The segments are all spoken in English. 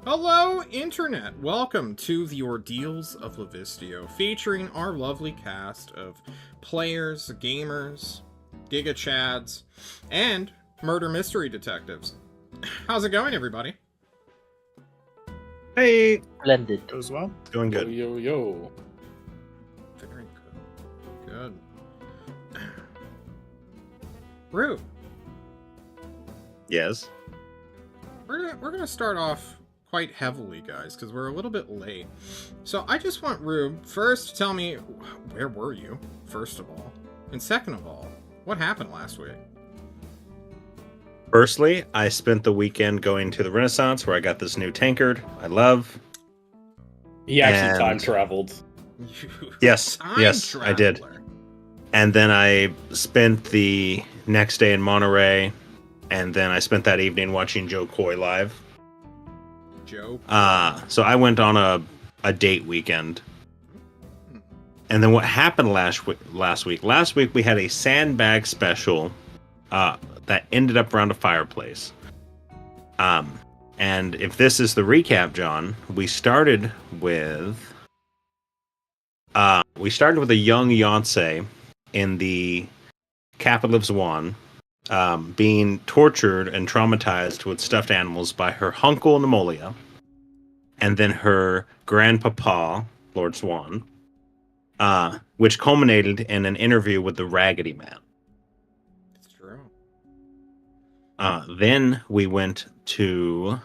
Hello, Internet! Welcome to the Ordeals of Livistio, featuring our lovely cast of players, gamers, giga-chads, and murder mystery detectives. How's it going, everybody? Hey! Splendid. Goes well. Doing good. Yo. Very good. Good. Rue, Yes. we're gonna start off quite heavily, guys, because we're a little bit late. So I just want Rue first to tell me, where were you, first of all? And second of all, what happened last week? Firstly, I spent the weekend going to the Renaissance where I got this new tankard I love. He actually And- time traveled. Yes, Time yes, I did. traveler. And then I spent the next day in Monterey, and then I spent that evening watching Joe Coy live. Joe. So I went on a date weekend. And then what happened last week? Last week we had a sandbag special that ended up around a fireplace. And if this is the recap, John, we started with a young Yonsei in the capital of Zwan, being tortured and traumatized with stuffed animals by her uncle Nemolia, and then her grandpapa, Lord Swan, which culminated in an interview with the Raggedy Man. It's true. Then we went to, let's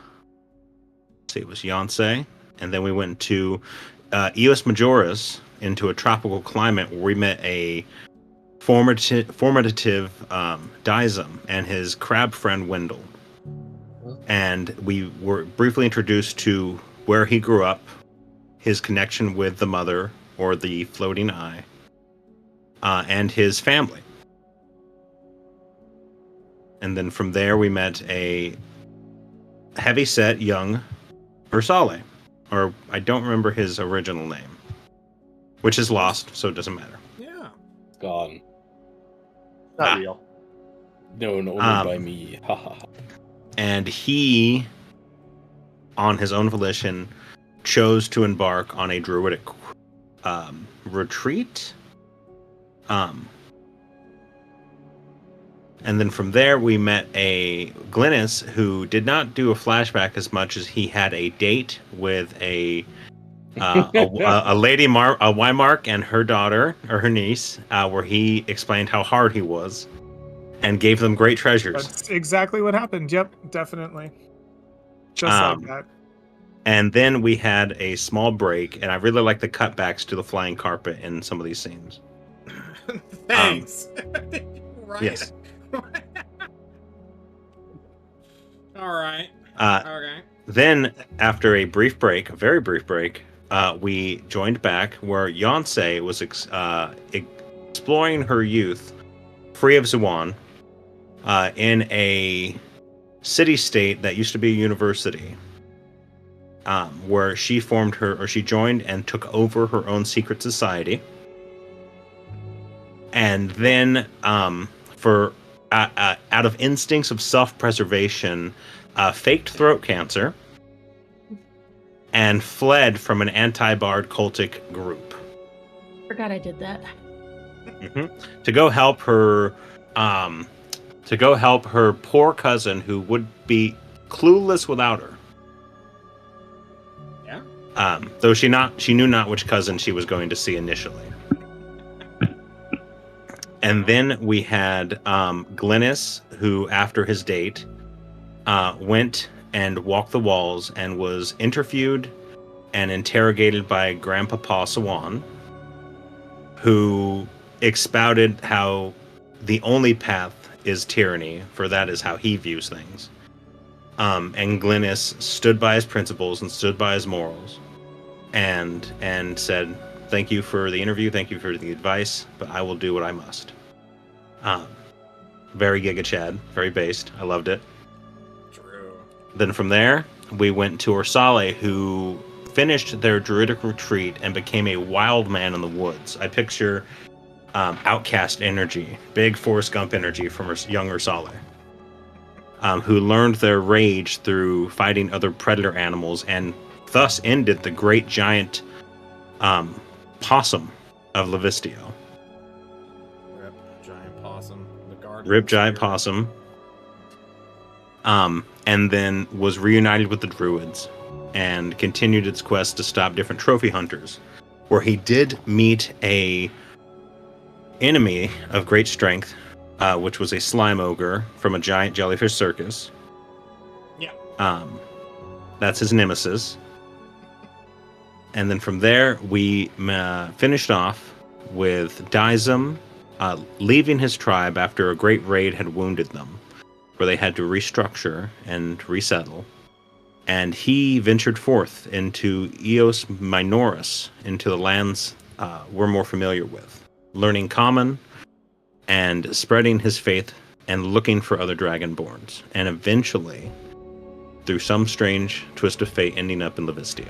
see, it was Yonsei, and then we went to Eos Majoris into a tropical climate where we met a formative Dizem and his crab friend Wendell. And we were briefly introduced to where he grew up, his connection with the mother, or the floating eye, and his family. And then from there we met a heavyset young Ursale, or I don't remember his original name, which is lost, so it doesn't matter. Yeah. Gone. Not real. No, only by me. Ha ha ha. And he, on his own volition, chose to embark on a druidic retreat. And then from there we met a Glynis who did not do a flashback as much as he had a date with a lady Wymark and her daughter, or her niece, where he explained how hard he was and gave them great treasures. That's exactly what happened. Yep, definitely. Just like that. And then we had a small break, and I really like the cutbacks to the flying carpet in some of these scenes. Thanks. Right. Yes. All right. Uh, Okay. Then, after a brief break, a very brief break, we joined back where Yonsei was exploring her youth, free of Zuan, in a city-state that used to be a university, where she joined and took over her own secret society. And then, for out of instincts of self-preservation, faked throat cancer and fled from an anti-bard cultic group. Forgot I did that. To go help her, poor cousin who would be clueless without her. Yeah. Though she knew not which cousin she was going to see initially. And then we had Glynis, who, after his date, went and walked the walls and was interviewed and interrogated by Grandpapa Swan, who expounded how the only path is tyranny, for that is how he views things. And Glynis stood by his principles and stood by his morals, and said, "Thank you for the interview, thank you for the advice, but I will do what I must." Very Giga Chad, very based. I loved it. True. Then from there, we went to Orsale, who finished their druidic retreat and became a wild man in the woods. I picture outcast energy, big Forrest Gump energy from young Orsale, who learned their rage through fighting other predator animals and thus ended the great giant possum of Livistio. Rip giant possum. The guardian. Rip giant possum. And then was reunited with the druids and continued its quest to stop different trophy hunters, where he did meet a enemy of great strength, which was a slime ogre from a giant jellyfish circus. Yeah. That's his nemesis. And then from there, we finished off with Dizem leaving his tribe after a great raid had wounded them, where they had to restructure and resettle. And he ventured forth into Eos Minoris, into the lands we're more familiar with, learning Common and spreading his faith and looking for other Dragonborns, and eventually, through some strange twist of fate, ending up in Livistio.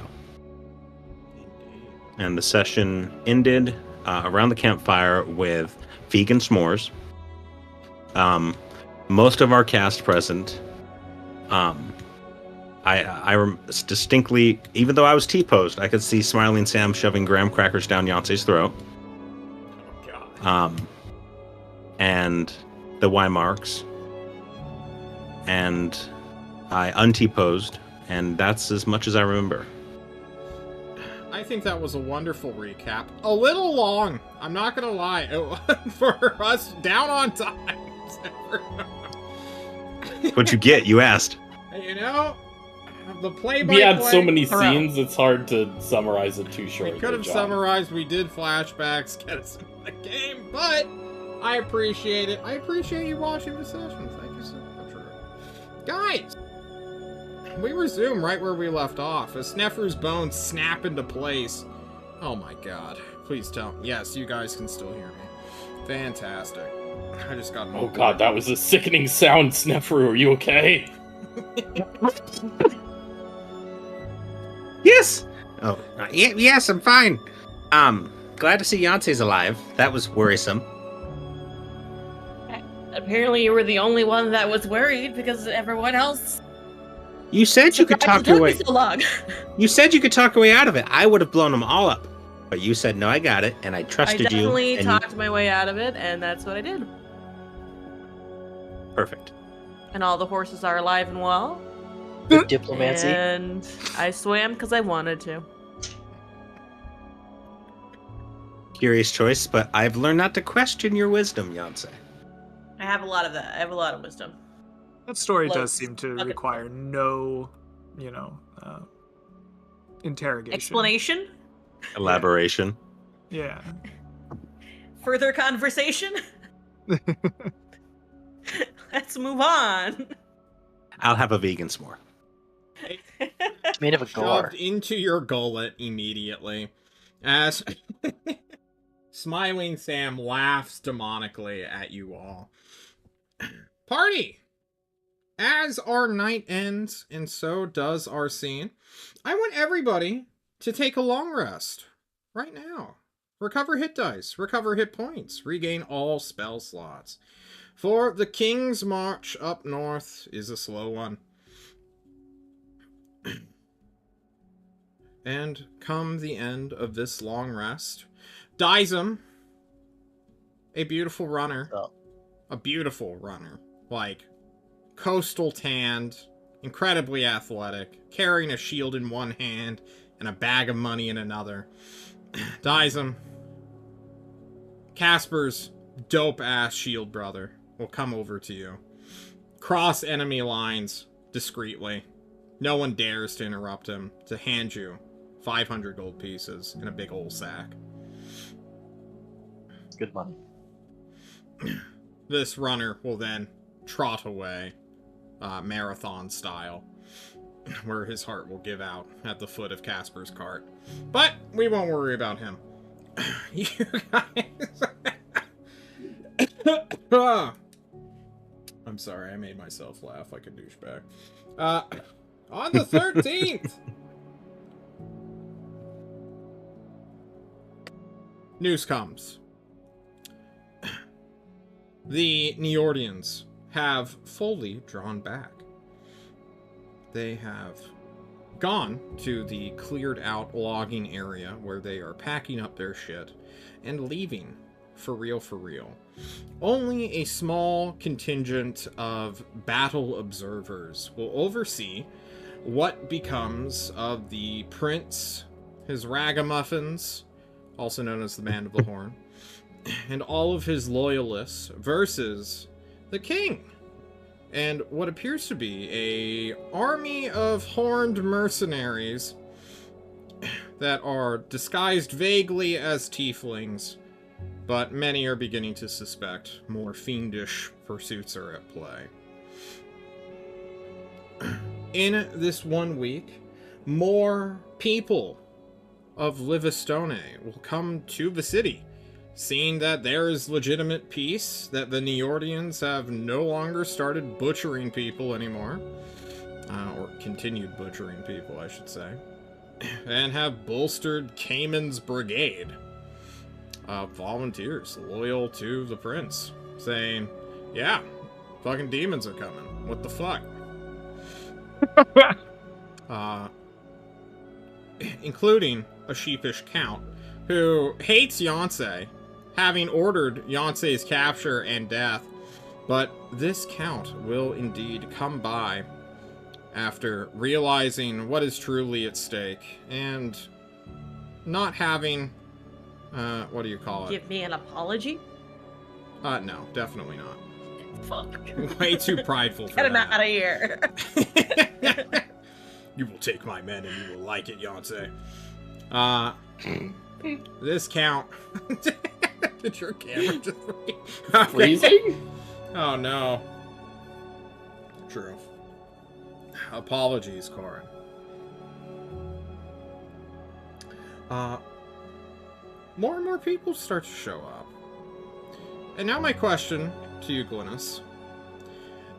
And the session ended around the campfire with vegan s'mores. Most of our cast present. I distinctly, even though I was T-posed, I could see Smiling Sam shoving graham crackers down Yancey's throat. Oh, God. And the Y marks. And I un-T-posed, and that's as much as I remember. I think that was a wonderful recap. A little long, I'm not gonna lie, for us down on time. What you get, you asked. You know, the play-by-play. We had so many Thorough. scenes, it's hard to summarize it too short. We could have Good job. summarized, we did flashbacks, get us into the game, but I appreciate it. I appreciate you watching the session. Thank you so much. Guys, we resume right where we left off, as Snefru's bones snap into place. Oh my god. Please tell me. Yes, you guys can still hear me. Fantastic. I just got Oh god, that was a sickening sound, Snefru. Are you okay? Yes! Oh, yes, I'm fine. Glad to see Yancey's alive. That was worrisome. Apparently you were the only one that was worried because everyone else... You said you could talk your way. So long. You said you could talk your way out of it. I would have blown them all up. But you said, no, I got it, and I I trusted you. definitely and talked my way out of it, and that's what I did. Perfect. And all the horses are alive and well. Good diplomacy. And I swam because I wanted to. Curious choice, but I've learned not to question your wisdom, Yancey. I have a lot of that. I have a lot of wisdom. That story does Close. seem to Okay. require no, interrogation. Explanation? Elaboration. Yeah. Further conversation? Let's move on. I'll have a vegan s'more. It's made of a gar. Shoved into your gullet immediately. As Smiling Sam laughs demonically at you all. Party! As our night ends, and so does our scene, I want everybody to take a long rest right now. recover hit dice, recover hit points, regain all spell slots. For the King's march up north is a slow one. And come the end of this long rest, Dizem, a beautiful runner, like coastal tanned, incredibly athletic, carrying a shield in one hand and a bag of money in another. Dizem, Casper's dope-ass shield brother, will come over to you. Cross enemy lines discreetly. No one dares to interrupt him, to hand you 500 gold pieces in a big old sack. Good money. This runner will then trot away, marathon style, where his heart will give out at the foot of Casper's cart. But we won't worry about him. You guys... I'm sorry, I made myself laugh like a douchebag. On the 13th! News comes. The Neordians have fully drawn back. They have gone to the cleared out logging area where they are packing up their shit and leaving for real. Only a small contingent of battle observers will oversee what becomes of the prince, his ragamuffins, also known as the Band of the Horn, and all of his loyalists versus the king and what appears to be a army of horned mercenaries that are disguised vaguely as tieflings, but many are beginning to suspect more fiendish pursuits are at play. In this 1 week, more people of Livistone will come to the city, seeing that there is legitimate peace, that the Neordians have no longer started butchering people anymore, or continued butchering people, I should say, and have bolstered Cayman's brigade of volunteers loyal to the prince, saying, yeah, fucking demons are coming. What the fuck? Including a sheepish count who hates Yonsei, having ordered Yonsei's capture and death, but this count will indeed come by after realizing what is truly at stake and not having, what do you call it? Give me an apology? No, definitely not. Fuck. Way too prideful for Get him that. out of here. You will take my men and you will like it, Yonsei. This count... Did your camera just Freezing? Oh no. True. Apologies, Corin. More and more people start to show up. And now my question to you, Glynis.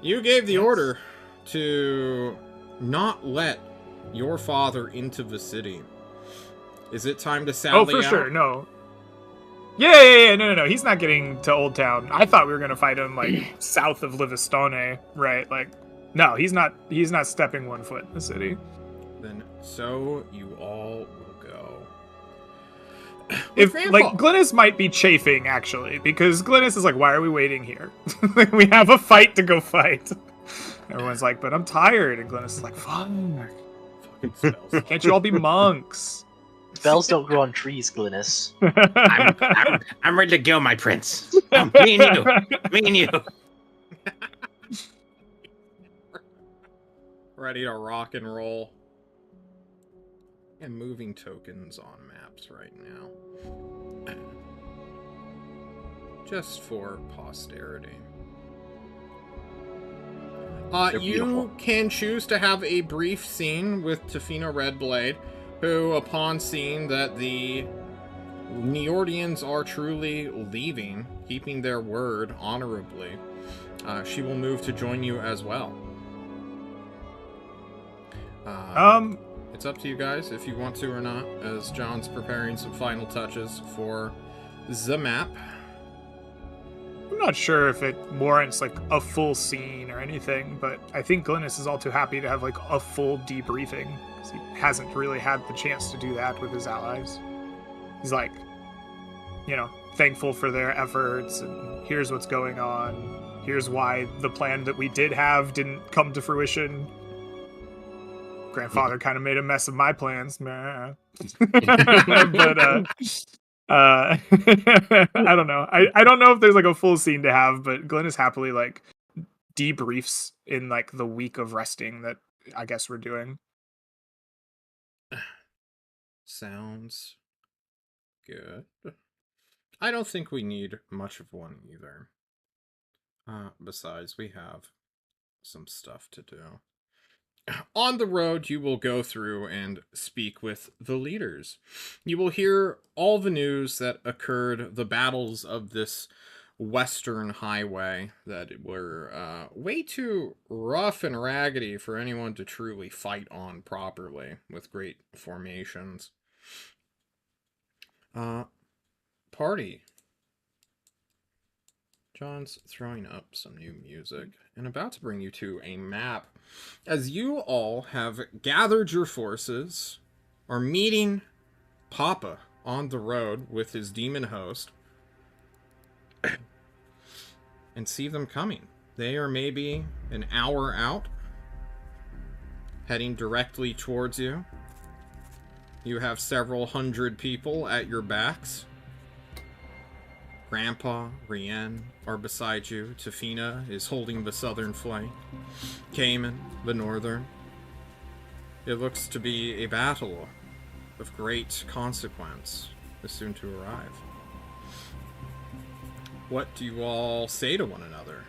You gave the order to not let your father into the city. Is it time to sally out? Oh, for sure, no. Yeah, no. He's not getting to Old Town. I thought we were gonna fight him like south of Livistone, right? Like, no, he's not stepping 1 foot in the city. Then so you all will go. If like Glynis might be chafing actually, because Glynis is like, why are we waiting here? We have a fight to go fight. Everyone's like, but I'm tired, and Glynis is like, fuck. Can't you all be monks? Spells don't grow on trees, Glynis. I'm ready to go, my prince. Me and you. Ready to rock and roll. And moving tokens on maps right now. Just for posterity. You can choose to have a brief scene with Tafina Redblade, who, upon seeing that the Neordians are truly leaving, keeping their word honorably, she will move to join you as well. It's up to you guys if you want to or not, as John's preparing some final touches for the map. I'm not sure if it warrants like a full scene or anything, but I think Glynis is all too happy to have like a full debriefing because he hasn't really had the chance to do that with his allies. He's like, thankful for their efforts, and here's what's going on. Here's why the plan that we did have didn't come to fruition. Grandfather kind of made a mess of my plans. But I don't know. I don't know if there's like a full scene to have, but Glenn is happily like debriefs in like the week of resting that I guess we're doing. Sounds good. I don't think we need much of one either. Besides, we have some stuff to do. On the road, you will go through and speak with the leaders. You will hear all the news that occurred, the battles of this western highway that were way too rough and raggedy for anyone to truly fight on properly with great formations. Party. John's throwing up some new music and about to bring you to a map. As you all have gathered your forces, are meeting Papa on the road with his demon host, and see them coming. They are maybe an hour out, heading directly towards you. You have several hundred people at your backs. Grandpa, Rien are beside you. Tafina is holding the southern flank. Cayman, the northern. It looks to be a battle of great consequence is soon to arrive. What do you all say to one another?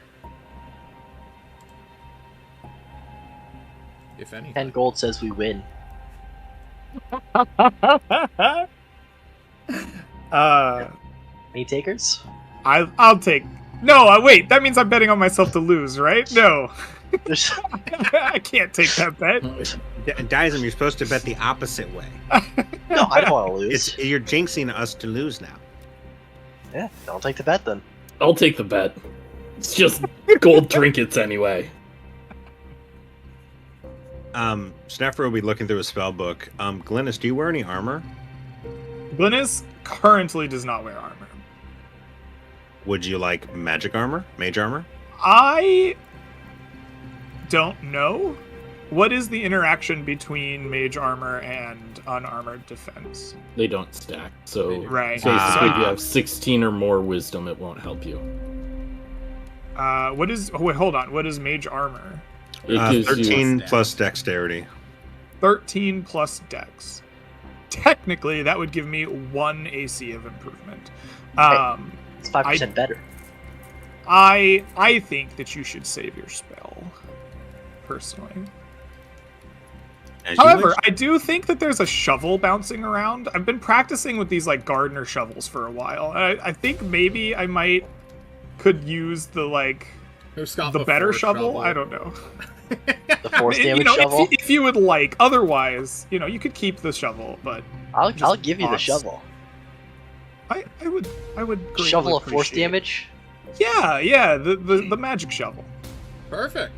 If anything. 10 gold says we win. Any takers? I'll take. No, wait. That means I'm betting on myself to lose, right? No, I can't take that bet. Dyson, you're supposed to bet the opposite way. No, I don't want to lose. You're jinxing us to lose now. Yeah, don't take the bet then. I'll take the bet. It's just gold trinkets anyway. Sneffer will be looking through a spell book. Glynis, do you wear any armor? Glynis currently does not wear armor. Would you like magic armor? Mage armor? I don't know. What is the interaction between mage armor and unarmored defense? They don't stack, so right. basically if you have 16 or more wisdom, it won't help you. Wait, hold on. What is mage armor? It gives 13 you plus dexterity. 13 plus dex. Technically, that would give me 1 AC of improvement. It's 5% better. I think that you should save your spell, personally. However, I do think that there's a shovel bouncing around. I've been practicing with these like gardener shovels for a while. I think maybe I could use the better shovel. I don't know. The force damage shovel. If you would like. Otherwise, you could keep the shovel, but I'll give you the shovel. I would greatly Shovel of force appreciate. damage. Yeah, the magic shovel. Perfect.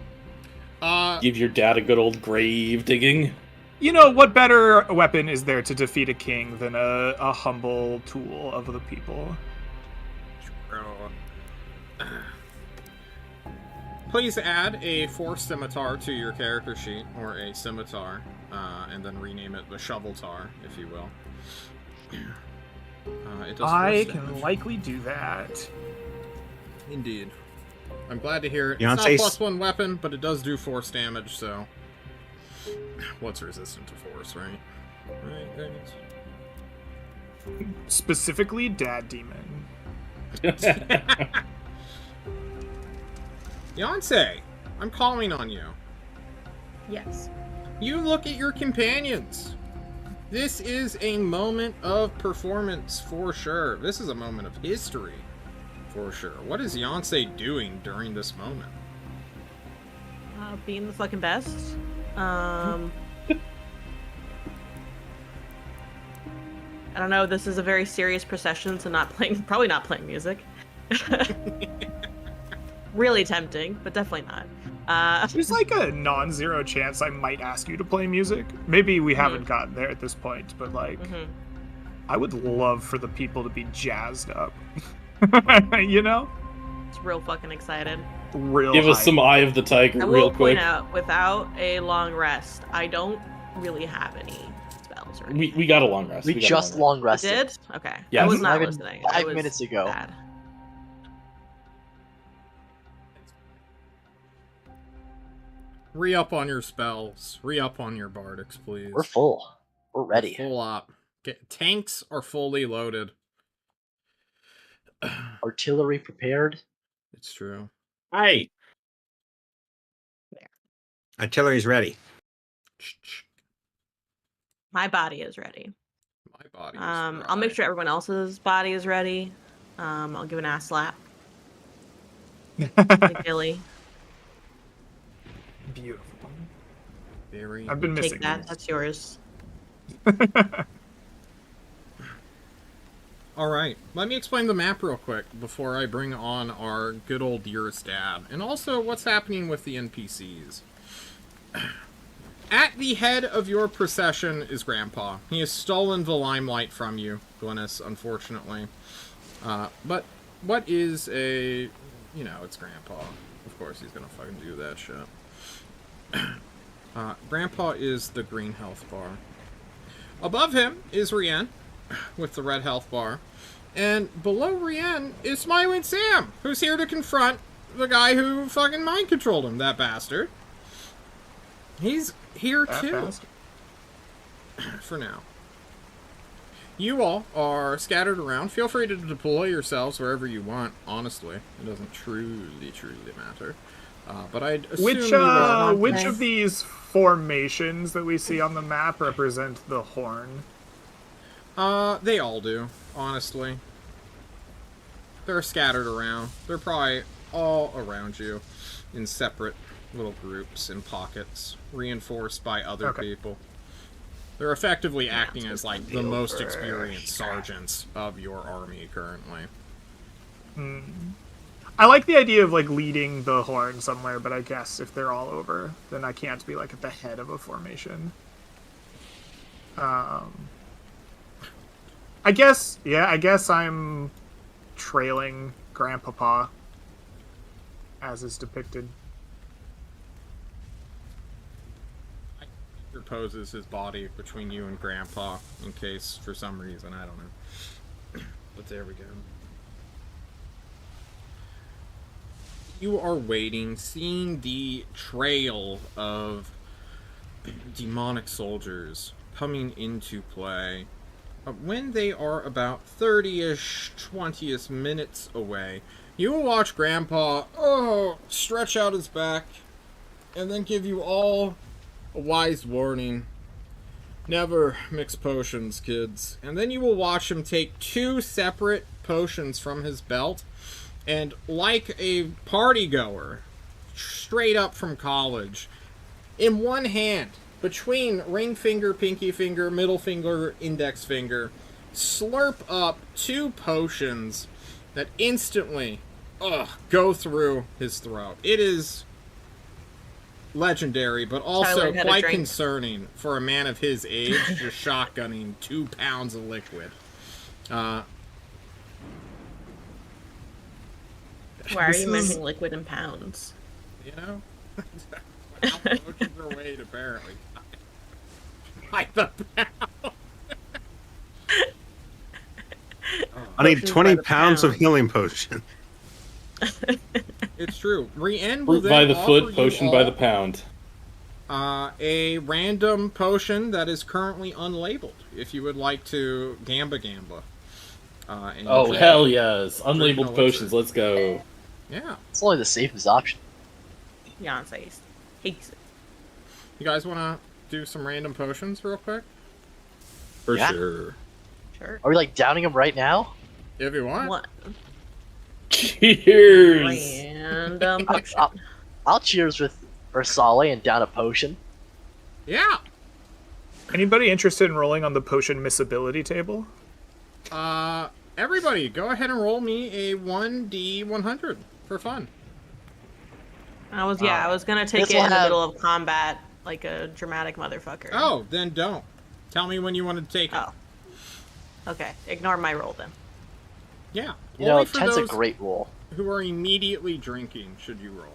Give your dad a good old grave digging. What better weapon is there to defeat a king than a humble tool of the people? Please add a force scimitar to your character sheet, or a scimitar, and then rename it the shoveltar, if you will. It does I force can damage. likely do that. Indeed. I'm glad to hear it. Beyonce's- It's not +1 weapon, but it does do force damage, so... What's resistant to force, right? Right, there it is. Specifically, Dad Demon. Beyonce, I'm calling on you. Yes. You look at your companions. This is a moment of performance for sure. This is a moment of history for sure. What is Beyonce doing during this moment? Being the fucking best. I don't know. This is a very serious procession, so probably not playing music. Really tempting, but definitely not. There's like a non-zero chance I might ask you to play music. Maybe we haven't gotten there at this point, but like, I would love for the people to be jazzed up. You know? It's real fucking excited. Give us some Eye of the Tiger I real will quick. point out, without a long rest, I don't really have any spells or anything. We got a long rest. We just long You rested. did? Okay. Yes. I was not Even listening. 5 I was minutes ago. bad. Re-up on your spells. Re-up on your bardics, please. We're full. We're ready. Full up. Tanks are fully loaded. Artillery prepared. It's true. Hey. Artillery's ready. My body is ready. My body is I'll make sure everyone else's body is ready. I'll give an ass slap. Like Billy. Beautiful. Very. I've been missing Take that. these. That's yours. All right, let me explain the map real quick before I bring on our good old dearest dad, and also what's happening with the NPCs. At the head of your procession is Grandpa. He has stolen the limelight from you, Glynis, unfortunately. But what is a... You know, it's Grandpa. Of course he's gonna fucking do that shit. Grandpa is the green health bar. Above him is Rienne, with the red health bar. And below Rienne is Smiling Sam, who's here to confront the guy who fucking mind-controlled him, that bastard. He's here too. For now. You all are scattered around. Feel free to deploy yourselves wherever you want, honestly. It doesn't truly matter. But I'd assume which of these formations that we see on the map represent the horn? They all do, honestly. They're scattered around. They're probably all around you in separate little groups and pockets, reinforced by other people. They're effectively acting as, like, the most experienced sergeants of your army currently. I like the idea of, like, leading the horn somewhere, but I guess if they're all over, then I can't be, like, at the head of a formation. I guess I'm trailing Grandpapa, as is depicted. Poses his body between you and Grandpa in case for some reason, I don't know. But there we go. You are waiting, seeing the trail of demonic soldiers coming into play. When they are about 30-ish, 20-ish minutes away, you will watch Grandpa stretch out his back and then give you all a wise warning. Never mix potions, kids. And then you will watch him take 2 separate potions from his belt, and like a party goer, straight up from college, in one hand, between ring finger, pinky finger, middle finger, index finger, slurp up 2 potions that instantly, go through his throat. It is legendary, but also quite concerning for a man of his age, just shotgunning 2 pounds of liquid. Why are you measuring liquid in pounds? You know? How potions are weighed, apparently. By the pound. I need 20 pounds of healing potion. It's true. Rienne will Fruit by then the foot, offer you potion by the pound. A random potion that is currently unlabeled, if you would like to gamba. Hell yes. Unlabeled potions, let's go. Yeah. It's only the safest option. Beyonce hates it. You guys want to do some random potions real quick? For Yeah. sure. Sure. Are we like downing them right now? If you want. What? Cheers! Random potion. I'll cheers with Ursale and down a potion. Yeah. Anybody interested in rolling on the potion missability table? Everybody, go ahead and roll me a 1d100 for fun. I was gonna take it in the middle of combat, like a dramatic motherfucker. Oh, then don't. Tell me when you want to take it. Oh. Okay, ignore my roll then. Yeah. You know, Only for 10's a those great roll. who are immediately drinking should you roll.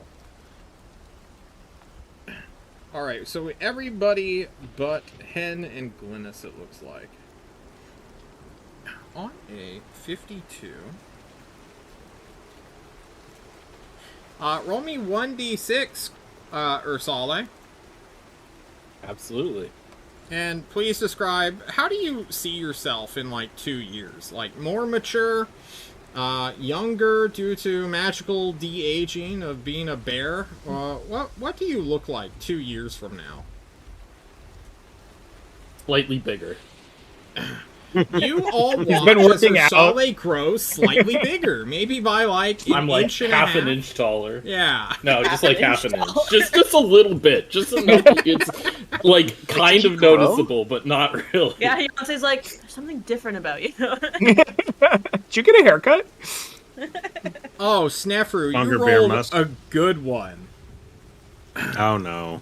Alright, so everybody but Hen and Glynis, it looks like. On a 52. Roll me 1d6, Ursale. Absolutely. And please describe, how do you see yourself in, like, 2 years? Like, more mature, younger due to magical de-aging of being a bear? What do you look like 2 years from now? Slightly bigger. You all watch He's been working as out. Ursale grows slightly bigger. Maybe by, like, an I'm like inch and half a half. an inch taller. Yeah. No, just like half an inch. taller. Just a little bit. Just enough. It's like kind you of grow? noticeable, but not really. Yeah, Beyonce's like, there's something different about you. Did you get a haircut? Oh, Snefru, Longer you bear rolled mustache. a good one. Oh no.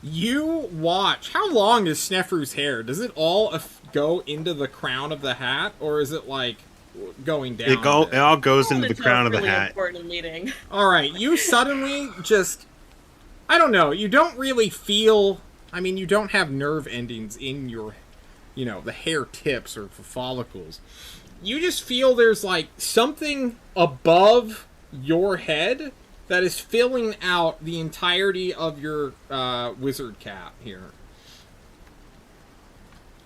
You watch. How long is Snefru's hair? Does it all go into the crown of the hat, or is it like going down? It all goes into the crown of the really hat. Important meeting. All right, you suddenly just, I don't know. You don't really feel. I mean, you don't have nerve endings in your, the hair tips or the follicles. You just feel there's like something above your head that is filling out the entirety of your wizard cap here.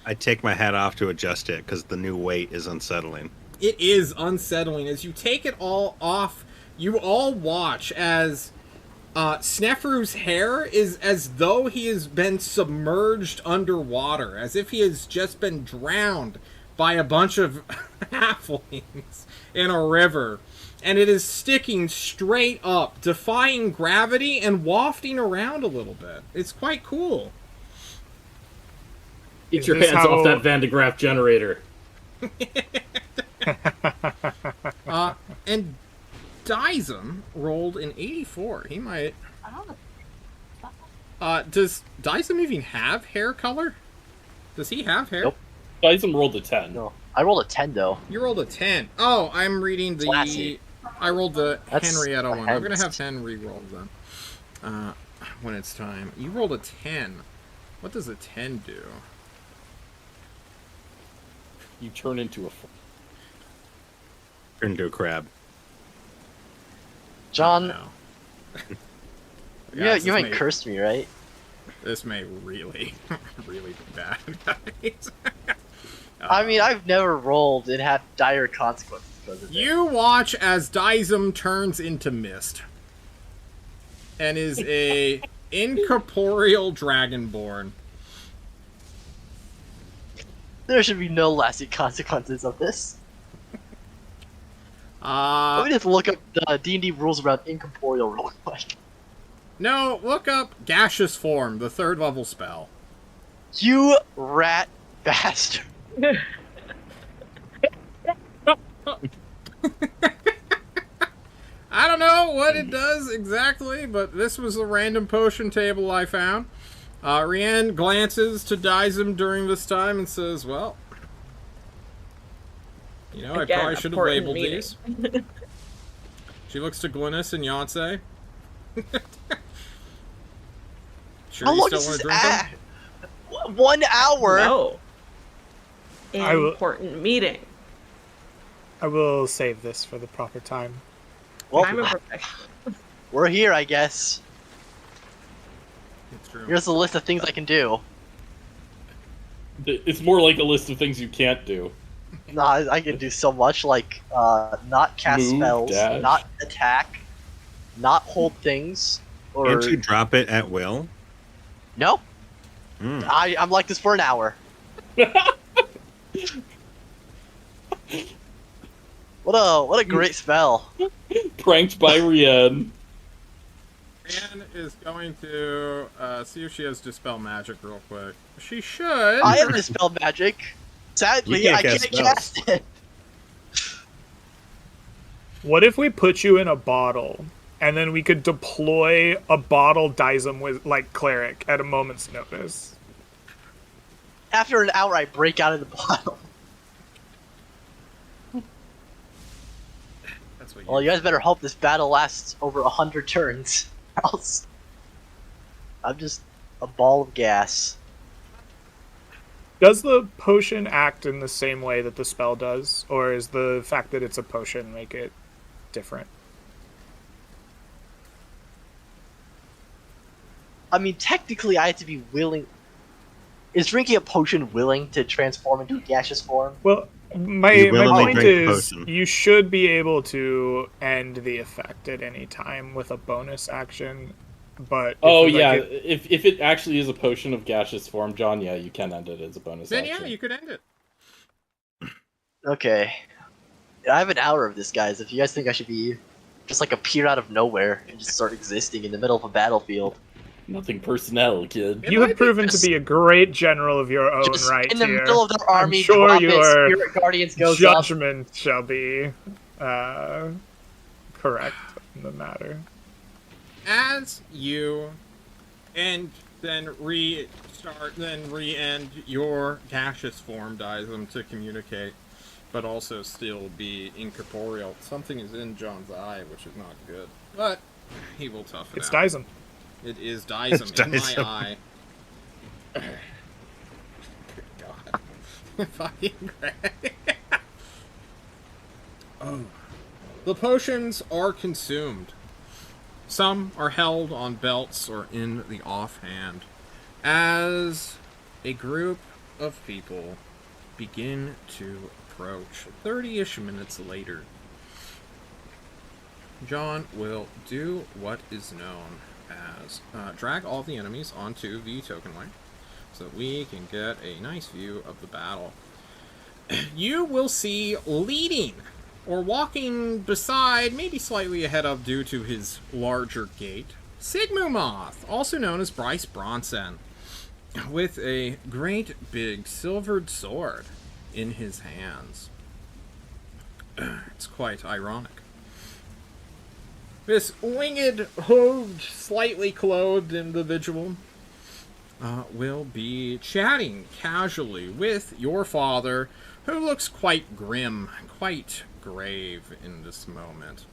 I take my hat off to adjust it because the new weight is unsettling. It is unsettling. As you take it all off, you all watch as Snefru's hair is as though he has been submerged underwater, as if he has just been drowned by a bunch of halflings in a river. And it is sticking straight up, defying gravity and wafting around a little bit. It's quite cool. Get your this hands how- off that Van de Graaff generator. And Dyson rolled an 84. He might... does Dyson even have hair color? Does he have hair? Nope. Dyson rolled a 10. No, I rolled a 10 though. You rolled a 10. Oh, I'm reading the... Classy. I rolled the That's Henrietta one. I'm going to have enhanced. 10 re-rolled then. When it's time. You rolled a 10. What does a 10 do? You turn into a... Turn into a crab. John, No. you Guys, ain't cursed me, right? This may really, really be bad, guys. I mean, I've never rolled and had dire consequences because of it. You watch as Dizem turns into mist. And is a incorporeal dragonborn. There should be no lasting consequences of this. Let me just look up the D&D rules around incorporeal real quick. No, look up gaseous form, the 3rd level spell. You rat bastard. I don't know what it does exactly, but this was a random potion table I found. Rianne glances to Dizem during this time and says, well, I Again, probably should have important labeled meeting. these. She looks to Glynis and Yonsei. Sure, How you long still is want this to drink them? at? 1 hour? No. I will- Important meeting. I will save this for the proper time. Well, I'm a professional. we're here, I guess. It's true. Here's a list of things I can do. It's more like a list of things you can't do. Nah, I can do so much, like, not cast Move, spells, dash. not attack, not hold things, or... Can't you drop it at will? No, Mm. I'm like this for an hour. What a great spell. Pranked by Rianne. Rianne is going to see if she has Dispel Magic real quick. She should. I have dispel magic. Sadly, can't I cast can't cast it. What if we put you in a bottle, and then we could deploy a bottle Dizem with like cleric at a moment's notice? After an hour, I break out of the bottle. That's what Well, you guys better hope this battle lasts over 100 turns. Else, I'm just a ball of gas. Does the potion act in the same way that the spell does, or is the fact that it's a potion make it different? I mean, technically, I have to be willing. Is drinking a potion willing to transform into a gaseous form? Well, my You willingly point drink the is, potion. you should be able to end the effect at any time with a bonus action. But Oh if, yeah, like, if it actually is a potion of gaseous form, John, yeah, you can end it as a bonus Then action. yeah, you could end it. Okay. I have an hour of this, guys. If you guys think I should be just like appear out of nowhere and just start existing in the middle of a battlefield. Nothing personnel, kid. It you might have be proven to just- be a great general of your own Just right in the here. middle of their army, I'm sure drop it, your Spirit Guardians goes up. judgment shall be correct in the matter. As you and then re-end your gaseous form, Dizem, to communicate, but also still be incorporeal. Something is in John's eye, which is not good, but he will tough it It's out. Dizem. It is Dizem It's in Dizem. my eye. Good God. Fucking great. Oh. The potions are consumed. Some are held on belts or in the offhand. As a group of people begin to approach, 30-ish minutes later, John will do what is known as drag all the enemies onto the token line so that we can get a nice view of the battle. You will see leading or walking beside, maybe slightly ahead of due to his larger gait, Sigmumoth, also known as Bryce Bronson, with a great big silvered sword in his hands. It's quite ironic. This winged, hooved, slightly clothed individual will be chatting casually with your father, who looks quite grim, quite grave in this moment.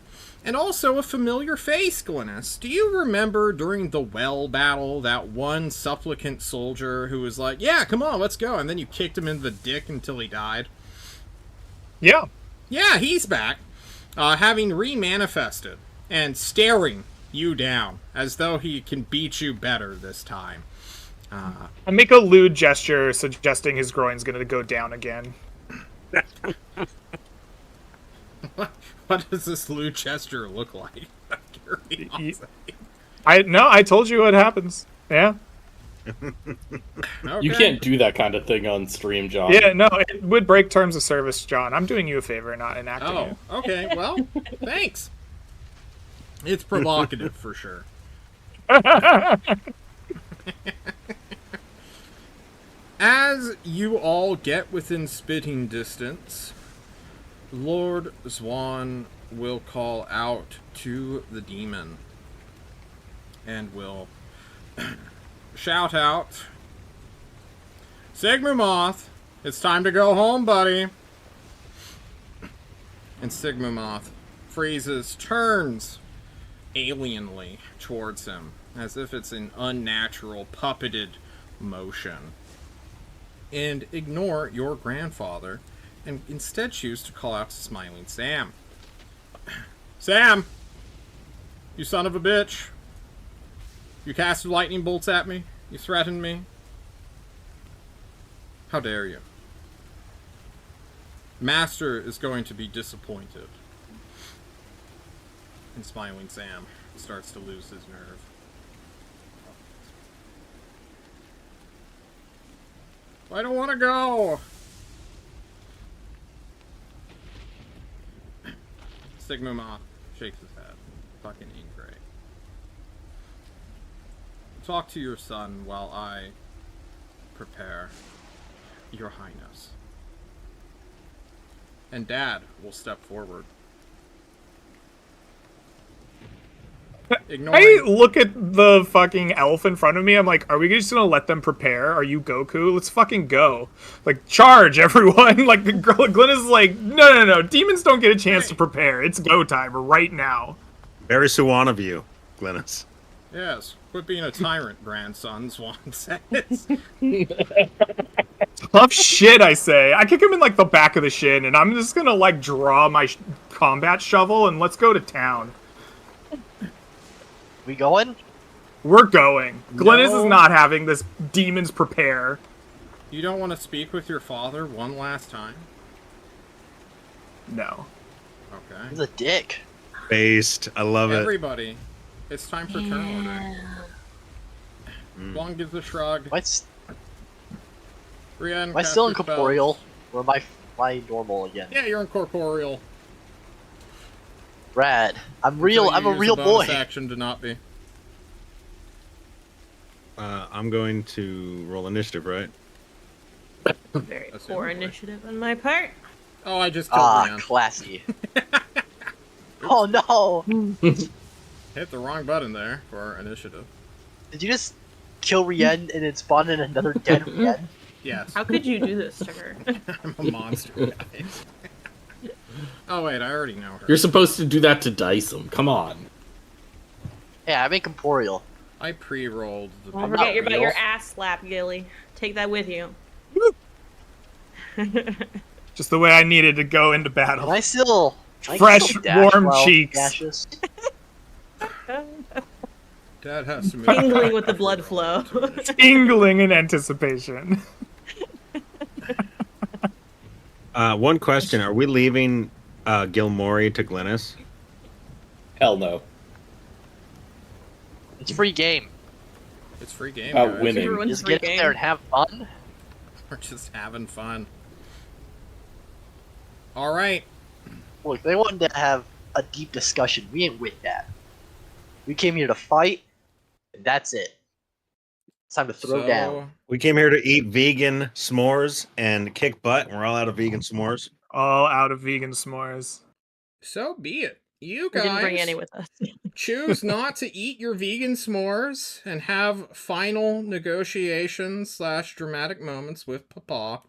And also a familiar face, Glynis. Do you remember during the well battle that one supplicant soldier who was like, yeah, come on, let's go, and then you kicked him in the dick until he died? Yeah. Yeah, he's back, having re-manifested and staring you down as though he can beat you better this time. I make a lewd gesture suggesting his groin's going to go down again. What does this lewd gesture look like? Curiosity. I told you what happens. Yeah. Okay. You can't do that kind of thing on stream, John. Yeah, no, it would break terms of service, John. I'm doing you a favor, not enacting Oh, it. okay. Well, thanks. It's provocative for sure. As you all get within spitting distance, Lord Zwan will call out to the demon and will shout out, Sigmumoth, it's time to go home, buddy. And Sigmumoth freezes, turns alienly towards him, as if it's an unnatural, puppeted motion, and ignore your grandfather, and instead choose to call out to Smiling Sam. Sam! You son of a bitch! You casted lightning bolts at me? You threatened me? How dare you? Master is going to be disappointed. And Smiling Sam starts to lose his nerve. I don't want to go! Sigmumoth shakes his head. Fucking angry. Talk to your son while I prepare, Your Highness. and Dad will step forward. I look at the fucking elf in front of me. I'm like, are we just gonna let them prepare? Are you Goku? Let's fucking go. Like, charge, everyone. Like, Glenn is like, no. Demons don't get a chance to prepare. It's go time right now. Very Swan of you, Glennis. Yes. Quit being a tyrant, grandson, Swan says. Tough shit, I say. I kick him in, like, the back of the shin, and I'm just gonna, like, draw my combat shovel, and let's go to town. We going? We're going. Glennis No. is not having this demons prepare. You don't want to speak with your father one last time? No. Okay. He's a dick. Based. I love it. Everybody, it's time for turn order. Long gives a shrug. Am I still in corporeal? Or am I normal again? Yeah, you're in corporeal. Rad. I'm real. I'm a real boy. Action to not be. I'm going to roll initiative, right? Very That's poor it. initiative on my part. Oh, I just killed Rian. Classy. Oh no! Hit the wrong button there for initiative. Did you just kill Rien and it spawned in another dead Rien? Yes. How could you do this to her? I'm a monster, guys. Oh wait, I already know her. You're supposed to do that to Dyson. Come on. Yeah, I'm in corporeal. I pre-rolled the. Don't I'm forget not about real. your ass slap, Gilly. Take that with you. Just the way I needed to go into battle. Can I still Fresh, dash warm while cheeks. Gaseous? Dad has to move. Tingling with the blood flow. Tingling in anticipation. One question: are we leaving Gilmori to Glennis? Hell no. It's free game. It's free game, About guys. winning. Everyone's Just free get in game. there and have fun. We're just having fun. All right. Look, they wanted to have a deep discussion. We ain't with that. We came here to fight, and that's it. It's time to throw down. We came here to eat vegan s'mores and kick butt, and we're all out of vegan s'mores. All out of vegan s'mores. So be it. You We guys didn't bring any with us. choose not to eat your vegan s'mores and have final negotiations / dramatic moments with Papa.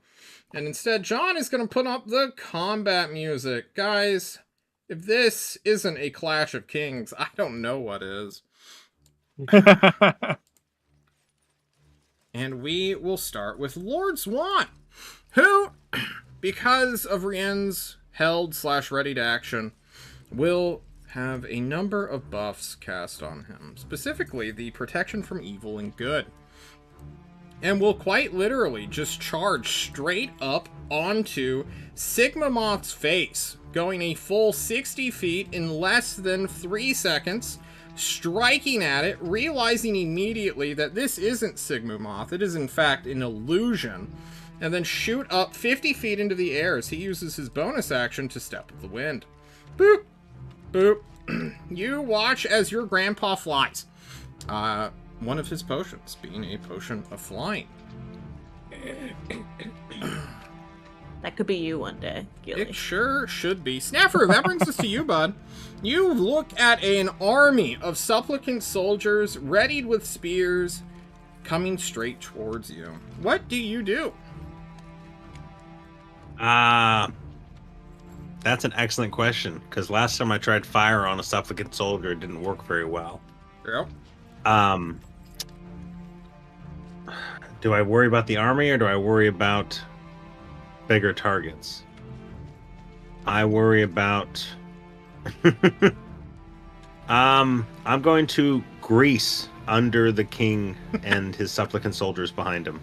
And instead, John is going to put up the combat music. Guys, if this isn't a Clash of Kings, I don't know what is. And we will start with Lord Swan, who, because of Rien's held / ready to action, will have a number of buffs cast on him, specifically the protection from evil and good. And will quite literally just charge straight up onto Sigma Moth's face, going a full 60 feet in less than 3 seconds, striking at it, realizing immediately that this isn't Sigma Moth, it is in fact an illusion, and then shoot up 50 feet into the air as he uses his bonus action to step with the wind. Boop! Boop. You watch as your grandpa flies. One of his potions being a potion of flying. That could be you one day, Gilly. It sure should be. Snaffer, that brings us to you, bud. You look at an army of supplicant soldiers readied with spears coming straight towards you. What do you do? That's an excellent question, because last time I tried fire on a supplicant soldier, it didn't work very well. Yep. Do I worry about the army, or do I worry about bigger targets? I worry about... I'm going to grease under the king and his supplicant soldiers behind him.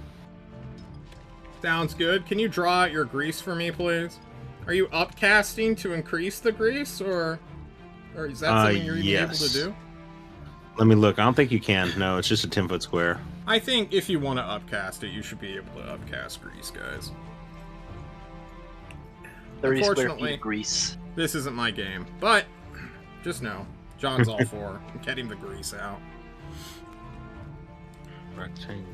Sounds good. Can you draw out your grease for me, please? Are you upcasting to increase the grease, or is that something you're even able to do? Let me look. I don't think you can. No, it's just a 10-foot square. I think if you want to upcast it, you should be able to upcast grease, guys. 30 square feet Unfortunately, of grease. this isn't my game, but just know, John's all for getting the grease out. Rectangle.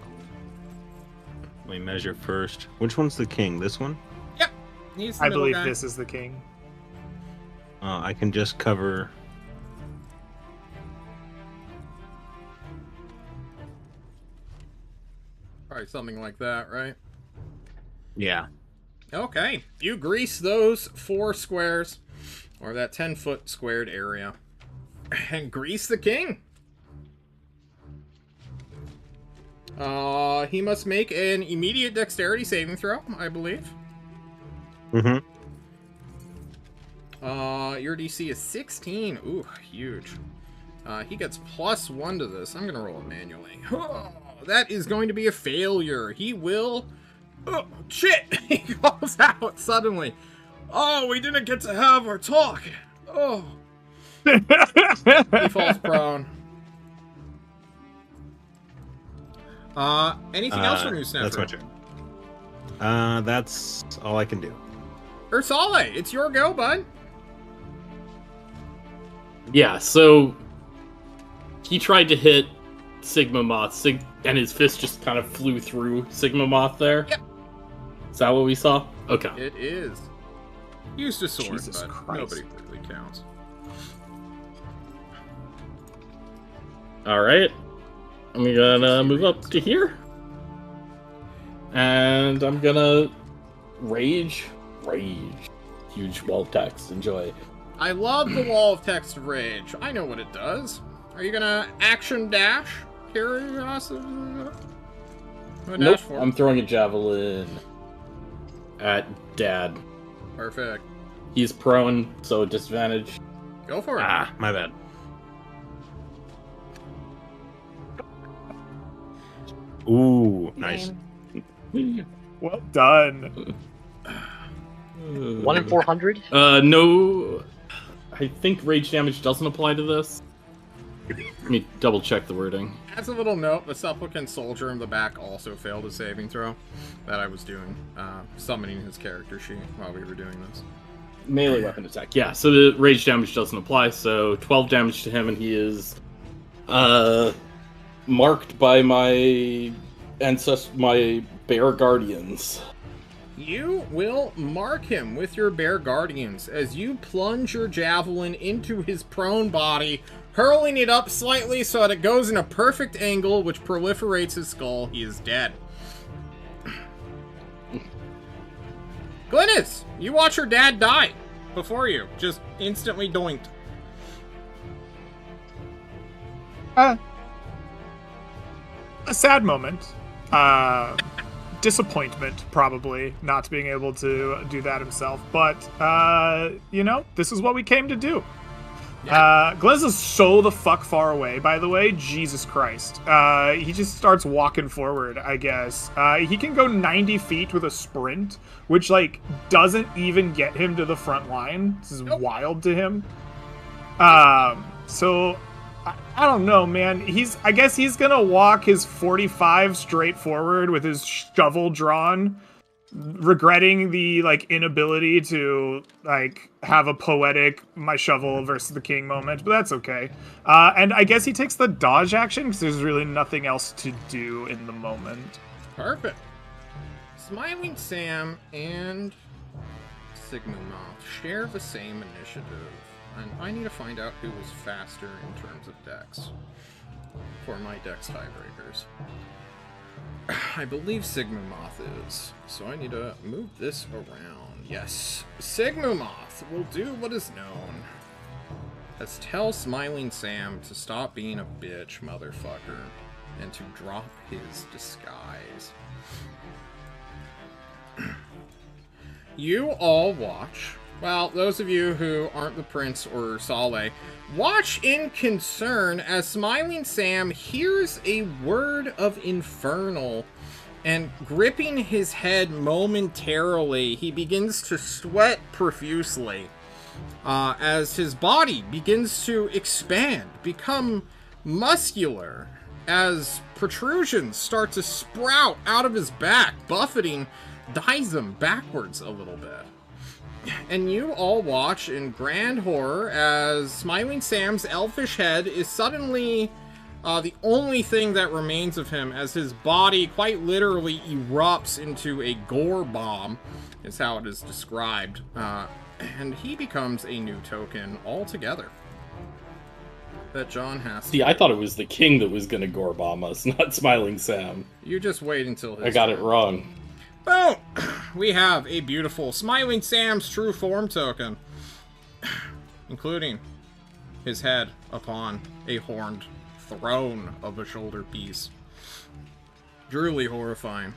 Let me measure first. Which one's the king? This one? Yep. He's the I middle believe guy. this is the king. I can just cover. Probably something like that, right? Yeah. Okay, you grease those 4 squares, or that 10-foot squared area, and grease the king. He must make an immediate dexterity saving throw, I believe. Mm-hmm. Your DC is 16. Ooh, huge. He gets +1 to this. I'm gonna roll it manually. Oh, that is going to be a failure. He will... Oh, shit! He goes out suddenly. Oh, we didn't get to have our talk. Oh. He falls prone. Anything else from you, Snefru? That's my turn. That's all I can do. Ursale, it's your go, bud. Yeah, so he tried to hit Sigma Moth, and his fist just kind of flew through Sigma Moth there. Yep. Is that what we saw? Okay. It is. Used a sword, Jesus but Christ. nobody really counts. All right. I'm gonna move up to here, and I'm gonna rage. Huge wall of text. Enjoy. I love the wall of text of rage. I know what it does. Are you gonna action dash? Curiosity? Nope. I'm throwing a javelin at Dad. Perfect. He's prone, so disadvantage. Go for it. Ah, my bad. Ooh, nice. Well done. 1 in 400? No. I think rage damage doesn't apply to this. Let me double check the wording. As a little note, the supplicant soldier in the back also failed a saving throw that I was doing, summoning his character sheet while we were doing this. Melee weapon attack. Yeah, so the rage damage doesn't apply, so 12 damage to him, and he is marked by my my bear guardians. You will mark him with your bear guardians as you plunge your javelin into his prone body, hurling it up slightly so that it goes in a perfect angle, which proliferates his skull. He is dead. Glynis, you watch your dad die before you. Just instantly doinked. A sad moment. Disappointment, probably, not being able to do that himself. But, this is what we came to do. Yeah. Glenn is so the fuck far away, by the way. Jesus Christ. He just starts walking forward, I guess. He can go 90 feet with a sprint, which, doesn't even get him to the front line. This is wild to him. So... I don't know, man. I guess he's gonna walk his 45 straight forward with his shovel drawn, regretting the inability to have a poetic my shovel versus the king moment, but that's okay. And I guess he takes the dodge action because there's really nothing else to do in the moment. Perfect. Smiling Sam and Sigma Moth share the same initiative. And I need to find out who was faster in terms of dex for my dex tiebreakers. I believe Sigma Moth is, so I need to move this around. Yes, Sigma Moth will do what is known. Let's tell Smiling Sam to stop being a bitch, motherfucker, and to drop his disguise. You all watch. Well, those of you who aren't the Prince or Saleh, watch in concern as Smiling Sam hears a word of infernal, and gripping his head momentarily, he begins to sweat profusely as his body begins to expand, become muscular, as protrusions start to sprout out of his back, buffeting Dizem backwards a little bit. And you all watch in grand horror as Smiling Sam's elfish head is suddenly The only thing that remains of him as his body quite literally erupts into a gore bomb, is how it is described. And he becomes a new token altogether. That John has to... See, I thought it was the king that was gonna gore bomb us, not Smiling Sam. You just wait until his I got it wrong. Boom! We have a beautiful Smiling Sam's true form token, including his head upon a horned throne of a shoulder piece. Truly horrifying.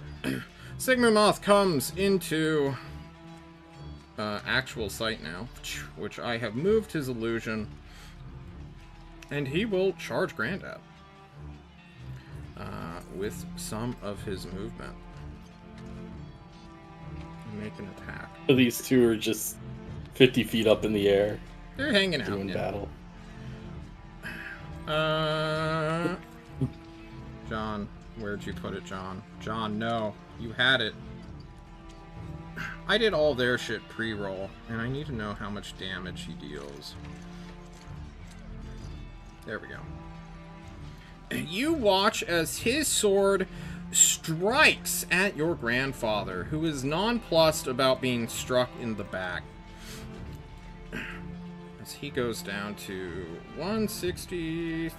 Sigma Moth comes into actual sight now, which I have moved his illusion, and he will charge Grandad with some of his movement. Make an attack. These two are just 50 feet up in the air. They're hanging out. Doing battle. John, where'd you put it, John? John, no. You had it. I did all their shit pre-roll, and I need to know how much damage he deals. There we go. You watch as his sword strikes at your grandfather, who is nonplussed about being struck in the back. As he goes down to 163.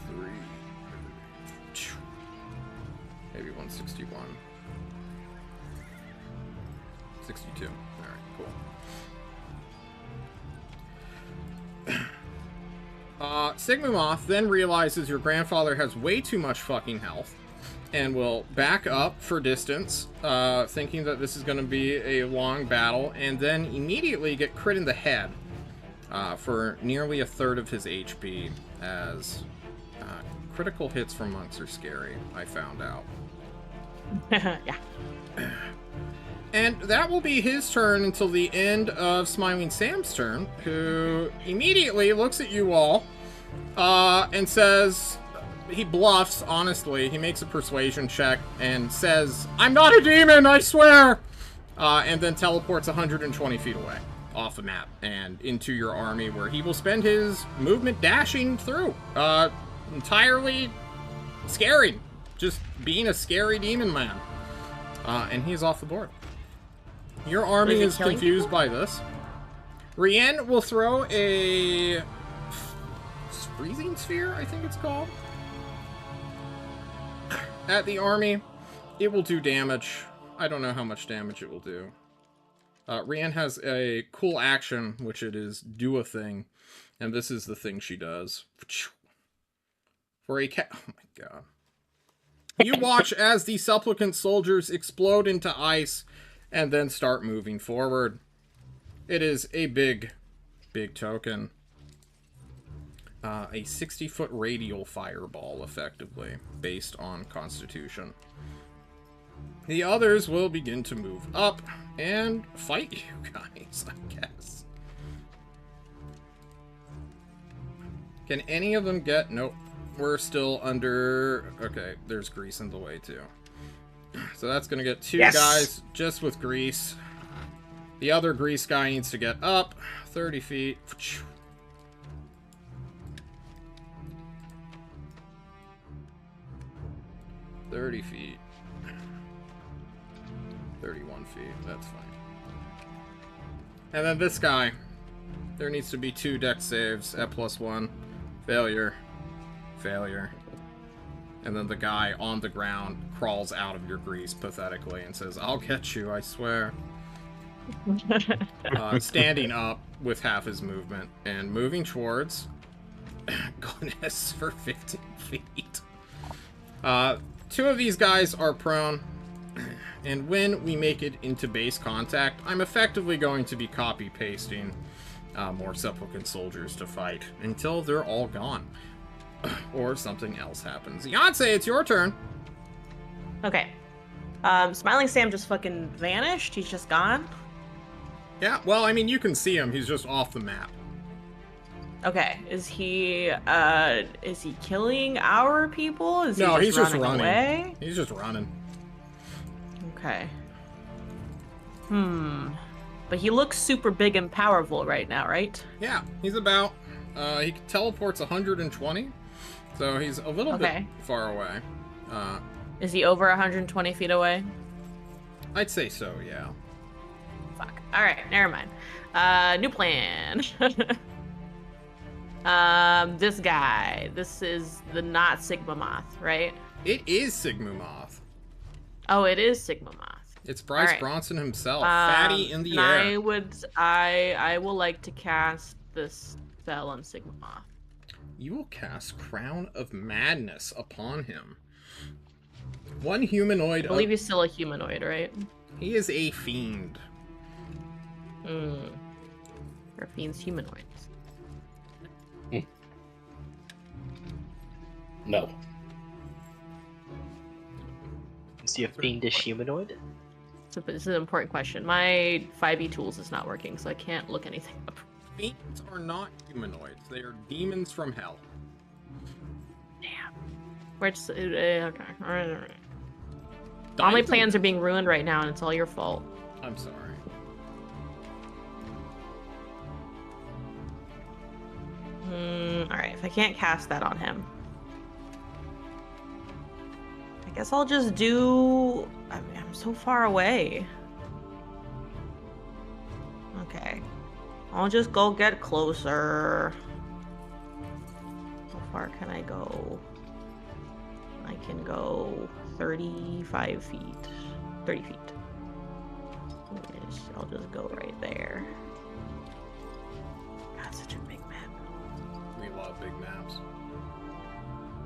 Maybe 161. 62. Alright, cool. Sigma Moth then realizes your grandfather has way too much fucking health and will back up for distance, thinking that this is going to be a long battle, and then immediately get crit in the head for nearly a third of his HP, as critical hits from monks are scary, I found out. Yeah. And that will be his turn until the end of Smiling Sam's turn, who immediately looks at you all and says... He bluffs, honestly. He makes a persuasion check and says, "I'm not a demon, I swear!" And then teleports 120 feet away off the map and into your army, where he will spend his movement dashing through. Entirely scary. Just being a scary demon man. And he's off the board. Your army is confused by this. Rien will throw a... freezing sphere, I think it's called, at the army. It will do damage. I don't know how much damage it will do. Rien has a cool action, which it is do a thing, and this is the thing she does. For a cat... Oh my god. You watch as the supplicant soldiers explode into ice and then start moving forward. It is a big, big token. A 60-foot radial fireball, effectively, based on Constitution. The others will begin to move up and fight you guys, I guess. Can any of them get... Nope. We're still under... Okay, there's grease in the way, too. So that's going to get two guys just with grease. The other grease guy needs to get up 30 feet. 30 feet. 31 feet. That's fine. And then this guy. There needs to be 2 dex saves at +1. Failure. Failure. And then the guy on the ground crawls out of your grease pathetically and says, "I'll get you, I swear." Standing up with half his movement and moving towards Glynis for 15 feet. 2 of these guys are prone, and when we make it into base contact, I'm effectively going to be copy-pasting more supplicant soldiers to fight until they're all gone. Or something else happens. Yonsei, it's your turn. Okay. Smiling Sam just fucking vanished? He's just gone? Yeah, well, I mean, you can see him. He's just off the map. Okay. Is he killing our people? Is No, he he's just running. Away? He's just running. Okay. But he looks super big and powerful right now, right? Yeah, he's about... he teleports 120. So he's a little bit far away. Is he over 120 feet away? I'd say so, yeah. Fuck. Alright, never mind. New plan. This guy. This is the not Sigma Moth, right? It is Sigma Moth. Oh, it is Sigma Moth. It's Bryce Bronson himself, fatty in the air. I will like to cast this spell on Sigma Moth. You will cast Crown of Madness upon him. One humanoid. I believe he's still a humanoid, right? He is a fiend. Are fiends humanoids? No. Is he a fiendish humanoid? So this is an important question. My 5e tools is not working, so I can't look anything up. Fiends are not humanoids. They are demons from hell. Damn. Where's okay. All right. All my plans are being ruined right now, and it's all your fault. I'm sorry. All right. If I can't cast that on him, I guess I'll just do. I mean, I'm so far away. Okay. I'll just go get closer. How far can I go? I can go 35 feet. 30 feet. I'll just go right there. God, such a big map. We love big maps.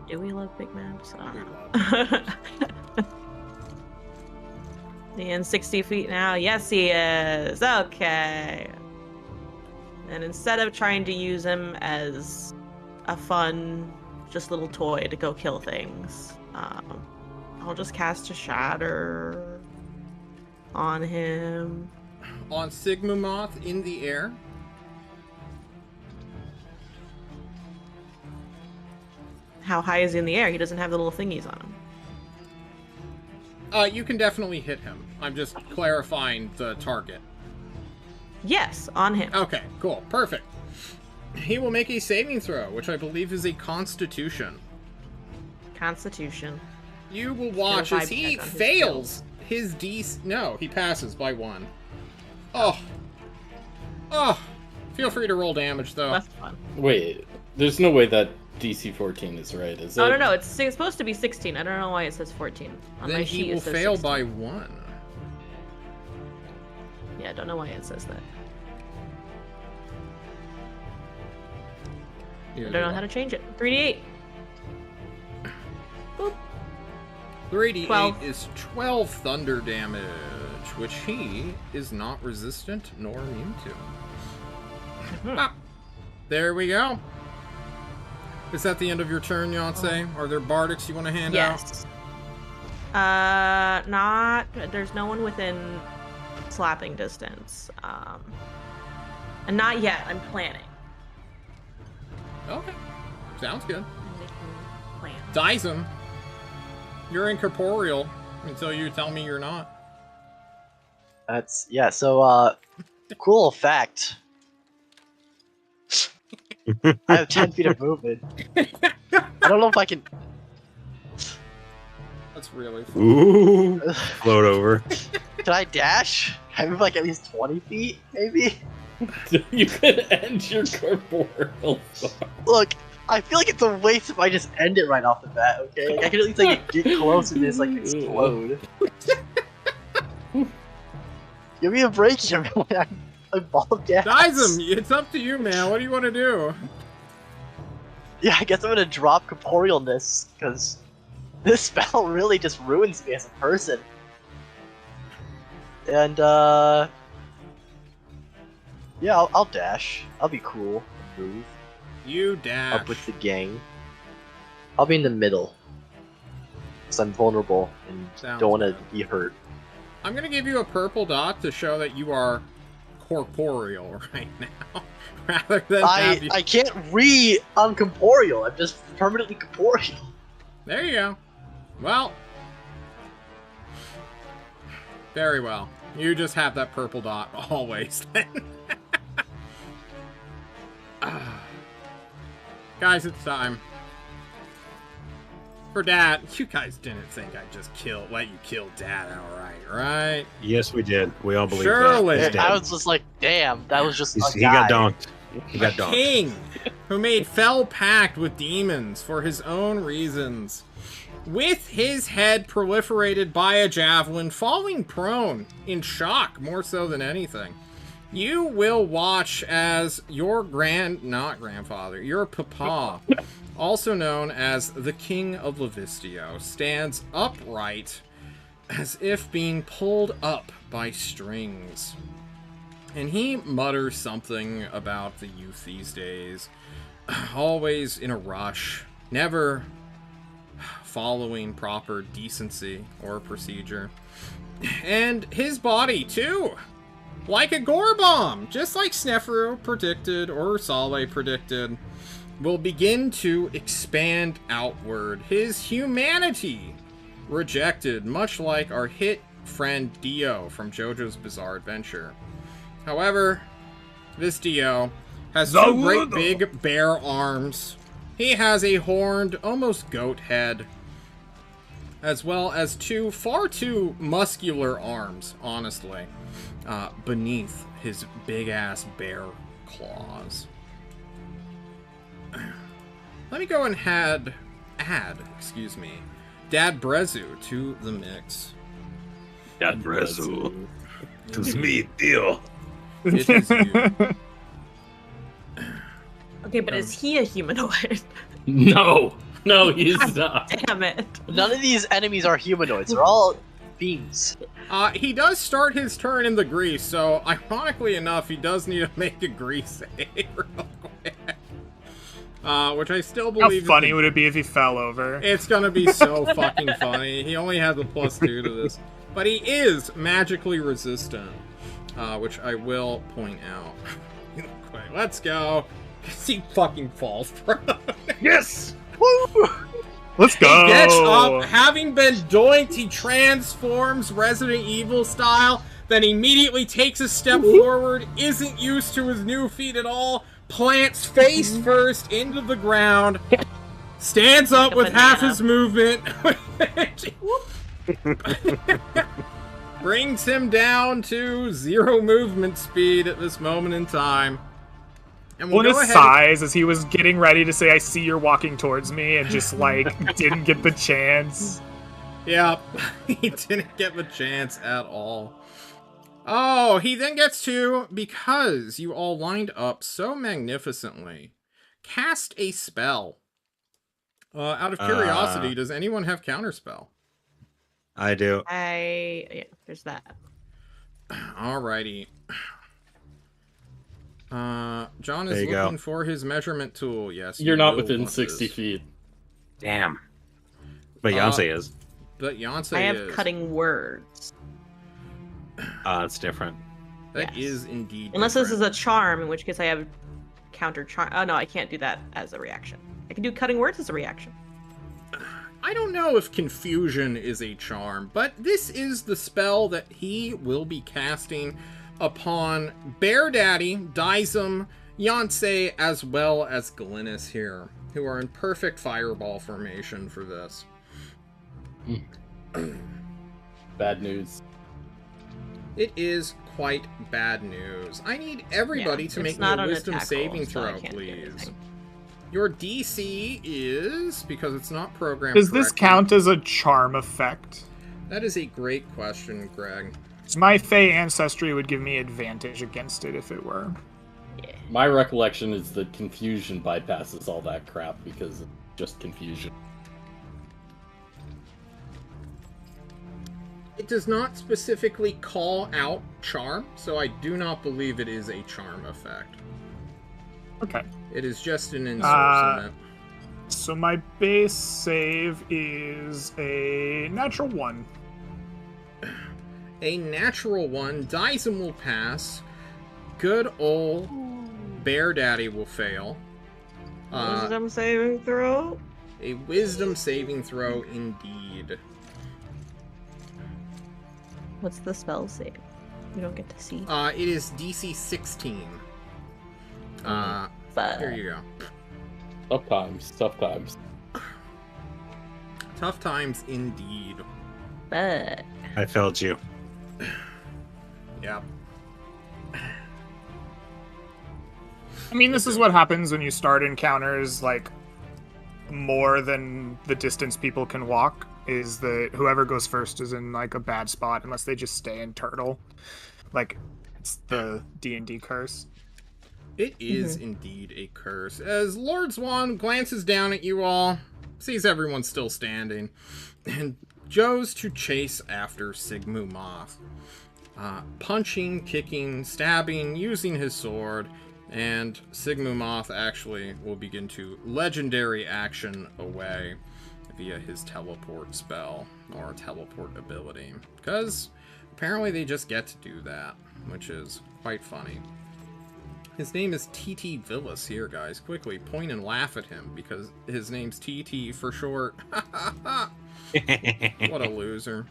Do we love big maps? I We don't love know. He in 60 feet now? Yes, he is. Okay. And instead of trying to use him as a fun, just little toy to go kill things, I'll just cast a shatter on him. On Sigma Moth in the air. How high is he in the air? He doesn't have the little thingies on him. You can definitely hit him. I'm just clarifying the target. Yes, on him. Okay, cool. Perfect. He will make a saving throw, which I believe is a Constitution. Constitution. You will watch as he fails his DC. No, he passes by 1. Oh. Oh. Feel free to roll damage, though. That's fun. Wait, there's no way that DC 14 is right, is it? Oh, no, it's supposed to be 16. I don't know why it says 14. On Then my he sheet, will it says fail 16. by 1. Yeah, I don't know why it says that. I don't know how to change it. 3d8. Boop. 3d8 12. is 12 thunder damage, which he is not resistant nor immune to. Ah, there we go. Is that the end of your turn, Yonsei? Are there bardics you want to hand out? Yes. Not. There's no one within slapping distance. And not yet. I'm planning. Okay. Sounds good. I'm making plans. Dies him. You're incorporeal until you tell me you're not. That's yeah. So cool fact. I have 10 feet of movement. I don't know if I can. That's really fun. Ooh. Float over. Can I dash? Can I move like at least 20 feet, maybe? You could end your corporeal form. Look, I feel like it's a waste if I just end it right off the bat. Okay, like, I can at least like get close and just like explode. Give me a break here, man. I'm ball of gas. Dies him! It's up to you, man. What do you want to do? Yeah, I guess I'm gonna drop corporealness because this spell really just ruins me as a person. And yeah, I'll dash. I'll be cool. Move You dash. up with the gang. I'll be in the middle because I'm vulnerable and Sounds don't want to good. be hurt. I'm gonna give you a purple dot to show that you are corporeal right now, rather than have you... I can't uncorporeal. I'm just permanently corporeal. There you go. Well, very well. You just have that purple dot always. Then, guys, it's time. For Dad, you guys didn't think I'd just let you kill Dad outright, right? Yes, we did. We all believe Surely. that. He's I dead. was just like, damn, that was just He got donked. He A got donked. king who made fell pact with demons for his own reasons. With his head proliferated by a javelin, falling prone, in shock more so than anything. You will watch as your your papa, also known as the King of Livistio, stands upright as if being pulled up by strings. And he mutters something about the youth these days, always in a rush, never following proper decency or procedure. And his body, too, like a gore bomb, just like Snefru predicted, or Saleh predicted, will begin to expand outward. His humanity rejected, much like our hit friend Dio from JoJo's Bizarre Adventure. However, this Dio has two great big bare arms. He has a horned, almost goat head, as well as two far too muscular arms, honestly, beneath his big-ass bear claws. Let me go and add, Dad Brezu to the mix. Dad Brezu. It's me, Dio. It is you. Okay, but is he a humanoid? No, he's not. Damn it. None of these enemies are humanoids. They're all fiends. He does start his turn in the grease, so ironically enough, he does need to make a grease save real quick. Which I still believe. How funny would it be if he fell over? It's gonna be so fucking funny. He only has a +2 to this, but he is magically resistant, which I will point out. Quick, let's go. He fucking falls, bro. Yes! Woo! Let's go. He gets up, having been doinked, he transforms Resident Evil style, then immediately takes a step forward, isn't used to his new feet at all, plants face first into the ground, stands up with half his movement, brings him down to 0 movement speed at this moment in time. And Well, his sighs as he was getting ready to say, I see you're walking towards me, and just, like, didn't get the chance. Yep, he didn't get the chance at all. Oh, he then gets to, because you all lined up so magnificently, cast a spell. Out of curiosity, does anyone have counterspell? I do. Yeah, there's that. Alrighty. John is There you looking go. for his measurement tool. Yes, You're you not will within want 60 this. feet. Damn. But Yonsei is. But Yonsei I have is. cutting words. It's different. That Yes. is indeed Unless different. this is a charm, in which case I have counter charm. Oh no, I can't do that as a reaction. I can do cutting words as a reaction. I don't know if confusion is a charm, but this is the spell that he will be casting upon Bear Daddy, Dizem, Yonsei, as well as Glynis here, who are in perfect fireball formation for this. Bad news. It is quite bad news. I need everybody to make me a wisdom saving throw, please. Your DC is, because it's not programmed Does this correctly- count as a charm effect? That is a great question, Greg. My Fey ancestry would give me advantage against it if it were. My recollection is that confusion bypasses all that crap because it's just confusion. It does not specifically call out charm, so I do not believe it is a charm effect. Okay. It is just an ensorcement. So my base save is a natural 1. A natural 1. Dyson will pass. Good old Bear Daddy will fail. Wisdom saving throw? A wisdom saving throw indeed. What's the spell save? You don't get to see. It is DC 16. But Here you go. Tough times. Tough times indeed. But I felt you. Yeah. I mean, this is what happens when you start encounters like more than the distance people can walk. Is that whoever goes first is in like a bad spot unless they just stay in turtle. Like it's the D&D curse. It is indeed a curse. As Lord Swan glances down at you all, sees everyone still standing, and goes to chase after Sigmu Moth. Punching, kicking, stabbing, using his sword, and Sigmu Moth actually will begin to legendary action away via his teleport spell, or teleport ability. Because apparently they just get to do that, which is quite funny. His name is TT Villas here, guys. Quickly point and laugh at him, because his name's TT for short. What a loser.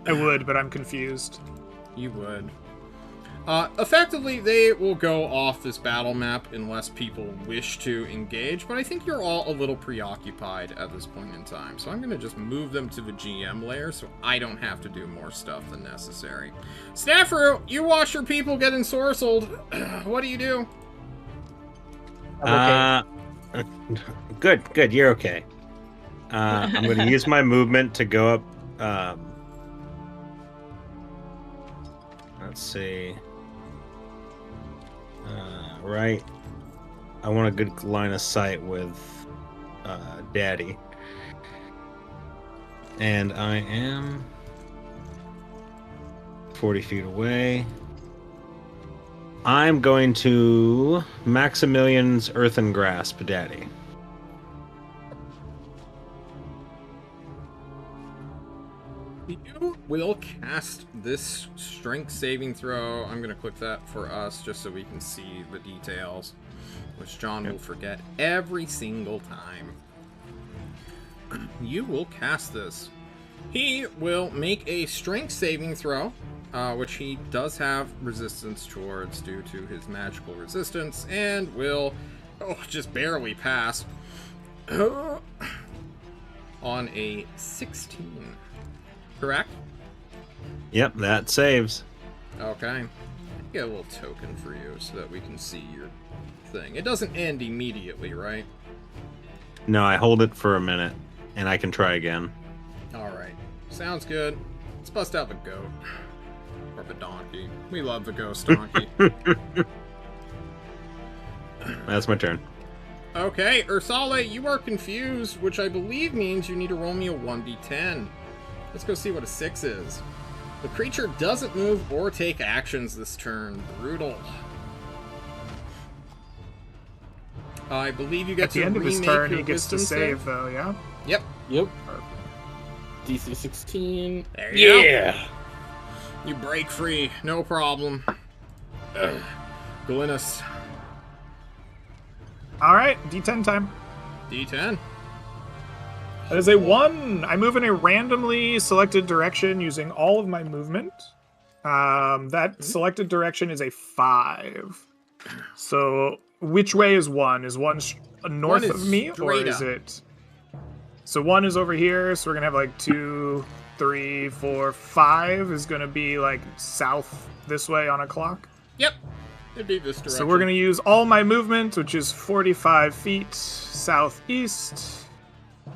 I would, but I'm confused. You would. Effectively, they will go off this battle map unless people wish to engage, but I think you're all a little preoccupied at this point in time, so I'm going to just move them to the GM layer so I don't have to do more stuff than necessary. Snafru, you watch your people get ensorcelled. What do you do? I'm okay. Good, you're okay. I'm going to use my movement to go up. Let's see. Right. I want a good line of sight with Daddy. And I am 40 feet away. I'm going to Maximilian's Earthen Grasp Daddy. You will cast this strength saving throw. I'm going to click that for us just so we can see the details, which John will forget every single time. You will cast this. He will make a strength saving throw, which he does have resistance towards due to his magical resistance, and will just barely pass on a 16. Correct? Yep, that saves. Okay. Get a little token for you so that we can see your thing. It doesn't end immediately, right? No, I hold it for a minute, and I can try again. Alright. Sounds good. Let's bust out the goat. Or the donkey. We love the ghost donkey. That's my turn. Okay, Ursale, you are confused, which I believe means you need to roll me a 1d10. Let's go see what a 6 is. The creature doesn't move or take actions this turn. Brutal. I believe you get At the to end of his remake turn, your he gets to wisdom save, though, yeah? Yep. Yep. DC 16. There you go. Yeah. You break free. No problem. Glynis. Alright, D10 time. D10. That is a 1. I move in a randomly selected direction using all of my movement. That selected direction is a 5. So, which way is 1? Is 1 north One is of me, or straight is up. it... So 1 is over here, so we're gonna have like 2, 3, 4, 5 is gonna be like south this way on a clock. Yep. It'd be this direction. So we're gonna use all my movement, which is 45 feet southeast.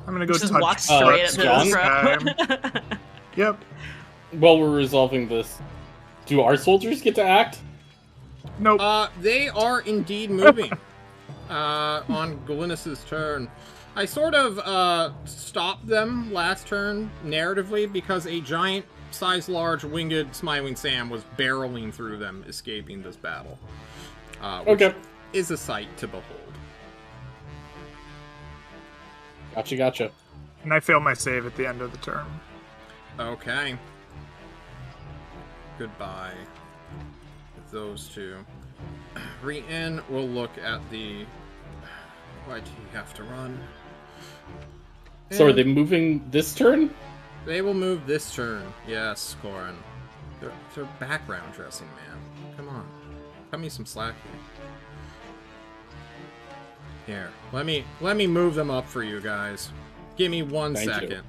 I'm gonna go just touch walk straight up to John? the time. front. Yep. While we're resolving this, do our soldiers get to act? Nope. They are indeed moving. On Glynis's turn. I sort of, stopped them last turn, narratively, because a giant, size-large, winged Smiling Sam was barreling through them, escaping this battle. Which Okay. is a sight to behold. Gotcha. And I fail my save at the end of the turn. Okay. Goodbye. With those two. Re-in, we'll look at the... Why do you have to run? So are And they moving this turn? They will move this turn. Yes, Corin. They're background dressing, man. Come on. Cut me some slack here. Here. Let me move them up for you guys. Give me 1 Thank you. second.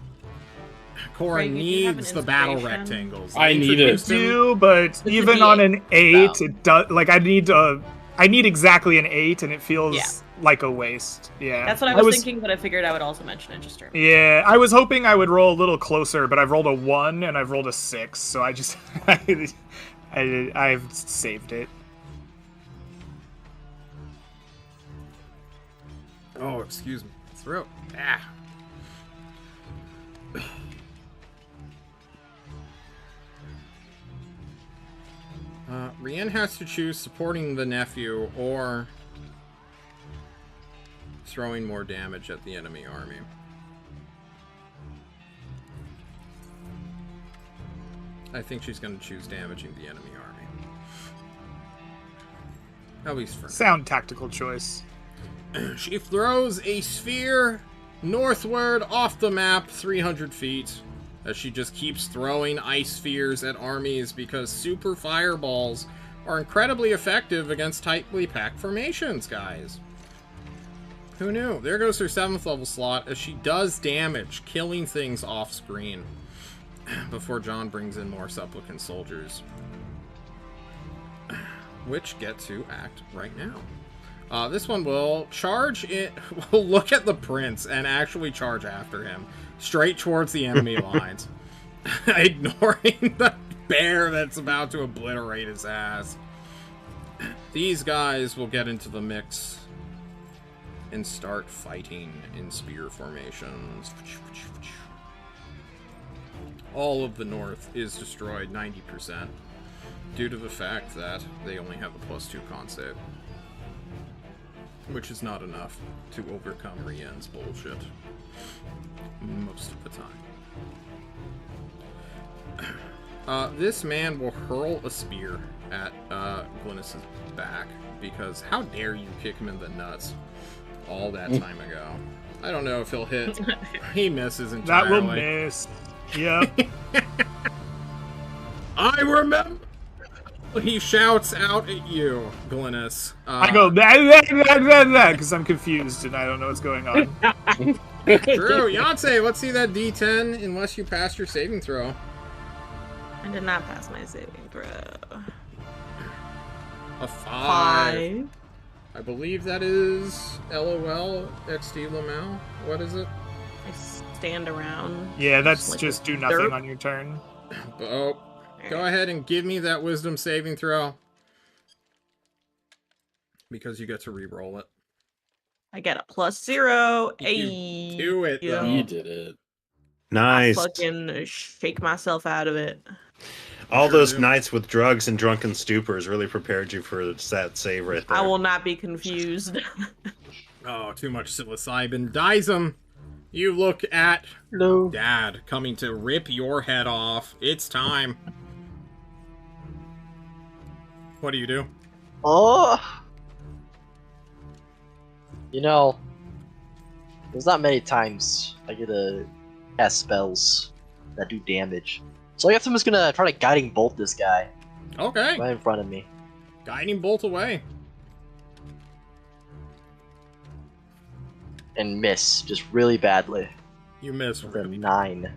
Cora Greg, did you have needs an the battle inspiration? rectangles. I need it. Introduced him- do, but a even D8. on an 8, Oh. it does. Like I need exactly an 8, and it feels Yeah. like a waste. Yeah, That's what I was thinking, but I figured I would also mention it just to Yeah, I was hoping I would roll a little closer, but I've rolled a 1 and I've rolled a 6, so I just I've saved it. Oh, excuse me. Throat. Ah. Rien has to choose supporting the nephew or throwing more damage at the enemy army. I think she's going to choose damaging the enemy army. At least for now. Sound tactical choice. She throws a sphere northward off the map 300 feet as she just keeps throwing ice spheres at armies because super fireballs are incredibly effective against tightly packed formations, guys. Who knew? There goes her 7th level slot as she does damage, killing things off screen before John brings in more supplicant soldiers, which get to act right now. This one will charge it. Will look at the prince and actually charge after him, straight towards the enemy lines, ignoring the bear that's about to obliterate his ass. These guys will get into the mix and start fighting in spear formations. All of the north is destroyed 90% due to the fact that they only have a +2 con save, which is not enough to overcome Rien's bullshit most of the time. This man will hurl a spear at Glynis' back because how dare you kick him in the nuts all that time ago. I don't know if he'll hit. He misses entirely. That will miss. Yep. I remember. He shouts out at you, Glynis. I go because I'm confused and I don't know what's going on. True, Yonsei, let's see that D10 unless you pass your saving throw. I did not pass my saving throw. A 5. I believe that is LOL XD Lamau. What is it? I stand around. Yeah, that's like just a do nothing derp. on your turn. Oh, go ahead and give me that wisdom saving throw. Because you get to re-roll it. I get a +0. You Ayy. do it, Yeah. though. You did it. Nice. I fucking shake myself out of it. All Sure those do. nights with drugs and drunken stupors really prepared you for that save right there. I will not be confused. Oh, too much psilocybin. Dizem, you look at No. Dad coming to rip your head off. It's time. What do you do? Oh. You know, there's not many times I get to cast spells that do damage. So I guess I'm just gonna try to guiding bolt this guy Okay. right in front of me. Guiding bolt away. And miss just really badly You miss with a really. 9.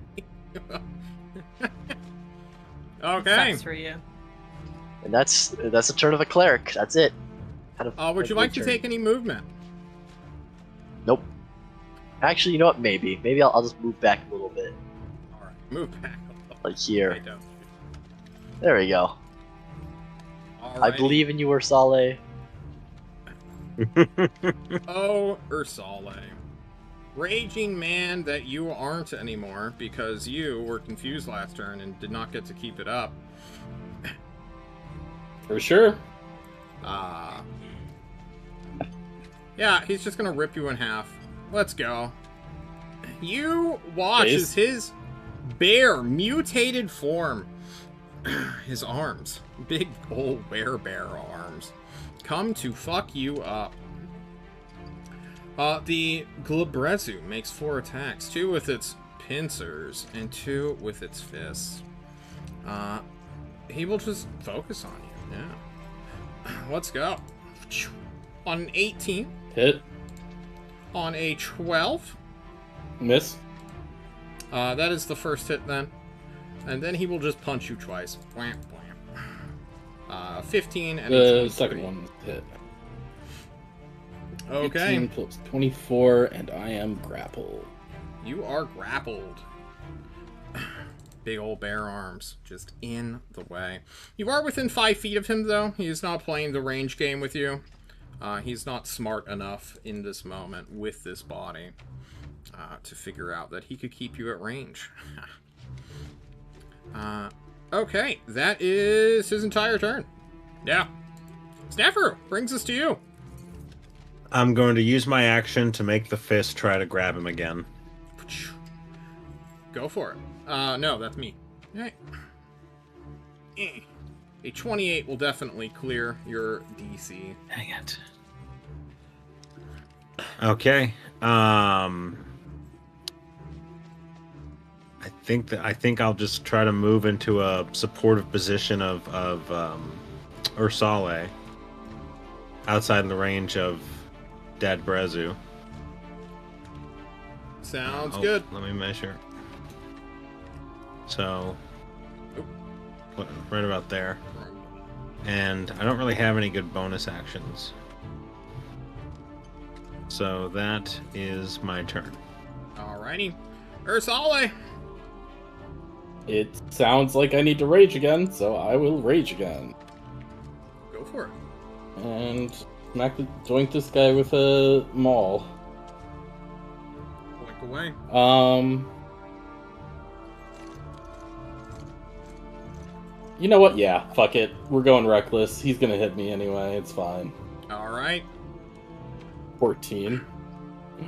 Okay. Sucks for you. And that's a turn of a cleric. That's it. Kind of Would you like to take any movement? Nope. Actually, you know what? Maybe I'll just move back a little bit, Alright, move back. like here. I don't. There we go. I Alrighty. believe in you, Ursale. Oh, Ursale. Raging man that you aren't anymore because you were confused last turn and did not get to keep it up. For sure. Yeah, he's just gonna rip you in half. Let's go. You watch Base. as his bear mutated form, his arms, big old bear arms, come to fuck you up. The Glabrezu makes 4 attacks, 2 with its pincers and 2 with its fists. He will just focus on you, yeah. Let's go. On an 18, Hit. on a 12, Miss. That is the first hit then. And then he will just punch you twice. Blam, blam. 15 and The second one hit. Okay. 18 plus 24, and I am grappled. You are grappled. Big old bear arms just in the way. You are within 5 feet of him, though. He is not playing the range game with you. He's not smart enough in this moment with this body to figure out that he could keep you at range. Okay, that is his entire turn. Yeah. Snaffer, brings us to you. I'm going to use my action to make the fist try to grab him again. Go for it. No, that's me. Alright. A 28 will definitely clear your DC. Dang it. Okay. I think I'll just try to move into a supportive position of Ursale, outside the range of Dad Brezu. Sounds good. Let me measure. So, right about there. And I don't really have any good bonus actions. So that is my turn. Alrighty. Ursale! It sounds like I need to rage again, so I will rage again. Go for it. And joint this guy with a maul. Click away. You know what? Yeah, fuck it. We're going reckless. He's gonna hit me anyway. It's fine. Alright. 14.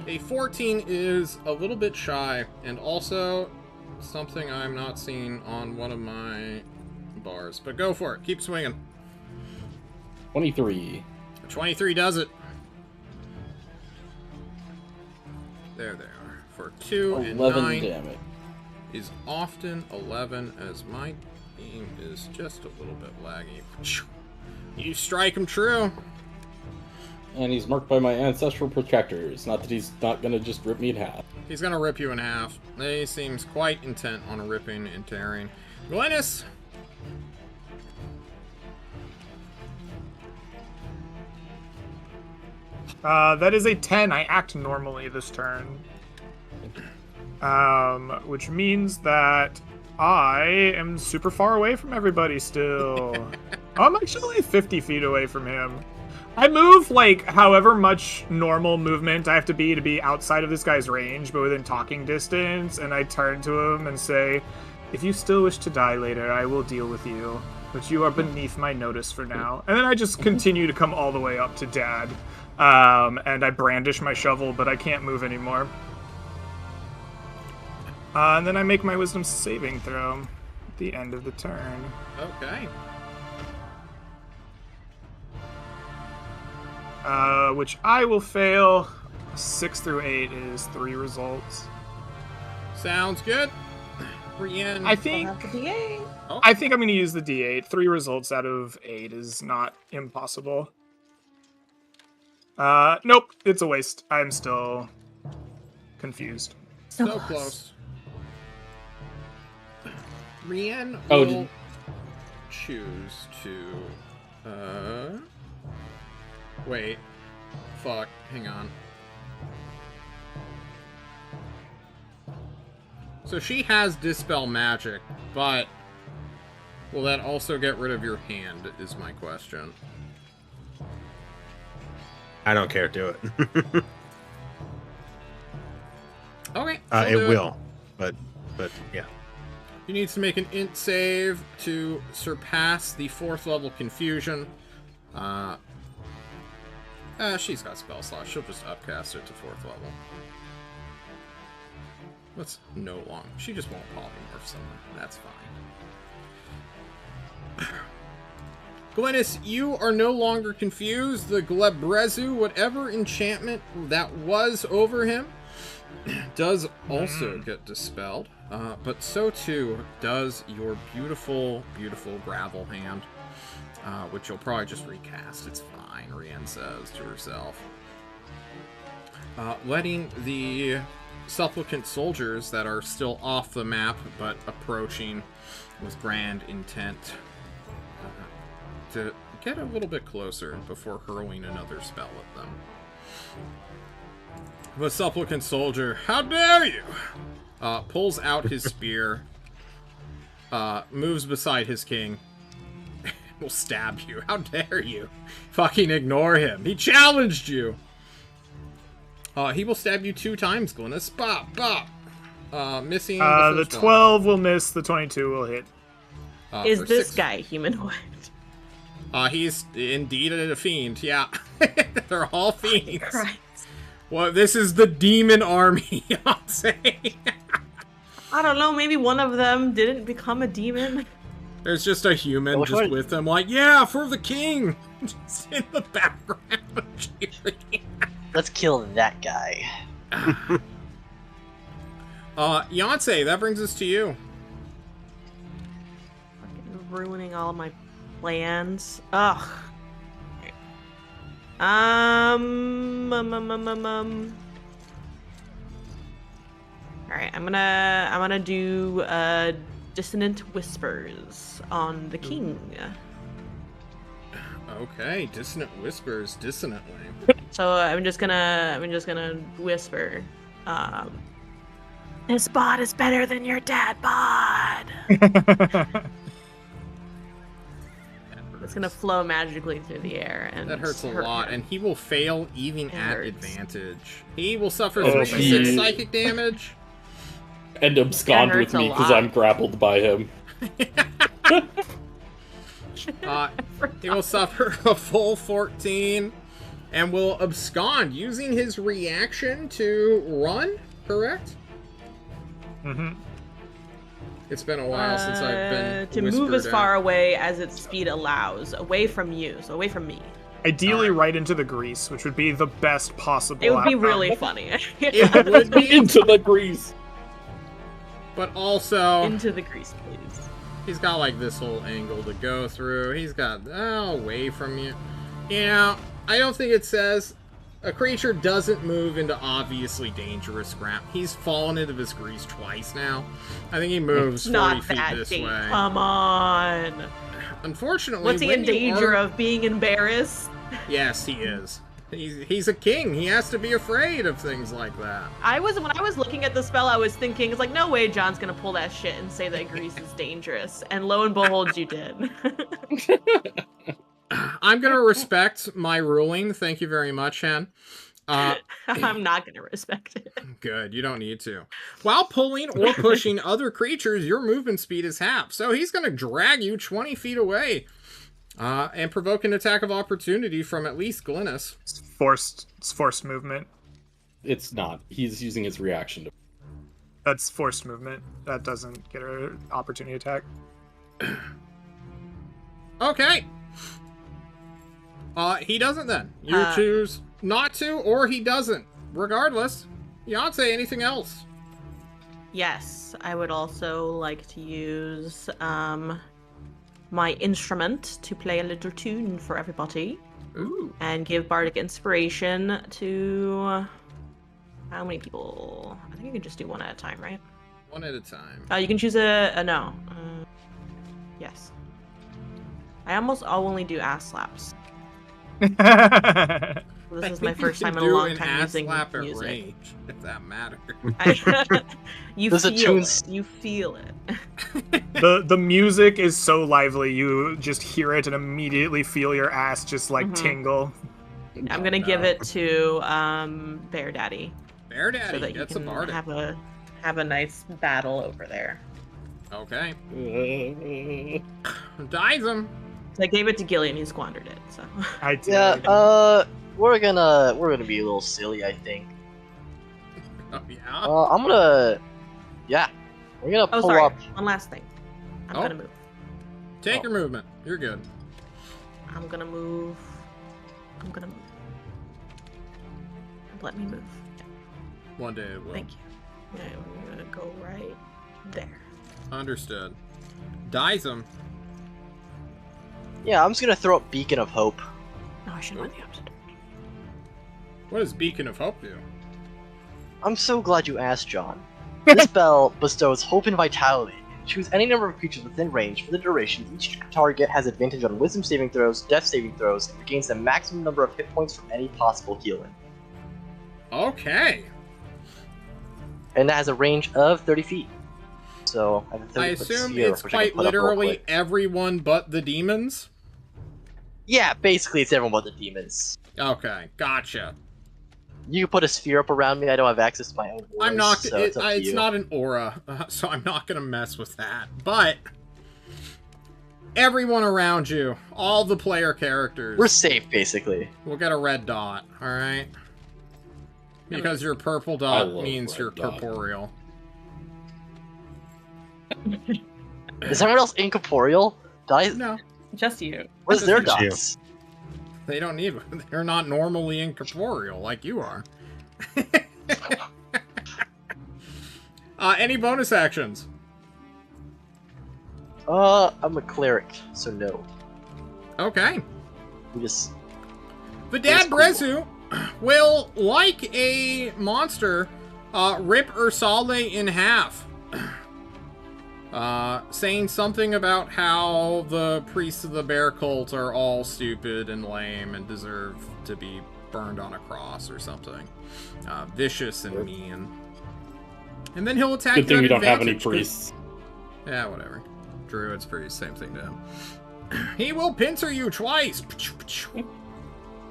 A 14 is a little bit shy, and also something I'm not seeing on one of my bars. But go for it. Keep swinging. 23. 23 does it. There they are. For 2 and 11 9 damage. is often 11, as my game is just a little bit laggy. You strike him true. And he's marked by my ancestral protectors. Not that he's not gonna just rip me in half. He's gonna rip you in half. He seems quite intent on ripping and tearing. Glennis! That is a 10. I act normally this turn. Which means that I am super far away from everybody still. I'm actually 50 feet away from him. I move, like, however much normal movement I have to be outside of this guy's range, but within talking distance, and I turn to him and say, if you still wish to die later, I will deal with you, but you are beneath my notice for now. And then I just continue to come all the way up to Dad, and I brandish my shovel, but I can't move anymore. And then I make my wisdom saving throw at the end of the turn. Okay. Which I will fail. 6 through 8 is 3 results. Sounds good. Brienne. I think We'll have the D8. Oh. I'm going to use the D8. 3 results out of 8 is not impossible. Nope, it's a waste. I'm still confused. So close. Brienne Oh, will choose to... Wait. Fuck. Hang on. So she has Dispel Magic, but... will that also get rid of your hand, is my question. I don't care. Do it. Okay. It will, but yeah. You need to make an int save to surpass the 4th level confusion. She's got spell slots. She'll just upcast it to 4th level. Let's no long. She just won't polymorph someone. That's fine. Glennis, you are no longer confused. The Glebrezu, whatever enchantment that was over him, does also get dispelled. But so too does your beautiful, beautiful gravel hand. Which you'll probably just recast. It's fine, Rian says to herself. Letting the supplicant soldiers that are still off the map, but approaching with grand intent to get a little bit closer before hurling another spell at them. The supplicant soldier, how dare you! Pulls out his spear, moves beside his king, will stab you. How dare you? Fucking ignore him. He challenged you! He will stab you 2 times, Glynis. Bop, bop! Missing the 12 will miss, the 22 will hit. Is this guy humanoid? He's indeed a fiend, yeah. They're all fiends. Oh, Christ. Well, this is the demon army, I'm saying. I don't know, maybe one of them didn't become a demon. There's just a human just with them, like, yeah, for the king! Just in the background. Let's kill that guy. Yonsei, that brings us to you. Fucking ruining all of my plans. Ugh. All right, I'm gonna do dissonant whispers on the king. Okay, dissonant whispers, dissonantly. So I'm just gonna whisper. This bod is better than your dad bod. It's gonna flow magically through the air, and That hurts a hurt lot, him. and he will fail even It at hurts. advantage. He will suffer Oh, 3d6 he- psychic damage. And abscond That with hurts a me because lot. I'm grappled by him. He will suffer a full 14 and will abscond using his reaction to run, correct? Mm-hmm. It's been a while since I've been to move whispered as far at. away as its speed allows, away from you, so away from me. Ideally, right into the grease, which would be the best possible It would be outcome. really funny. It would be, Into the grease. but also Into the grease, please. he's got like this whole angle to go through. He's got away from you. You know, I don't think it says a creature doesn't move into obviously dangerous ground. He's fallen into this grease twice now. I think he moves 40 Not feet that this deep. way. Come on. Unfortunately, What's he when in you danger are- of being embarrassed? Yes, he is. He's a king. He has to be afraid of things like that. When I was looking at the spell, I was thinking, it's like, no way John's gonna pull that shit and say that grease is dangerous. And lo and behold, you did. I'm gonna respect my ruling. Thank you very much, Hen. I'm not gonna respect it. Good, you don't need to. While pulling or pushing other creatures, your movement speed is half. So he's gonna drag you 20 feet away. And provoke an attack of opportunity from at least Glynis. It's forced movement. It's not. He's using his reaction to. That's forced movement. That doesn't get an opportunity attack. Okay. He doesn't then. You choose not to, or he doesn't. Regardless. Yonsei, anything else? Yes, I would also like to use my instrument to play a little tune for everybody. Ooh. And give bardic inspiration to how many people? I think you can just do one at a time, right? One at a time. You can choose a no. Yes. I'll only do ass slaps. This I is my think you first can time in a do long an time ass using slap at music. range, if that matters. You There's a feel tune- it. You feel it. The music is so lively, you just hear it and immediately feel your ass just like Mhm. tingle. I'm gonna give it to Bear Daddy Bear so Daddy that you gets a can bardic. have a nice battle over there. Okay. Dies him. So I gave it to Gillian, he squandered it. So I did. Yeah, we're gonna be a little silly, I think. Oh, yeah? I'm gonna, yeah, we're gonna oh pull sorry, up. one last thing. I'm Oh. gonna move. Take your movement. You're good. I'm gonna move. Let me move. One day it will. Thank you. I'm gonna go right there. Understood. Dies him. Yeah, I'm just gonna throw up Beacon of Hope. No, I should have went the opposite. What does Beacon of Hope do? I'm so glad you asked, John. This spell bestows hope and vitality. Choose any number of creatures within range for the duration. Each target has advantage on wisdom saving throws, death saving throws, and regains the maximum number of hit points from any possible healing. Okay. And that has a range of 30 feet. So I have a 30 I foot assume sphere, it's which I can quite put up real literally quick. everyone but the demons? Yeah, basically it's everyone but the demons. Okay, gotcha. You can put a sphere up around me. I don't have access to my own auras, I'm not. so it's up to It's you. not an aura, so I'm not gonna mess with that. But everyone around you, all the player characters, We're safe, basically. will get a red dot. All right, because your purple I dot love means red you're dot. corporeal. Is anyone else incorporeal? No, Just you. What's their Just you. dots? they don't need. They're not normally incorporeal like you are. Any bonus actions? I'm a cleric, so no. Okay. We just The That's Dad cool. Brezu will, like a monster, rip Ursale in half. Saying something about how the priests of the bear cult are all stupid and lame and deserve to be burned on a cross or something. Vicious and mean. And then he'll attack Good thing you we at don't have any advantage, 'cause- priests. Yeah, whatever. Druids, priests, same thing to him. He will pincer you twice.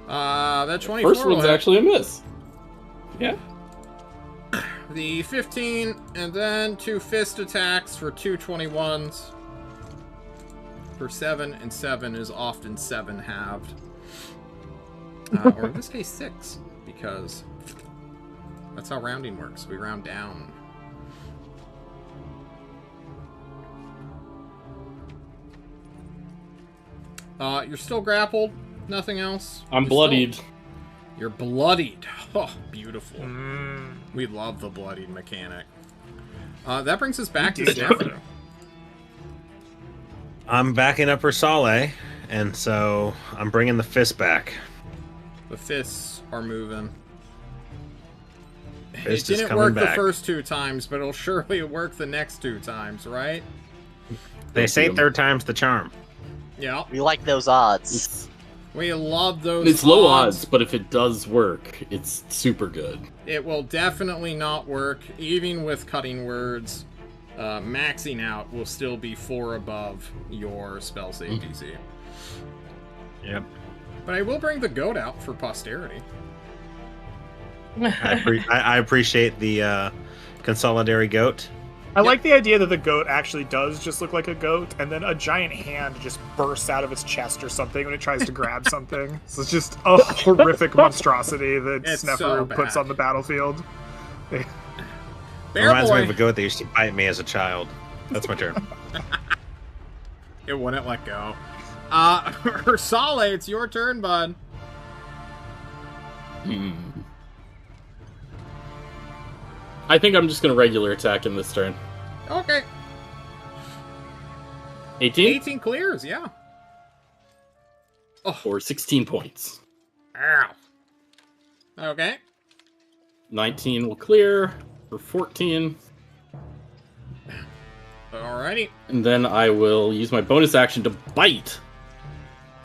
That 24 First will one's hit. actually a miss. Yeah. The 15, and then 2 fist attacks for 2 21s. For 7, and 7 is often 7 halved. Or in this case, 6, because that's how rounding works. We round down. You're still grappled. Nothing else. I'm You're bloodied. You're bloodied. Oh, beautiful. Mm. We love the bloodied mechanic. That brings us back to Indeed. Stefano. I'm backing up Ursale, and so I'm bringing the fist back. The fists are moving. Fist It is didn't coming work the back. first 2 times, but it'll surely work the next 2 times, right? They say third time's the charm. Yeah. we like those odds. It's, We love those it's low odds, but if it does work, it's super good. It will definitely not work, even with cutting words. Maxing out will still be 4 above your spell save DC. Yep. But I will bring the goat out for posterity. I appreciate the consolidary goat. I like the idea that the goat actually does just look like a goat, and then a giant hand just bursts out of its chest or something when it tries to grab something. So it's just a horrific monstrosity that It's Snefru so puts bad. on the battlefield. Bear Reminds boy! me of a goat that used to bite me as a child. That's my turn. It wouldn't let go. Ursale, it's your turn, bud. I think I'm just gonna regular attack in this turn. Okay. 18 18 clears, yeah. or 16 points. Ow. Okay. 19 will clear for 14. Alrighty. And then I will use my bonus action to bite.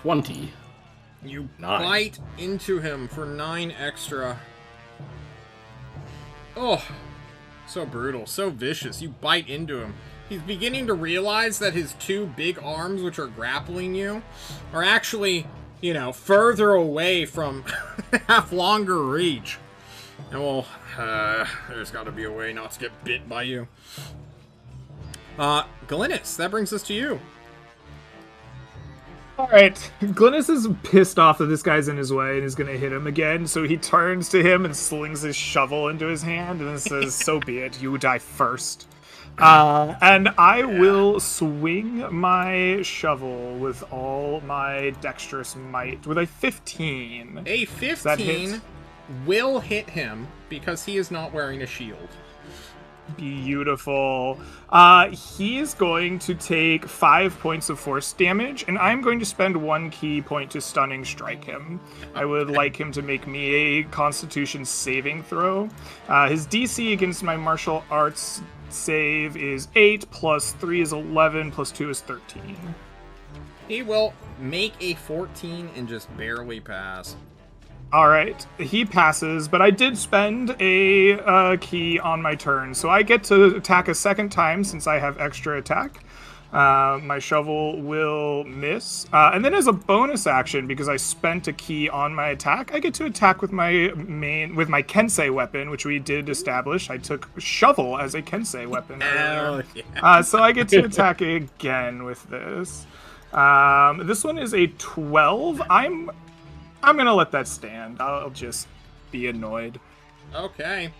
20. You 9. bite into him for 9 extra. Oh, so brutal, so vicious. You bite into him. He's beginning to realize that his 2 big arms, which are grappling you, are actually, you know, further away from have longer reach. And well, there's got to be a way not to get bit by you. Glynis, that brings us to you. Alright, Glynis is pissed off that this guy's in his way and is gonna hit him again, so he turns to him and slings his shovel into his hand and then says, "So be it, you die first." And I will swing my shovel with all my dexterous might with a 15. A that hit? 15 will hit him because he is not wearing a shield. Beautiful. He's going to take 5 points of force damage, and I'm going to spend 1 key point to stunning strike him. I would like him to make me a Constitution saving throw. His DC against my martial arts save is 8, plus 3 is 11, plus 2 is 13. He will make a 14 and just barely pass. All right, he passes, but I did spend a key on my turn, so I get to attack a second time since I have extra attack. My shovel will miss, and then as a bonus action, because I spent a key on my attack, I get to attack with my Kensei weapon, which we did establish. I took shovel as a Kensei weapon earlier. Yeah. So I get to attack again with this. This one is a 12. I'm gonna let that stand. I'll just be annoyed. Okay.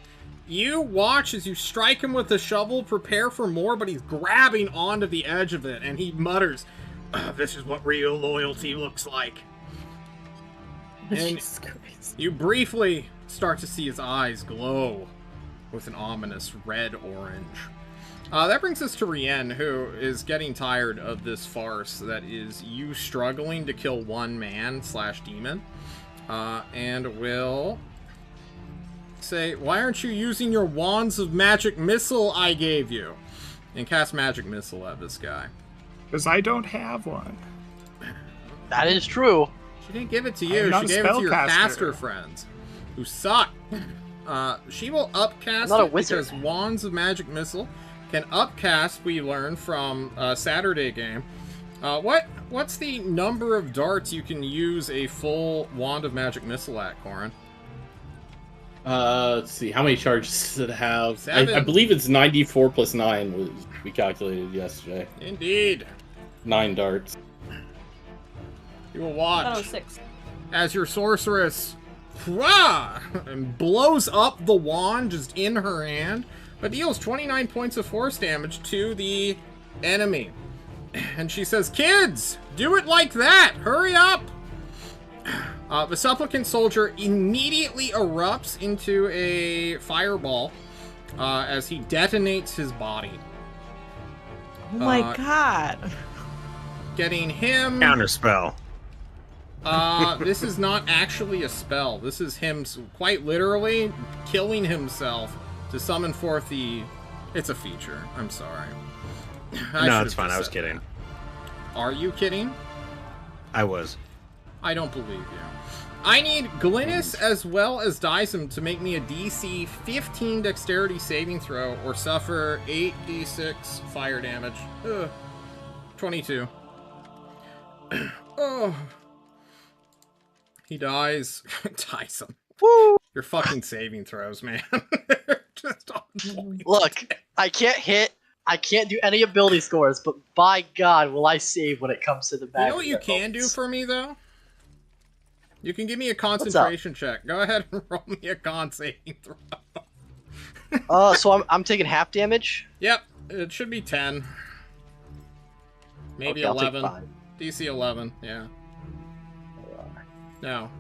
You watch as you strike him with the shovel, prepare for more, but he's grabbing onto the edge of it, and he mutters, "This is what real loyalty looks like." And Jesus Christ. you briefly start to see his eyes glow with an ominous red-orange. That brings us to Rien, who is getting tired of this farce that is you struggling to kill one man/demon, and will say, "Why aren't you using your wands of magic missile I gave you?" And cast magic missile at this guy. Because I don't have one. That is true. She didn't give it to you. I'm She not a gave it to your spellcaster. caster friends, who suck. She will upcast I'm not a it wizard. because wands of magic missile can upcast. We learned from Saturday game. What's the number of darts you can use a full wand of magic missile at, Corin? Let's see. How many charges does it have? I 7. believe it's 94 plus 9 was we calculated yesterday. Indeed. 9 darts. You will watch Oh, 6. as your sorceress and blows up the wand just in her hand, but deals 29 points of force damage to the enemy. And she says, "Kids, do it like that! Hurry up!" The supplicant soldier immediately erupts into a fireball as he detonates his body, Oh my god. getting him... Counterspell. This is not actually a spell. This is him quite literally killing himself to summon forth the... It's a feature. I'm sorry. No, it's fine. I was kidding. Are you kidding? I was. I don't believe you. I need Glynis as well as Dysum to make me a DC 15 dexterity saving throw or suffer 8d6 fire damage. 22. Oh. He dies. Dysum. Woo! Your fucking saving throws, man. Just on point. Look, I can't hit. I can't do any ability scores, but by God, will I save when it comes to the back. You know what you can do for me, though? You can give me a concentration check. Go ahead and roll me a con saving throw. So I'm taking half damage. Yep, it should be 10. Maybe Okay, I'll take 11. 5. DC 11, yeah. No.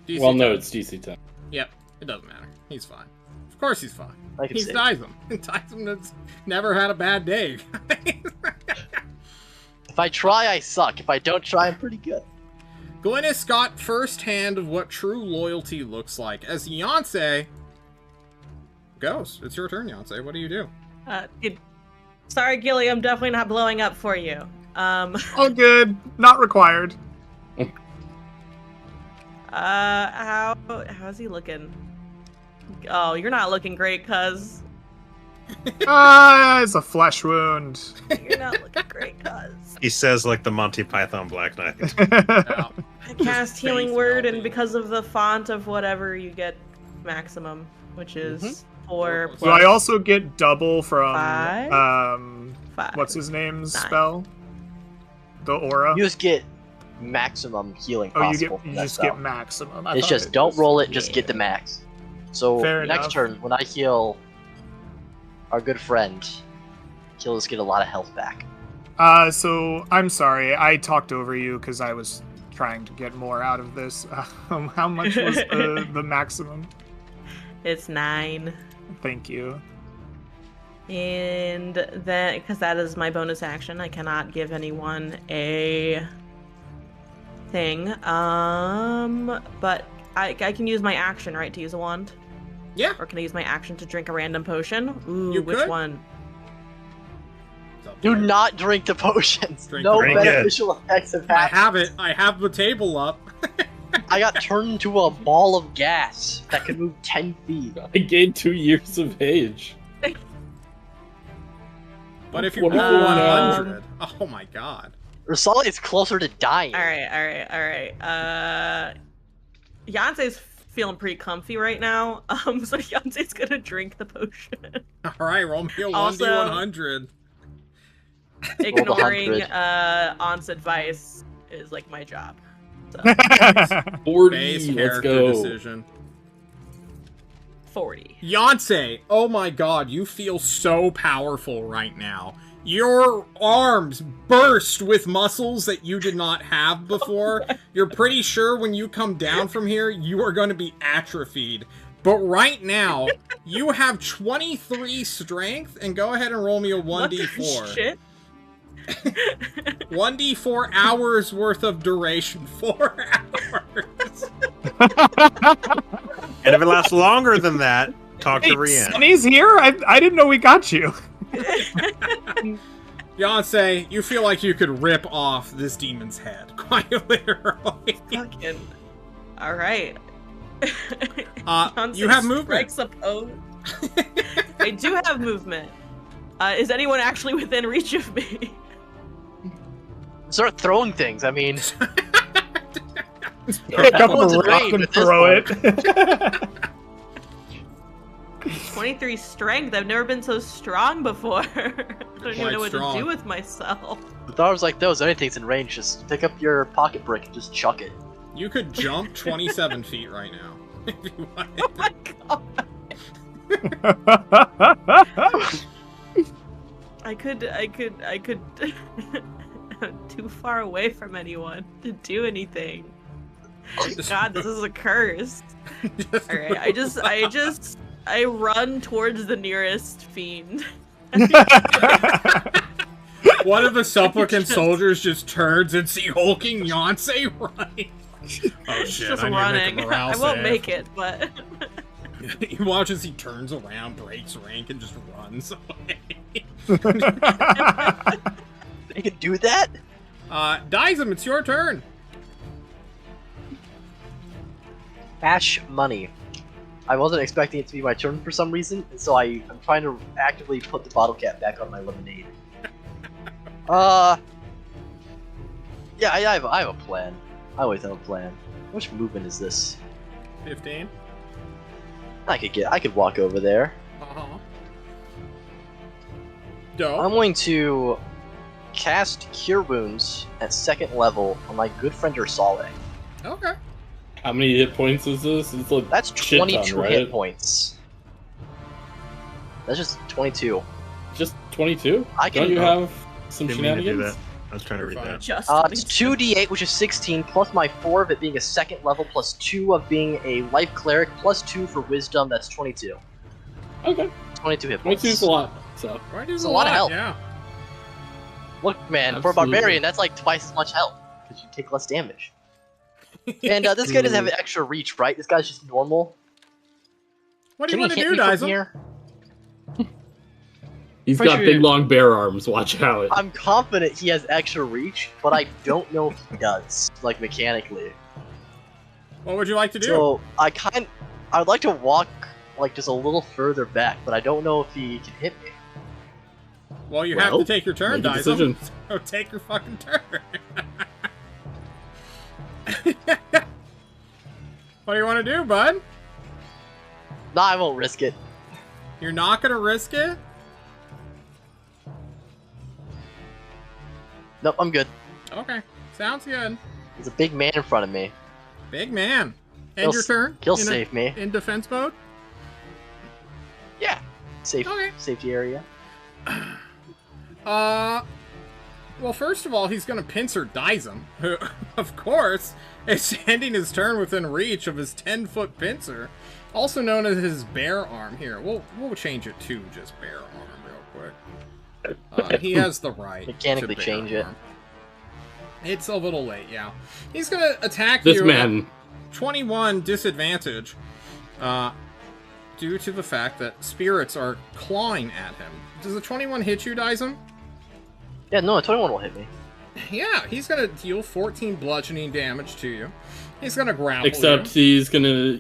DC Well, 10. no, it's DC 10. Yep, it doesn't matter. He's fine. Of course he's fine. I can He's save. Dysum. Dysum has never had a bad day. If I try, I suck. If I don't try, I'm pretty good. Glynis got first hand of what true loyalty looks like. As Yonsei goes. It's your turn, Yonsei. What do you do? Sorry, Gilly, I'm definitely not blowing up for you. All good. Not required. How's he looking? Oh, you're not looking great, cuz. It's a flesh wound. You're not looking great, cuz. He says like the Monty Python Black Knight. Yeah. I cast His Healing face Word, and melting. because of the font of whatever, you get maximum, which is 4 So So I also get double from 5? 5. what's his name's 9. spell? The aura. You just get maximum healing Oh, you possible. get from you that just spell. get maximum. I It's thought just don't was- roll it, just get the max. So Fair next enough. turn, when I heal our good friend, he'll just get a lot of health back. So I'm sorry, I talked over you because I was trying to get more out of this. How much was the maximum? It's 9. Thank you. And then, because that is my bonus action, I cannot give anyone a thing. But I can use my action, right, to use a wand? Yeah. Or can I use my action to drink a random potion? Ooh, You which could. one? Do not drink the potions. Drink No the- beneficial effects have I happened. have it. I have the table up. I got turned into a ball of gas that could move 10 feet. I gained 2 years of age. But if you What roll about, 100, oh my god. Ursula is closer to dying. Alright. Yonsei's feeling pretty comfy right now. So Yonsei's gonna drink the potion. Alright, roll me a Also- 1d100. Ignoring 100. Aunt's advice is like my job. So 40. Base Let's character go. decision. 40. Yonsei, oh my god, you feel so powerful right now. Your arms burst with muscles that you did not have before. You're pretty sure when you come down from here, you are going to be atrophied. But right now, you have 23 strength, and go ahead and roll me a What the 1d4. shit? 1d4 hours worth of duration. 4 hours. And if it lasts longer than that, talk Hey, to Rian. Sunny's here? I didn't know we got you. Yonsei, you feel like you could rip off this demon's head, quite literally. Fucking. Alright. You have movement. Strikes a pose. I do have movement. Is anyone actually within reach of me? Start throwing things. I mean, Pick up Everyone's a in rock range and at this throw it. 23 strength. I've never been so strong before. I don't even know what strong. to do with myself. with arms like those, anything's in range. Just pick up your pocket brick and just chuck it. You could jump 27 feet right now. If you wanted. Oh my god. I could I'm too far away from anyone to do anything. God, this is a curse. Alright, I run towards the nearest fiend. One of the supplicant soldiers just turns and see hulking Yonsei running. Oh shit, Just I need running. to make a morale I won't save. make it, but You watch as he turns around, breaks rank, and just runs away. You can do that? Dizem, it's your turn. Cash money. I wasn't expecting it to be my turn for some reason, and so I'm trying to actively put the bottle cap back on my lemonade. Yeah, I have a plan. I always have a plan. How much movement is this? 15. I could walk over there. Uh-huh. I'm Dope. going to cast Cure Wounds at 2nd level on my good friend Ursale. Okay. How many hit points is this? It's like That's shit ton, 22 right? hit points. That's just 22. Just 22? I can- Don't you have some Didn't mean to do shenanigans? that. I was trying to read You're that. just It's 2d8, which is 16, plus my 4 of it being a 2nd level, plus 2 of being a life cleric, plus 2 for wisdom. That's 22. Okay. 22 hit points. 22 is a lot. So Right, is a lot of health. Yeah. Look, man, for a Absolutely. barbarian, that's like twice as much health because you take less damage. And this guy doesn't have an extra reach, right? This guy's just normal. What do you Can want he to hit do, me from Dizem? here? he's Pretty got sure- big long bear arms. Watch out. I'm confident he has extra reach, but I don't know if he does, like mechanically. What would you like to do? So I'd like to walk like just a little further back, but I don't know if he can hit me. Well, you have Well, to take your turn, make a Dizem. decision. So take your fucking turn. What do you want to do, bud? Nah, I won't risk it. You're not gonna risk it? Nope, I'm good. Okay. Sounds good. There's a big man in front of me. Big man. End He'll your s- turn. He'll in a- save me. In defense mode? Yeah. Okay. Safety area. Well, first of all, he's gonna pincer Dizem, who, of course, is ending his turn within reach of his 10-foot pincer, also known as his bear arm. Here, we'll change it to just bear arm real quick. He has the right Mechanically to bear change it. arm. It's a little late, yeah. He's gonna attack This you. man. 21 disadvantage, due to the fact that spirits are clawing at him. Does a 21 hit you, Dyson? Yeah, no, a 21 will hit me. Yeah, he's gonna deal 14 bludgeoning damage to you. He's gonna grapple Except you. he's gonna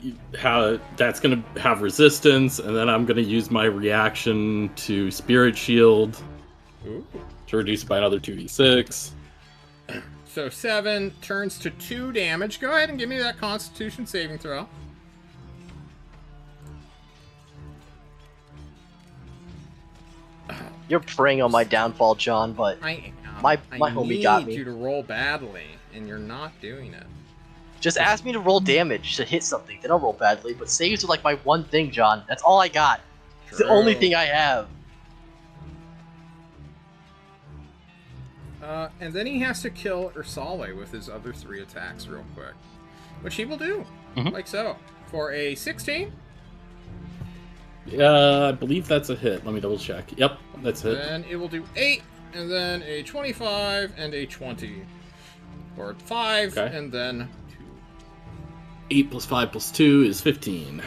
that's gonna have resistance, and then I'm gonna use my reaction to Spirit Shield Ooh. to reduce it by another 2d6. So 7 turns to 2 damage. Go ahead and give me that Constitution saving throw. You're preying on my downfall, John, but I My homie got me. need you to roll badly, and you're not doing it. just ask me to roll damage to hit something. Then I'll roll badly, but saves are like my one thing, John. That's all I got. It's the only thing I have. And then he has to kill Ursale with his other 3 attacks real quick. Which he will do. Like so. For a 16. I believe that's a hit. Let me double check. Yep, that's a hit. Then it will do 8, and then a 25, and a 20. Or 5, Okay. and then 8 plus 5 plus 2 is 15.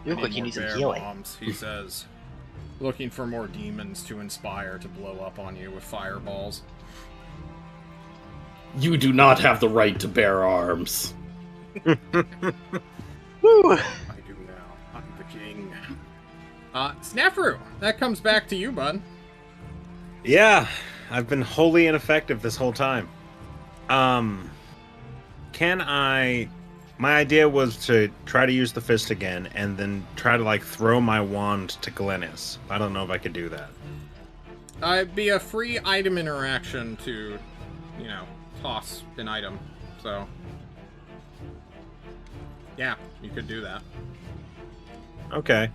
You look like you more need some bear healing. bombs, he says. Looking for more demons to inspire to blow up on you with fireballs. You do not have the right to bear arms. Woo! I do now. I'm the king. Snafu, that comes back to you, bud. Yeah, I've been wholly ineffective this whole time. Can I... My idea was to try to use the fist again, and then try to, like, throw my wand to Glennis. I don't know if I could do that. It'd be a free item interaction to, you know, toss an item. So, yeah, you could do that. Okay.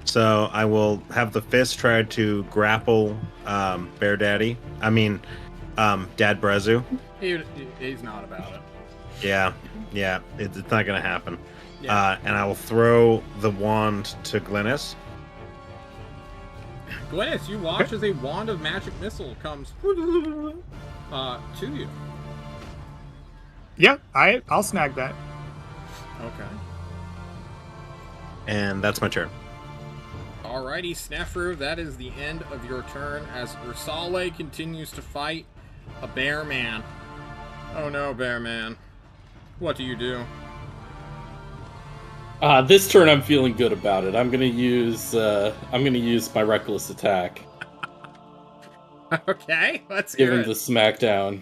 So I will have the fist try to grapple Bear Daddy. I mean, Dad Brezu. He's not about it. Yeah, it's not gonna happen. Yeah. And I will throw the wand to Glennis. Glennis, you watch as a wand of magic missile comes to you. Yeah, I'll snag that. Okay. And that's my turn. Alrighty, Snefru, that is the end of your turn as Ursale continues to fight a bear man. Oh no, bear man. What do you do? This turn I'm feeling good about it. I'm gonna use my reckless attack. Okay, let's Give hear him it. the smackdown.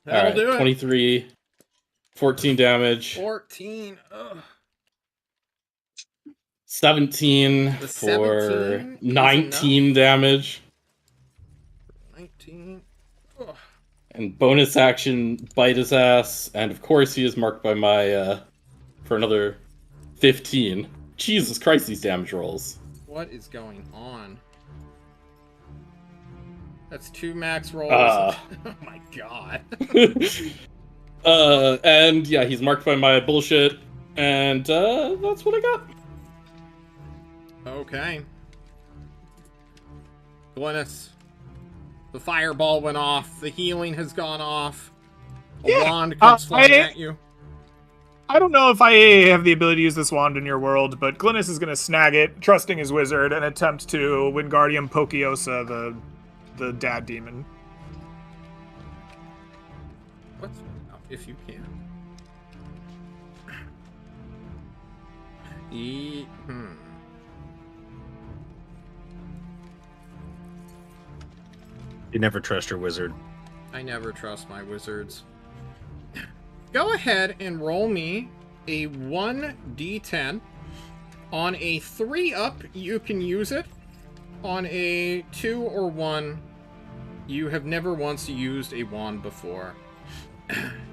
That'll Alright, do it. 23, 14 damage, 14. Ugh. 17 The for 17 is 19 damage, 19. Ugh. and bonus action bite his ass, and of course he is marked by my for another 15. Jesus Christ, these damage rolls. What is going on? That's 2 max rolls. Uh. Oh my god. And yeah, he's marked by my bullshit, and that's what I got. Okay. Glennis, the fireball went off. The healing has gone off. A wand comes flying at you. I don't know if I have the ability to use this wand in your world, but Glennis is going to snag it, trusting his wizard, and attempt to Wingardium Pokiosa, the dad demon. What's if you can? You never trust your wizard. I never trust my wizards. Go ahead and roll me a 1d10. On a 3 up, you can use it. On a 2 or 1, you have never once used a wand before.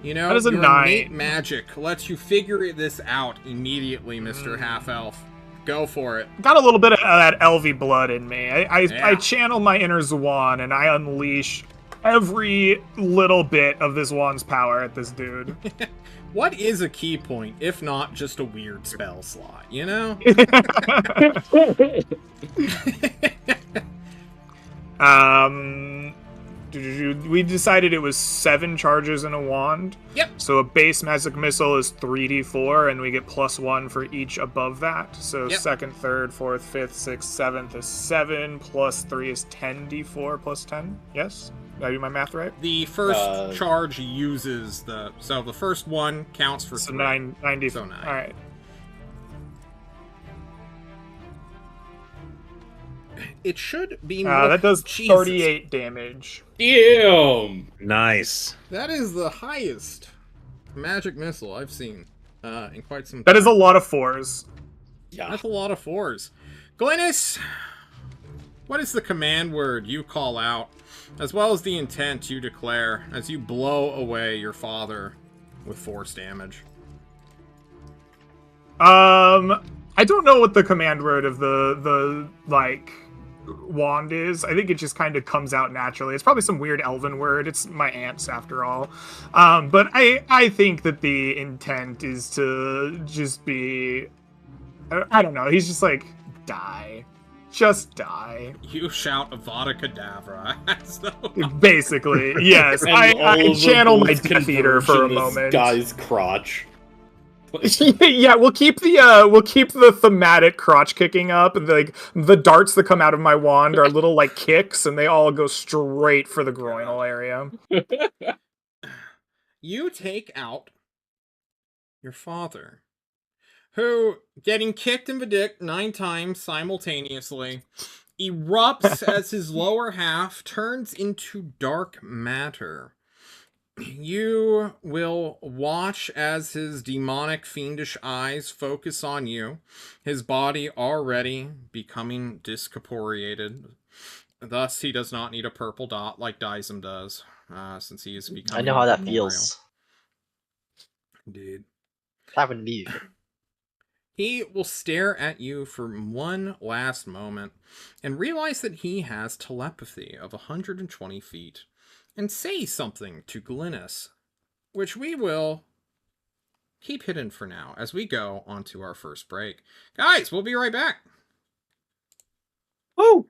You know, That is a your 9. innate magic lets you figure this out immediately, Mr. Half-Elf. Go for it. Got a little bit of that elvy blood in me. I Yeah. channel my inner Zwan, and I unleash every little bit of this wand's power at this dude. What is a key point if not just a weird spell slot, you know? We decided it was 7 charges in a wand. Yep. So a base magic missile is 3d4, and we get +1 for each above that. So Yep. 2nd, 3rd, 4th, 5th, 6th, 7th is 7, plus 3 is 10d4 plus 10. Yes? Did I do my math right? The first charge uses so the first one counts for So 3. 90. So 9. All right. It should be That does Jesus. 38 damage. Damn! Nice. That is the highest magic missile I've seen in quite some time. That is a lot of 4s. Yeah. That's a lot of 4s. Glynis, what is the command word you call out, as well as the intent you declare as you blow away your father with force damage? I don't know what the command word of the like wand is. I think it just kind of comes out naturally. It's probably some weird elven word. It's my aunt's after all. But I think that the intent is to just be, I don't know. He's just like, die. Just die. You shout Avada Kedavra. So... Basically, yes. And I channel my bullets Death Eater for a converge in this moment. Guy's crotch. Yeah, we'll keep the thematic crotch kicking up, and the darts that come out of my wand are little like kicks, and they all go straight for the groinal area. You take out your father, who, getting kicked in the dick 9 times simultaneously, erupts as his lower half turns into dark matter. You will watch as his demonic, fiendish eyes focus on you, his body already becoming discorporeated. Thus, he does not need a purple dot like Dizem does, since he is becoming I know how that corporeal. feels. Indeed. Happened to me. He will stare at you for one last moment and realize that he has telepathy of 120 feet and say something to Glynis, which we will keep hidden for now as we go on to our first break. Guys, we'll be right back. Woo!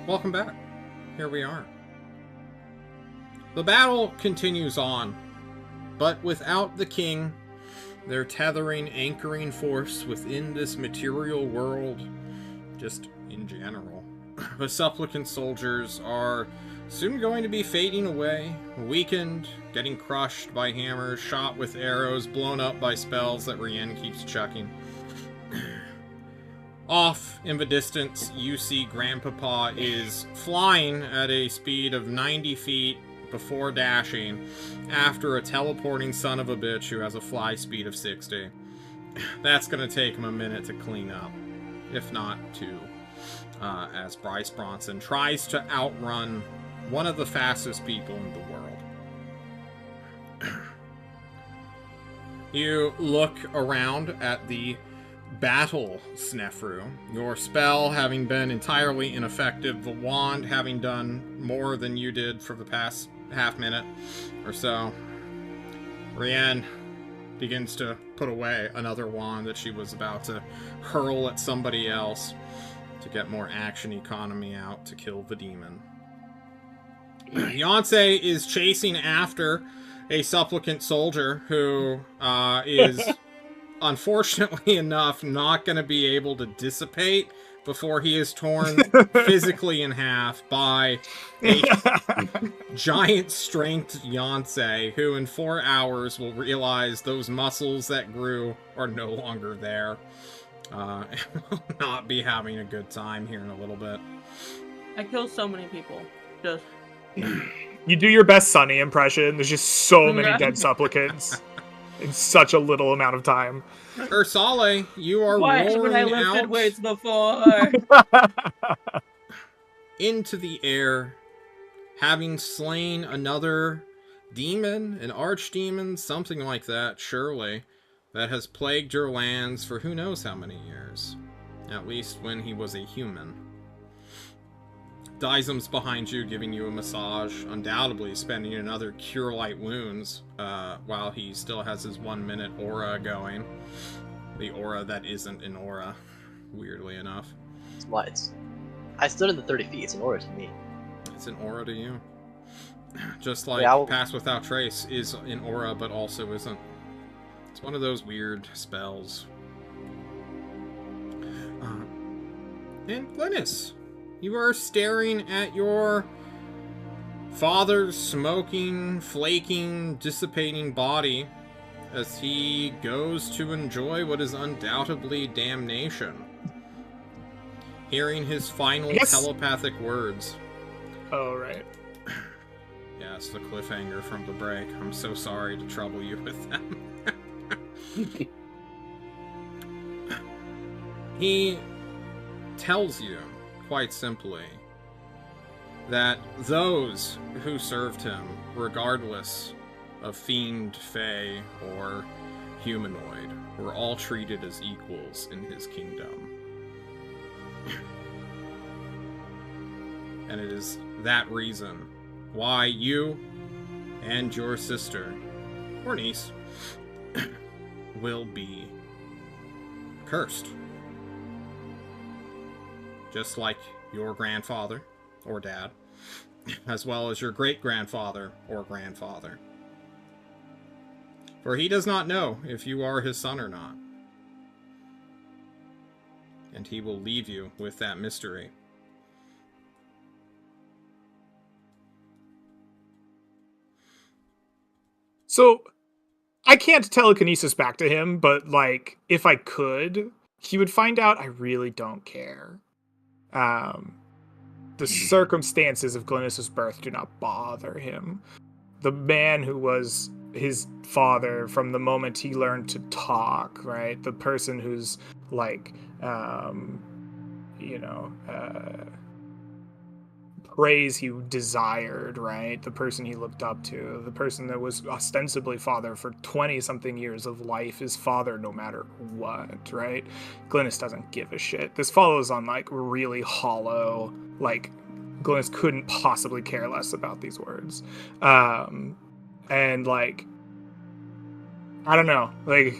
welcome back. Here we are. The battle continues on, but without the king, their tethering, anchoring force within this material world, just in general, the supplicant soldiers are soon going to be fading away, weakened, getting crushed by hammers, shot with arrows, blown up by spells that Rien keeps chucking. Off in the distance, you see Grandpapa is flying at a speed of 90 feet before dashing after a teleporting son of a bitch who has a fly speed of 60. That's going to take him a minute to clean up, if not two, as Bryce Bronson tries to outrun one of the fastest people in the world. You look around at the battle, Snefru. Your spell having been entirely ineffective, the wand having done more than you did for the past half minute or so. Rien begins to put away another wand that she was about to hurl at somebody else to get more action economy out to kill the demon. Yonsei is chasing after a supplicant soldier who is unfortunately enough not going to be able to dissipate before he is torn physically in half by a giant strength Yonsei, who in 4 hours will realize those muscles that grew are no longer there. And will not be having a good time here in a little bit. I kill so many people. Just You do your best Sunny impression. There's just so many dead supplicants in such a little amount of time. Ursale, you are why haven't I roaring lifted out weights before? into the air, having slain another demon, an archdemon, something like that, surely, that has plagued your lands for who knows how many years. At least when he was a human. Dizem's behind you, giving you a massage, undoubtedly spending another Cure Light Wounds, while he still has his 1 minute aura going. The aura that isn't an aura, weirdly enough. I stood in the 30 feet, it's an aura to me. It's an aura to you. Just like Pass Without Trace is an aura, but also isn't. It's one of those weird spells. And Glynis, you are staring at your father's smoking, flaking, dissipating body as he goes to enjoy what is undoubtedly damnation. Hearing his final telepathic words. Oh, right. Yes, the cliffhanger from the break. I'm so sorry to trouble you with them. He tells you, quite simply, that those who served him, regardless of fiend, fae, or humanoid, were all treated as equals in his kingdom. And it is that reason why you and your sister, or niece, will be cursed. Just like your grandfather, or dad, as well as your great-grandfather, or grandfather. For he does not know if you are his son or not. And he will leave you with that mystery. So, I can't telekinesis back to him, but, like, if I could, he would find out I really don't care. The circumstances of Glynis' birth do not bother him. The man who was his father from the moment he learned to talk, right? The person who's, like, praise he desired, right? The person he looked up to, the person that was ostensibly father for 20-something years of life is father no matter what, right? Glynis doesn't give a shit. This follows on, like, really hollow, like, Glynis couldn't possibly care less about these words. And, like, I don't know, like,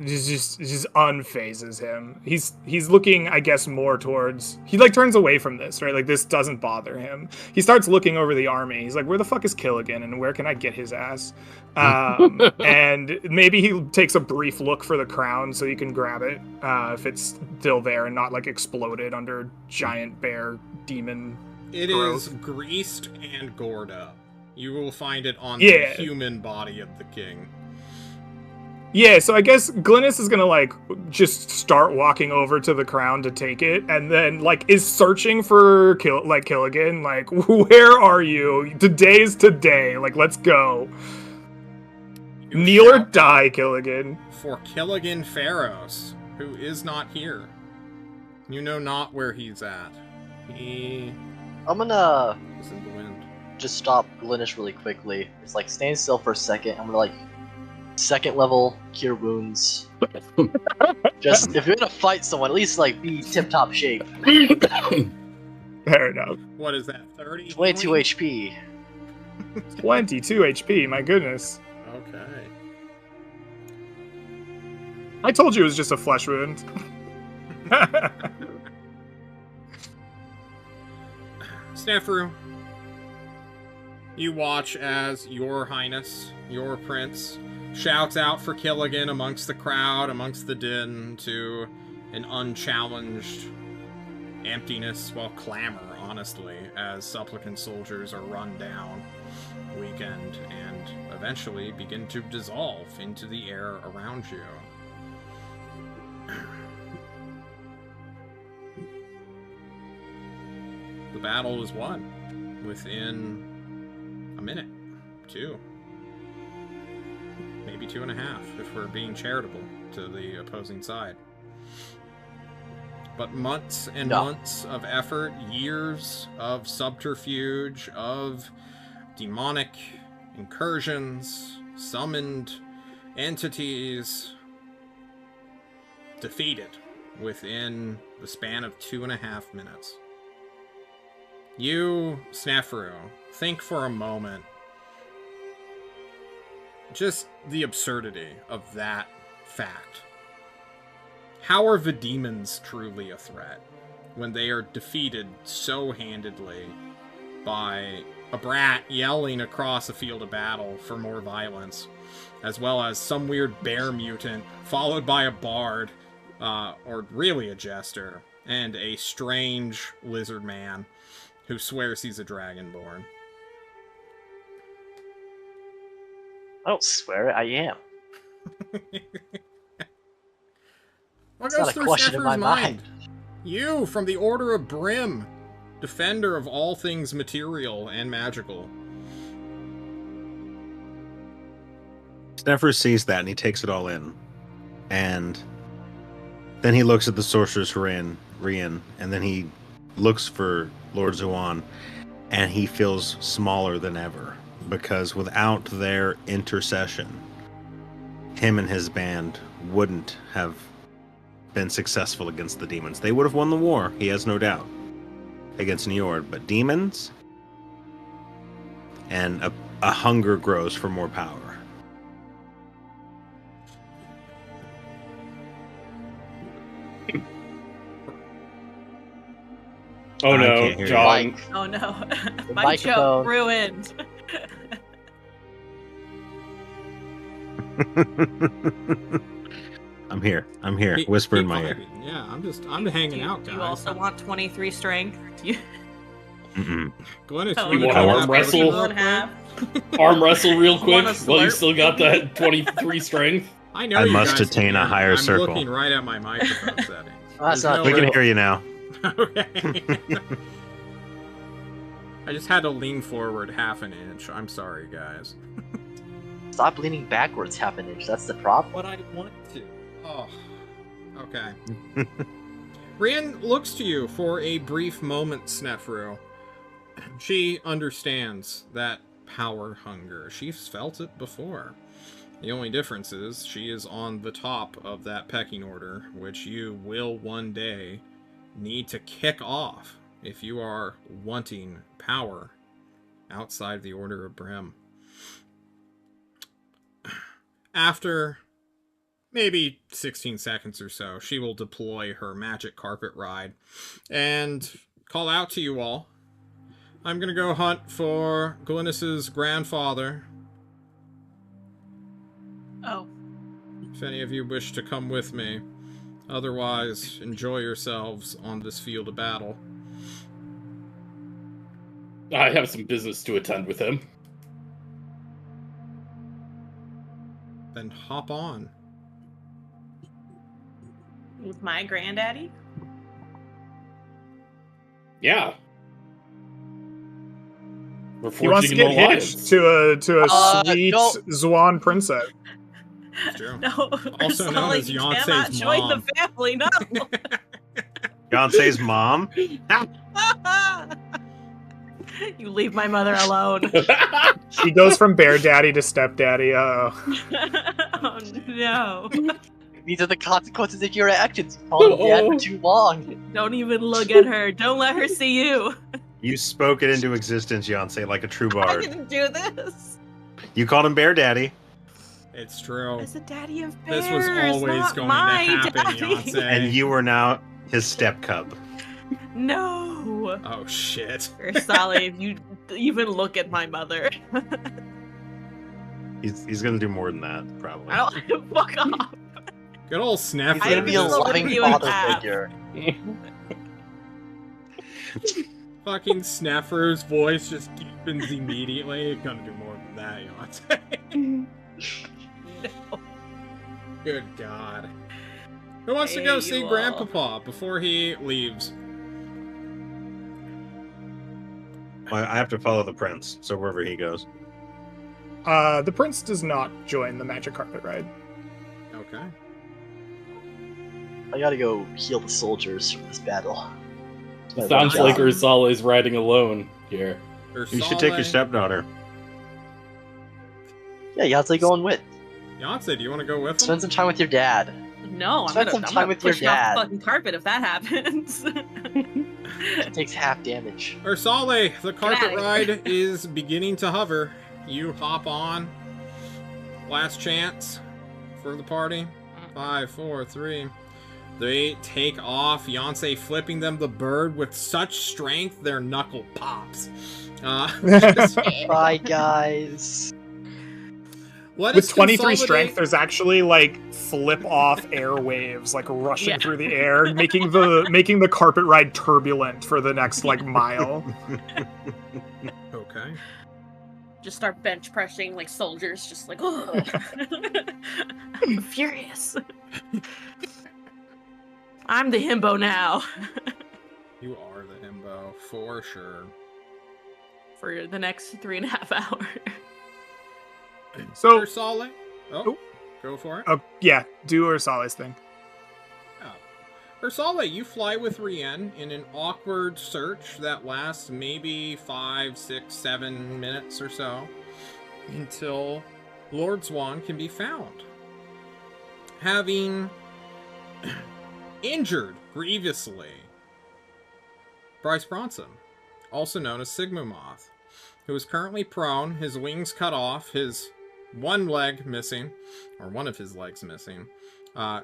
just unphases him. He's looking, I guess, more towards. He like turns away from this, right? Like this doesn't bother him. He starts looking over the army. He's like, where the fuck is Killigan, and where can I get his ass? And maybe he takes a brief look for the crown so he can grab it if it's still there and not like exploded under giant bear demon. It growth. is greased and gored up. You will find it on the human body of the king. Yeah, so I guess Glynis is gonna like just start walking over to the crown to take it, and then like is searching for Killigan. Like, where are you? Today's today. Like, let's go. Kneel or die, Killigan. For Killigan Pharos, who is not here. You know not where he's at. I'm gonna is in the wind. Just stop Glynis really quickly. Just like stand still for a second. I'm gonna like second level cure wounds. Just if you're gonna fight someone, at least like be tip top shape. Fair enough. What is that? 30? 22 HP. 22 HP. My goodness. Okay. I told you it was just a flesh wound. Snefru, you watch as your highness, your prince, shouts out for Killigan amongst the crowd, amongst the din, to an unchallenged emptiness, well, clamor, honestly, as supplicant soldiers are run down, weakened, and eventually begin to dissolve into the air around you. The battle is won within a minute, 2. Maybe 2.5, if we're being charitable to the opposing side. But months and months of effort, years of subterfuge, of demonic incursions, summoned entities, defeated within the span of 2.5 minutes. You, Snefru, think for a moment just the absurdity of that fact. How are the demons truly a threat when they are defeated so handedly by a brat yelling across a field of battle for more violence, as well as some weird bear mutant followed by a bard, or really a jester, and a strange lizard man who swears he's a dragonborn? I don't swear it, I am. What It's goes not a through question in Snefru's my mind? mind. You, from the Order of Brim, defender of all things material and magical. Snefru sees that and he takes it all in. And then he looks at the sorceress Rian, and then he looks for Lord Zuan, and he feels smaller than ever. Because without their intercession, him and his band wouldn't have been successful against the demons. They would have won the war, he has no doubt, against Njord. But demons, and a hunger grows for more power. Oh no, John. Oh no. My microphone. joke ruined. I'm here. Whisper in my ear. Yeah, I'm hanging out, guys. Do you also want 23 strength? Glennis, Oh, you want to arm wrestle? Arm wrestle real quick while you still got that 23 strength? I know I you must guys attain can. a higher I'm circle. looking right at my microphone settings. That's not We can hear you now. Okay. I just had to lean forward half an inch. I'm sorry, guys. Stop leaning backwards half an inch. That's the problem. But I want to. Oh. Okay. Rian looks to you for a brief moment, Snefru. She understands that power hunger. She's felt it before. The only difference is she is on the top of that pecking order, which you will one day need to kick off if you are wanting power outside the Order of Brim. After maybe 16 seconds or so, she will deploy her magic carpet ride and call out to you all. I'm gonna go hunt for Glynis's grandfather. Oh. If any of you wish to come with me, otherwise, enjoy yourselves on this field of battle. I have some business to attend with him. Then hop on. With my granddaddy? Yeah. We're He wants to forging get an alliance. hitched to a sweet no. Zwan princess. It's true. No. Also known as you Yonce's cannot join mom. the family, no. Beyonce's mom. You leave my mother alone. He goes from bear daddy to stepdaddy. Oh, Oh no. These are the consequences of your actions. You followed me dad for too long. Don't even look at her. Don't let her see you. You spoke it into existence, Beyonce, like a true I bard. didn't do this. You called him Bear Daddy, It's true. As a daddy of bears, This was always not going to my happen, daddy. Yonce. and you are now his step cub. No. Oh, shit. Ursali, if you even look at my mother. He's gonna do more than that, probably. I don't fuck off. Good old He's Snapper. gonna be a just look loving at you and father laugh. figure. Fucking Snapper's voice just deepens immediately. Gonna do more than that, Yonce. No. Good God. Who wants to go Hey, see you all. Grandpapa before he leaves? Well, I have to follow the prince, so wherever he goes. the prince does not join the magic carpet ride. Okay. I gotta go heal the soldiers from this battle. It sounds Yeah. like Ursala is riding alone here. You should take your stepdaughter. Yeah, Yahtzee going with. Yonsei, do you want to go with him? Spend some time with your dad. No, I'm Spend gonna, some I'm time gonna with your push you off dad. the fucking carpet if that happens. It takes half damage. Ursale, the carpet outta here. ride is beginning to hover. You hop on. Last chance for the party. 5, 4, 3. They take off, Yonsei flipping them the bird with such strength their knuckle pops. Bye, guys. Let With us 23 consolidate- strength, there's actually like flip off air waves like rushing Yeah. through the air, making the carpet ride turbulent for the next like mile. Okay. Just start bench pressing like soldiers, just like, ugh. I'm furious. I'm the himbo now. You are the himbo, for sure. For the next 3.5 hours. So, Ursale? Oh, go for it. oh yeah, do Ursala's thing. Ursale, you fly with Rien in an awkward search that lasts maybe 5, 6, 7 minutes or so until Lord Swan can be found. Having injured grievously Bryce Bronson, also known as Sigma Moth, who is currently prone, his wings cut off, his one leg missing, or one of his legs missing,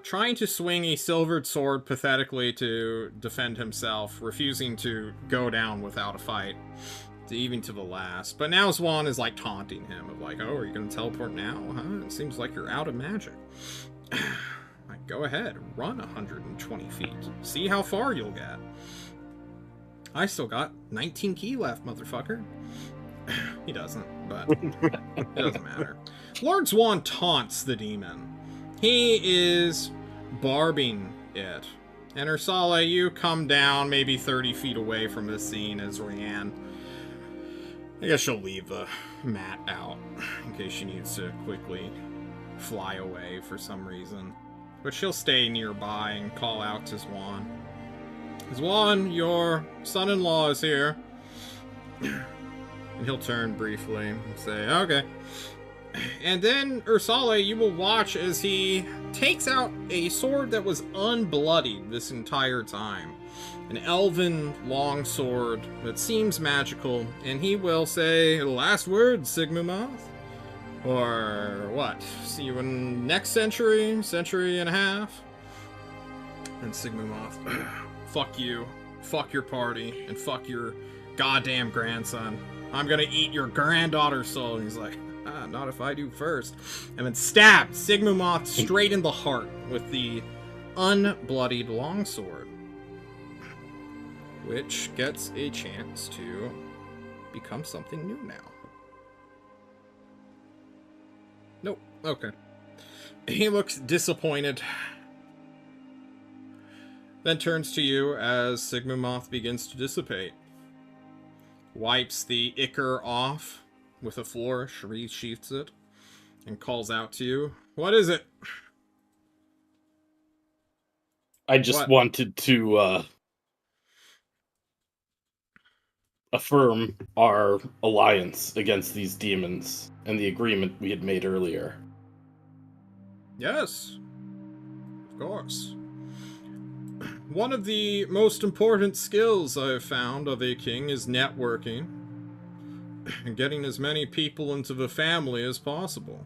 trying to swing a silvered sword pathetically to defend himself, refusing to go down without a fight, even to the last. But now Swan is like taunting him of like, oh, are you going to teleport now? Huh? It seems like you're out of magic. Like, go ahead, run 120 feet. See how far you'll get. I still got 19 key left, motherfucker. He doesn't, but it doesn't matter. Lord Swan taunts the demon. He is barbing it. And Ursala, you come down maybe 30 feet away from this scene as Rianne. I guess she'll leave the mat out in case she needs to quickly fly away for some reason. But she'll stay nearby and call out to Swan. Swan, your son-in-law is here. And he'll turn briefly and say, okay. And then, Ursale, you will watch as he takes out a sword that was unbloodied this entire time. An elven long sword that seems magical. And he will say, last word, Sigma Moth. Or what? See you in next century, century and a half? And Sigmumoth, fuck you, fuck your party, and fuck your goddamn grandson. I'm gonna eat your granddaughter's soul. And he's like, not if I do first. And then stab Sigmumoth straight in the heart with the unbloodied longsword, which gets a chance to become something new now. Nope. Okay. He looks disappointed. Then turns to you as Sigmumoth begins to dissipate. Wipes the ichor off with a flourish, resheaths it, and calls out to you. What is it? I just wanted to affirm our alliance against these demons and the agreement we had made earlier. Yes, of course. One of the most important skills I've found of a king is networking and getting as many people into the family as possible.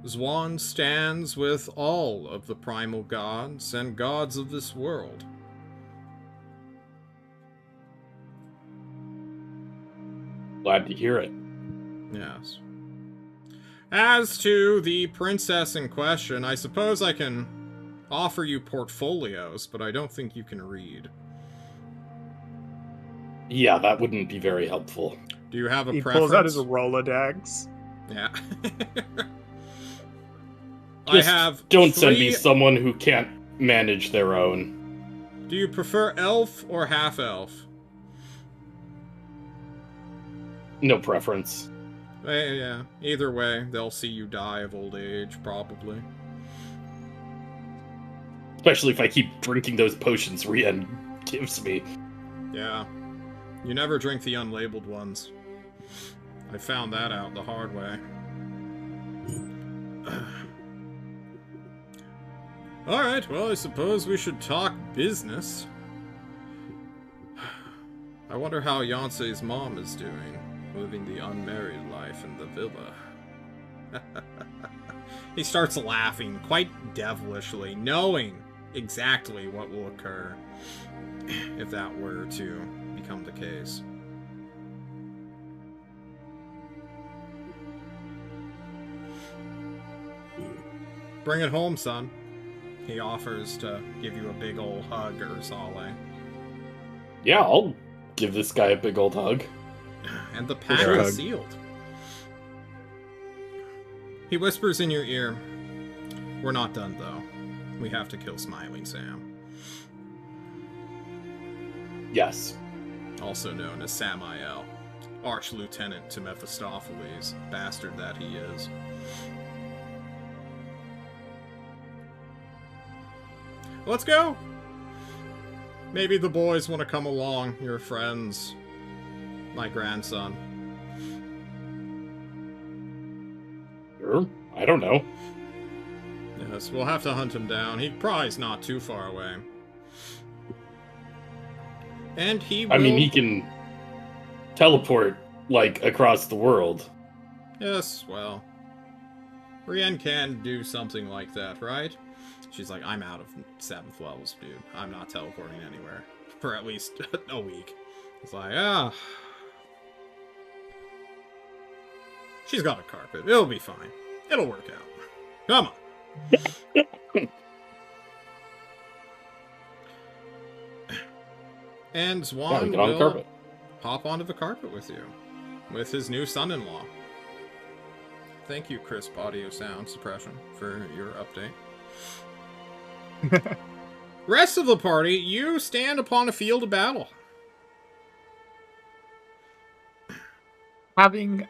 Zwan stands with all of the primal gods and gods of this world. Glad to hear it. Yes. As to the princess in question, I suppose I can offer you portfolios, but I don't think you can read. Yeah, that wouldn't be very helpful. Do you have a he preference? Pulls out his Rolodex. Yeah. Don't send me someone who can't manage their own. Do you prefer elf or half-elf? No preference. Yeah, either way, they'll see you die of old age, probably. Especially if I keep drinking those potions Rian gives me. Yeah. You never drink the unlabeled ones. I found that out the hard way. Alright, well, I suppose we should talk business. I wonder how Yancey's mom is doing, living the unmarried life in the villa. He starts laughing, quite devilishly, knowing exactly what will occur if that were to become the case. Bring it home, son. He offers to give you a big old hug, Ursale. Yeah, I'll give this guy a big old hug. And the pact is sealed. He whispers in your ear, "We're not done, though. We have to kill Smiling Sam." Yes. Also known as Samael, Arch-Lieutenant to Mephistopheles, bastard that he is. Let's go! Maybe the boys want to come along, your friends. My grandson. Sure. I don't know. Yes, we'll have to hunt him down. He probably is not too far away. And he will... I mean, he can teleport, like, across the world. Yes, well... Rian can do something like that, right? She's like, I'm out of 7th levels, dude. I'm not teleporting anywhere. For at least a week. It's like, She's got a carpet. It'll be fine. It'll work out. Come on. And Zwan will hop onto the carpet with you. With his new son-in-law. Thank you, Crisp Audio Sound Suppression, for your update. Rest of the party, you stand upon a field of battle. Having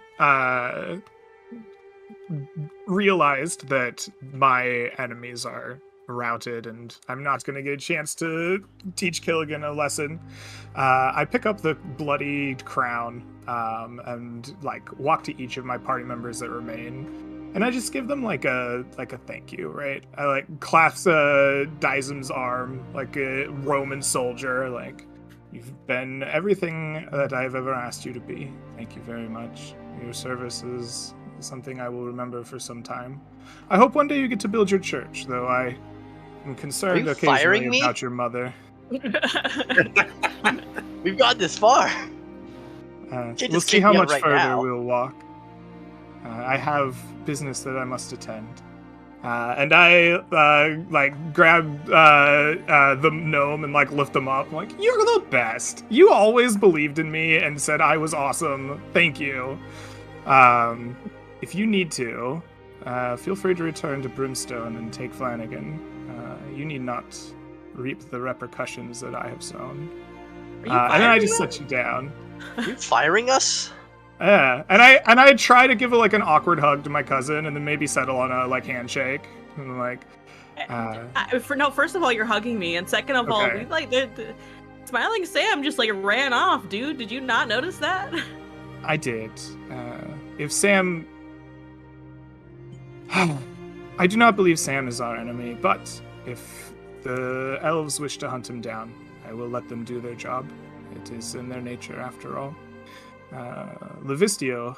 realized that my enemies are routed and I'm not going to get a chance to teach Killigan a lesson, I pick up the bloodied crown and like walk to each of my party members that remain. And I just give them like a thank you, right? I like clasp Dizem's arm like a Roman soldier, like, You've been everything that I've ever asked you to be. Thank you very much. Your service is something I will remember for some time. I hope one day you get to build your church, though I am concerned Are you firing occasionally me? about your mother. We've got this far. We'll just see kick how me out much right further now. we'll walk. I have business that I must attend. And I grab the gnome and lift him up. I'm like, you're the best. You always believed in me and said I was awesome. Thank you. If you need to, feel free to return to Brimstone and take Flanagan. You need not reap the repercussions that I have sown. Are you And then I just firing set you down. Are you firing us? Yeah, and I try to give an awkward hug to my cousin, and then maybe settle on a handshake, and First of all, you're hugging me, and second of all, Okay. we the Smiling Sam just ran off, dude. Did you not notice that? I did. If Sam, I do not believe Sam is our enemy, but if the elves wish to hunt him down, I will let them do their job. It is in their nature, after all. Livistio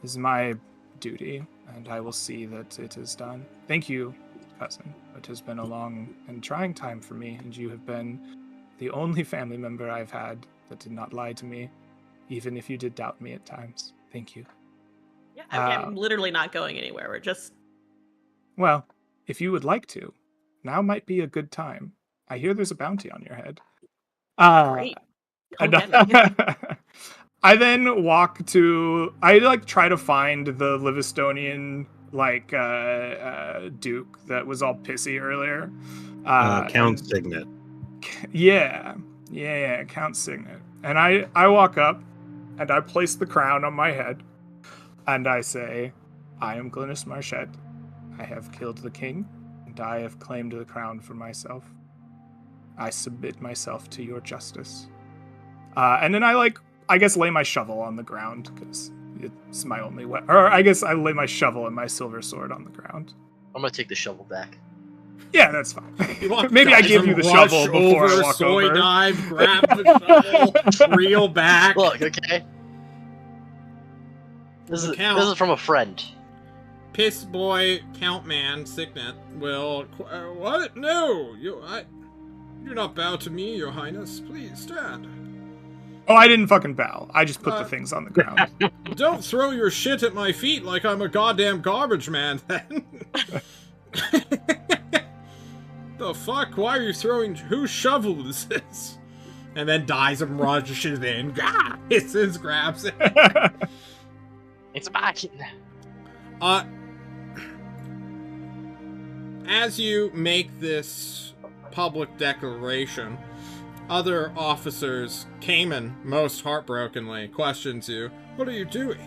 is my duty, and I will see that it is done. Thank you, cousin. It has been a long and trying time for me, and you have been the only family member I've had that did not lie to me, even if you did doubt me at times. Thank you. Yeah, I'm literally not going anywhere. We're just... Well, if you would like to, now might be a good time. I hear there's a bounty on your head. Great. Come get me. I then walk to. I try to find the Livistonian Duke that was all pissy earlier. Count Signet. Yeah, Count Signet. And I walk up, and I place the crown on my head, and I say, "I am Glynis Marchette. I have killed the king, and I have claimed the crown for myself. I submit myself to your justice." And then I guess lay my shovel on the ground, because it's my only weapon. Or I guess I lay my shovel and my silver sword on the ground. I'm gonna take the shovel back. Yeah, that's fine. Maybe I give you the shovel before I walk soy over. dive, grab the shovel, reel back. Look, okay. This is from a friend. Piss boy, Count Man, Signet will. What? No, I do not bow to me, Your Highness. Please stand. Oh, I didn't fucking bow. I just put the things on the ground. Don't throw your shit at my feet like I'm a goddamn garbage man, then. The fuck? Why are you throwing... Whose shovel is this? And then dies and rushes in. Gah! Hisses, grabs it. It's back. As you make this public declaration, other officers, Cayman, most heartbrokenly, questions you. What are you doing?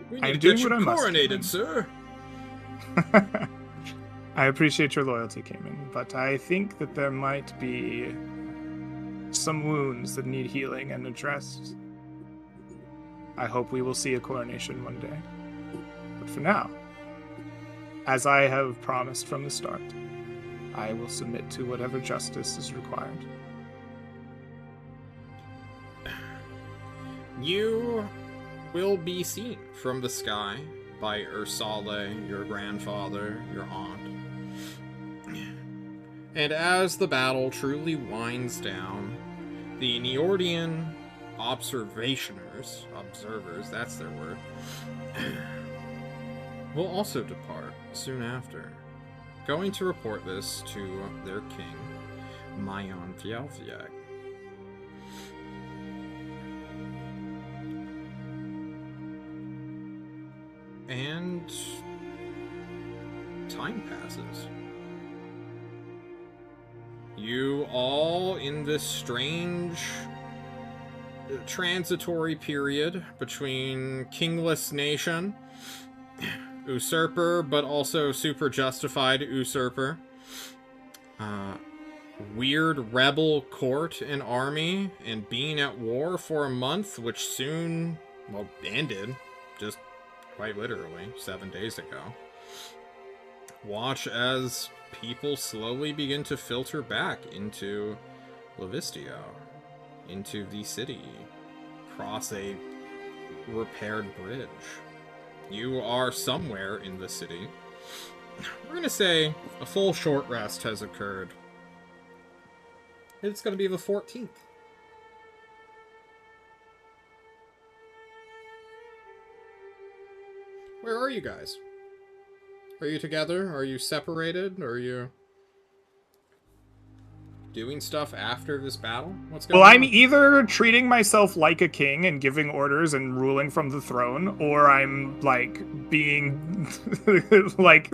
We need I'm to doing get what I you must. coronated, sir. I appreciate your loyalty, Cayman, but I think that there might be some wounds that need healing and addressed. I hope we will see a coronation one day. But for now, as I have promised from the start, I will submit to whatever justice is required. You will be seen from the sky by Ursale, your grandfather, your aunt. And as the battle truly winds down, the Neordian observers, that's their word, will also depart soon after, going to report this to their king, Mayon Fialfiag. And time passes. You all in this strange transitory period between kingless nation, usurper, but also super justified usurper, weird rebel court and army, and being at war for a month, which soon, well, ended, just quite literally 7 days ago. Watch as people slowly begin to filter back into Livistio, into the city, cross a repaired bridge. You are somewhere in the city. We're going to say a full short rest has occurred. It's going to be the 14th. Where are you guys? Are you together? Are you separated? Are you doing stuff after this battle? What's going on? Well, I'm either treating myself like a king and giving orders and ruling from the throne, or I'm, like, being, like,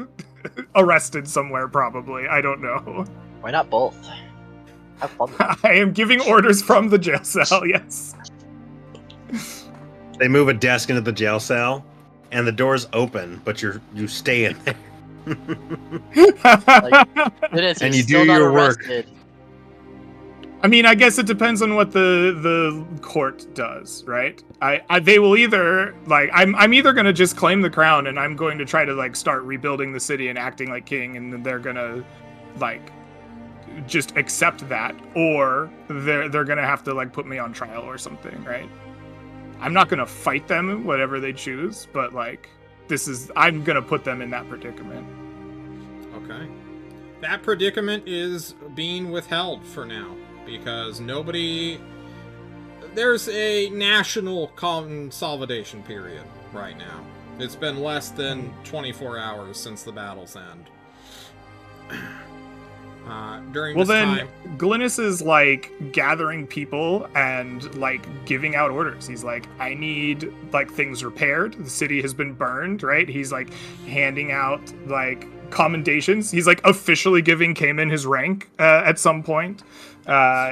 arrested somewhere, probably. I don't know. Why not both? Have fun. I am giving orders from the jail cell, yes. They move a desk into the jail cell, and the doors open, but you stay in there. And you still do not your work. arrested. I mean, I guess it depends on what the court does, right? They will either, like, I'm either gonna just claim the crown and I'm going to try to, like, start rebuilding the city and acting like king, and then they're gonna, like, just accept that, or they're gonna have to, like, put me on trial or something, right? I'm not gonna fight them, whatever they choose, but, like, I'm gonna put them in that predicament. Okay. That predicament is being withheld for now, because there's a national consolidation period right now. It's been less than 24 hours since the battle's end. During this time... Glynis is, like, gathering people and, like, giving out orders. He's like, I need, like, things repaired. The city has been burned, right? He's, like, handing out, like, commendations. He's, like, officially giving Cayman his rank at some point.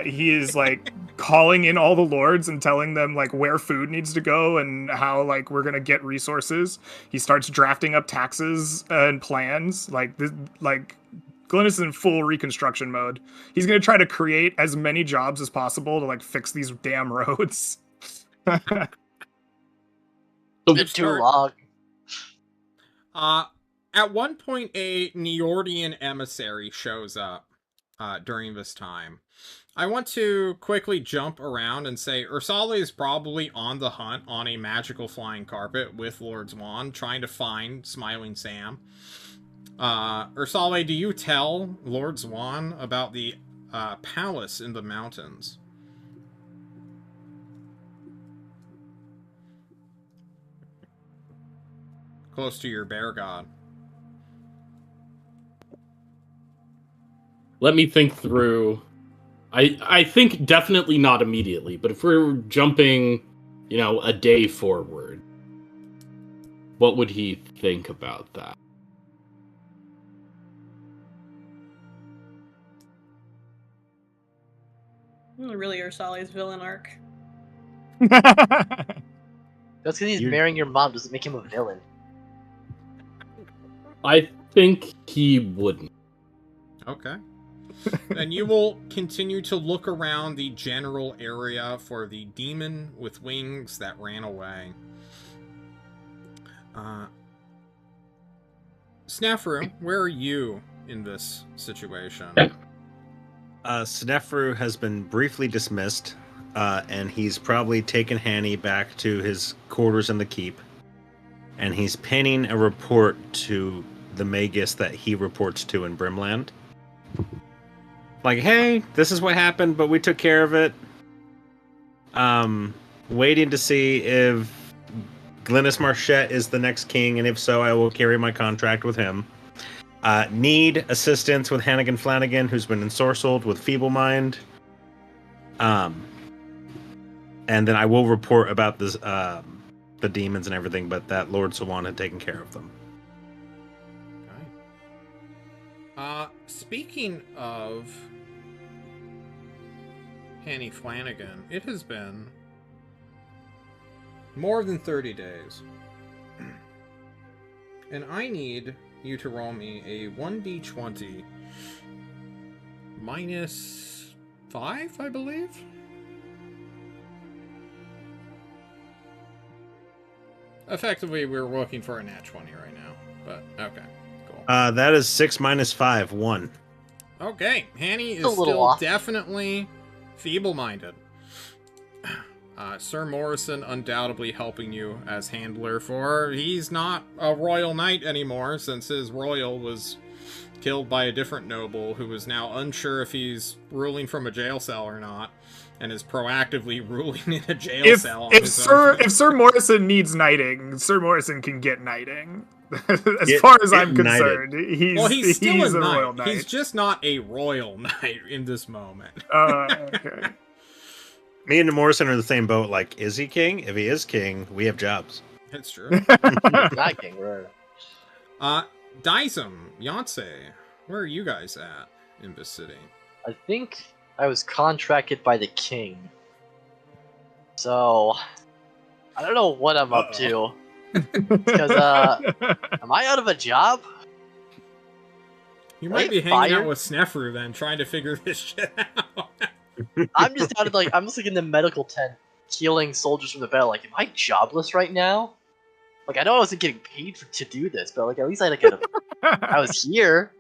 He is, like, calling in all the lords and telling them, like, where food needs to go and how, like, we're gonna get resources. He starts drafting up taxes and plans. Glynis is in full reconstruction mode. He's gonna try to create as many jobs as possible to, like, fix these damn roads. It's too long. At one point, a Neordian emissary shows up during this time. I want to quickly jump around and say Ursala is probably on the hunt on a magical flying carpet with Lord Zwan, trying to find Smiling Sam. Ursala, do you tell Lord Zwan about the palace in the mountains? Close to your bear god. Let me think through. I think definitely not immediately, but if we're jumping, a day forward, what would he think about that? Really, Ursali's villain arc. Just because he's marrying your mom doesn't make him a villain. I think he wouldn't. Okay. Then you will continue to look around the general area for the demon with wings that ran away. Snefru, where are you in this situation? Snefru has been briefly dismissed, and he's probably taken Hanny back to his quarters in the keep, and he's penning a report to the Magus that he reports to in Brimland. Like, hey, this is what happened, but we took care of it. Waiting to see if Glynis Marchette is the next king, and if so, I will carry my contract with him. Need assistance with Hannigan Flanagan, who's been ensorcelled with Feeble Mind. And then I will report about this, the demons and everything, but that Lord Sawan had taken care of them. Okay. Speaking of Hanny Flanagan, it has been more than 30 days. And I need you to roll me a 1d20 minus 5, I believe? Effectively, we're looking for a nat 20 right now, but okay, cool. That is 6 minus 5, 1. Okay, Hanny is A little still off. definitely feeble-minded. Sir Morrison undoubtedly helping you as handler, for he's not a royal knight anymore since his royal was killed by a different noble who is now unsure if he's ruling from a jail cell or not, and is proactively ruling in a jail cell on his own. If Sir Morrison needs knighting, Sir Morrison can get knighting. As Get- far as get I'm concerned, he's still he's a royal knight. He's just not a royal knight in this moment. Okay. Me and Morrison are in the same boat. Like, is he king? If he is king, we have jobs. That's true. Not king, right? Dysum, Yonsei, where are you guys at in this city? I think I was contracted by the king. So, I don't know what I'm up to. Because, am I out of a job? You Am might I be hanging out fired? with Snefru then, trying to figure this shit out. I'm just out of I'm just like in the medical tent, healing soldiers from the battle. Like, am I jobless right now? Like, I know I wasn't getting paid to do this, but like, at least I was here.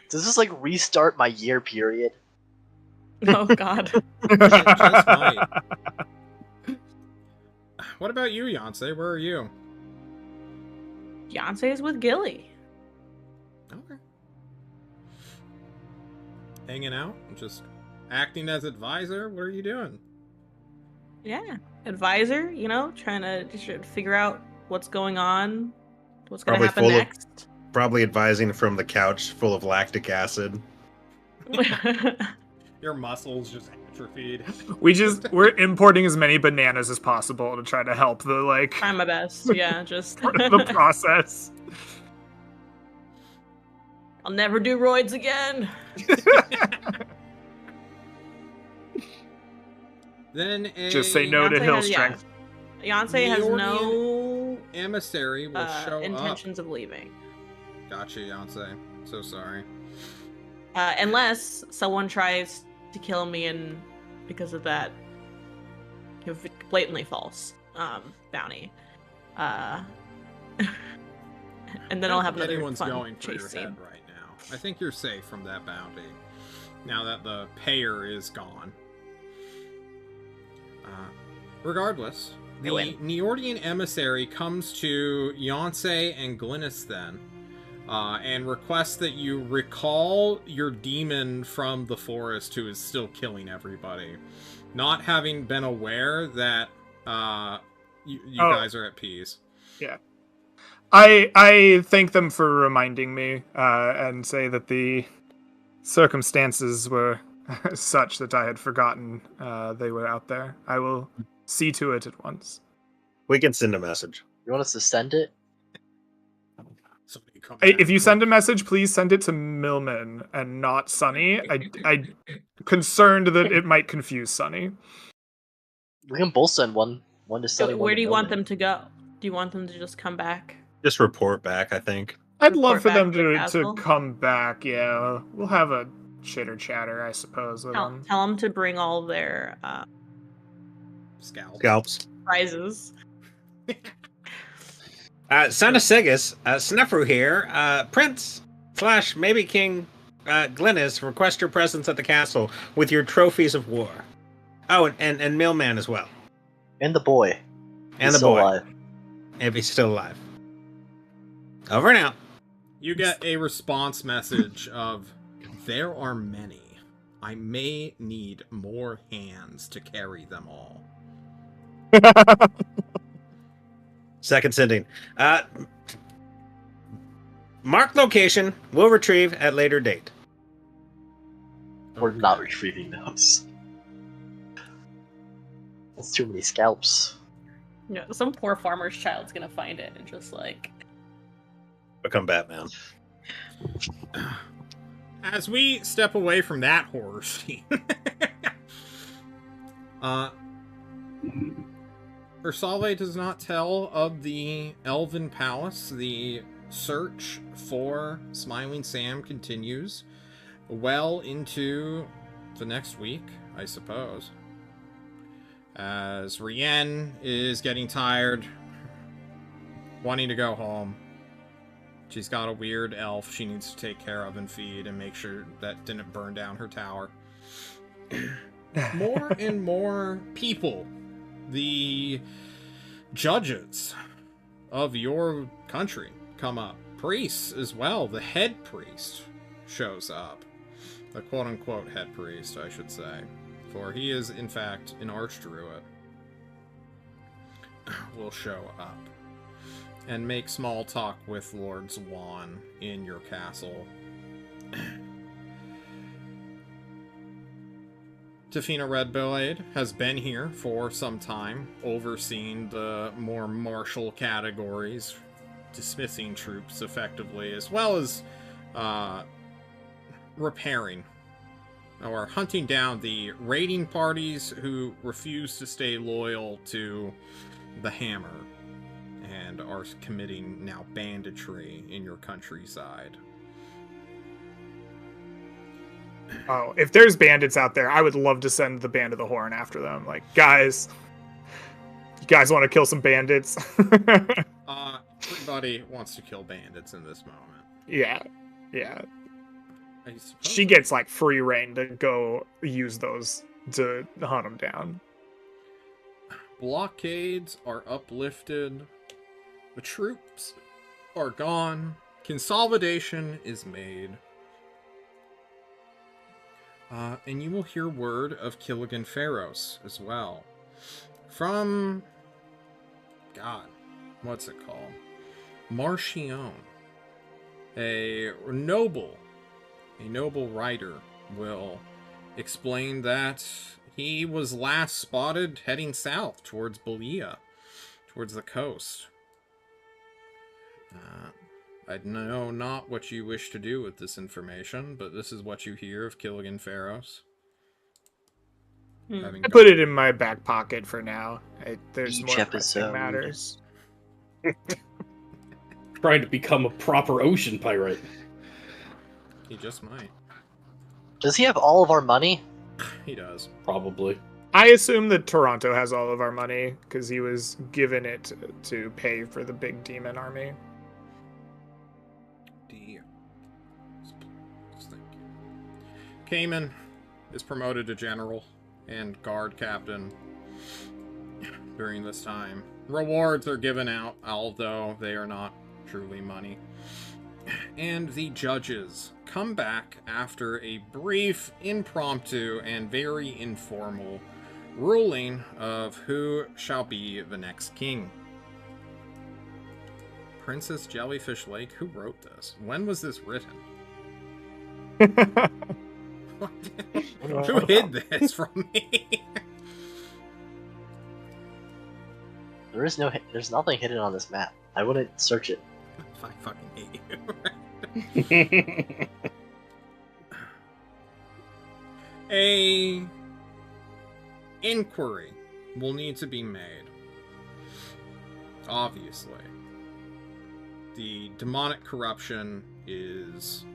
Does this like restart my year period? Oh God. It just might. What about you, Yonsei? Where are you? Beyonce's with Gilly. Okay. Hanging out? Just acting as advisor? What are you doing? Yeah, advisor. Trying to just figure out what's going on, what's gonna happen Probably next. Probably advising from the couch full of lactic acid. Your muscles just atrophied. We're importing as many bananas as possible to try to help the Try my best. Yeah, just the process. I'll never do roids again. Then Just say no to Beyonce hill has- yeah. strength. Beyonce has no emissary will show intentions of leaving. up. Gotcha, Yonsei. So sorry. Unless someone tries to kill me and because of that blatantly false bounty. And then I'll have another anyone's fun going for your chase head scene. right now. I think you're safe from that bounty. Now that the payer is gone. Regardless, the Neordian emissary comes to Yonsei and Glynis then, and requests that you recall your demon from the forest who is still killing everybody, not having been aware that you guys are at peace. Yeah. I thank them for reminding me, and say that the circumstances were such that I had forgotten they were out there. I will see to it at once. We can send a message. You want us to send it? Somebody come Hey, back. if you send a message, please send it to Millman and not Sunny. I'm concerned that it might confuse Sunny. We can both send one. One to Sunny. Where do you want them to go? Do you want them to just come back? Just report back, I think. I'd love Report for them back to the to castle? come back. Yeah, we'll have a chitter chatter, I suppose. With them. Tell them to bring all their Scalps. prizes. Son of Sigus, Snefru here. Prince / maybe King Glynis, request your presence at the castle with your trophies of war. Oh, and Millman as well. And the boy. And He's the still boy. alive. If he's still alive. Over and out. You get a response message of, "There are many. I may need more hands to carry them all." Second sending. Mark location. Will retrieve at later date. We're not retrieving those. That's too many scalps. Yeah, some poor farmer's child's gonna find it and just like. Become Batman. As we step away from that horror scene, Ursale does not tell of the Elven Palace. The search for Smiling Sam continues well into the next week, I suppose. As Rien is getting tired, wanting to go home. She's got a weird elf she needs to take care of and feed and make sure that didn't burn down her tower. More and more people, the judges of your country, come up. Priests as well. The head priest shows up. The quote-unquote head priest, I should say. For he is, in fact, an archdruid. Will show up and make small talk with Lord Zwan in your castle. Tafina Redblade has been here for some time, overseeing the more martial categories, dismissing troops effectively, as well as repairing or hunting down the raiding parties who refuse to stay loyal to the Hammer and are committing now banditry in your countryside. Oh, if there's bandits out there, I would love to send the Band of the Horn after them. Like, guys, you guys want to kill some bandits? Everybody wants to kill bandits in this moment. Yeah. She gets, like, free reign to go use those to hunt them down. Blockades are uplifted. The troops are gone. Consolidation is made. And you will hear word of Killigan Pharos as well. From... God, what's it called? Marchion. A noble writer will explain that he was last spotted heading south towards Belia, towards the coast. I know not what you wish to do with this information, but this is what you hear of Killigan Pharos. I put it in my back pocket for now. There's Each more episode pressing matters. Trying to become a proper ocean pirate. He just might. Does he have all of our money? He does. Probably. I assume that Toronto has all of our money because he was given it to pay for the big demon army. Cayman is promoted to general and guard captain during this time. Rewards are given out, although they are not truly money. And the judges come back after a brief, impromptu, and very informal ruling of who shall be the next king. Princess Jellyfish Lake? Who wrote this? When was this written? Who hid this from me? There's nothing hidden on this map. I wouldn't search it. I fucking hate you. A inquiry will need to be made. Obviously. The demonic corruption is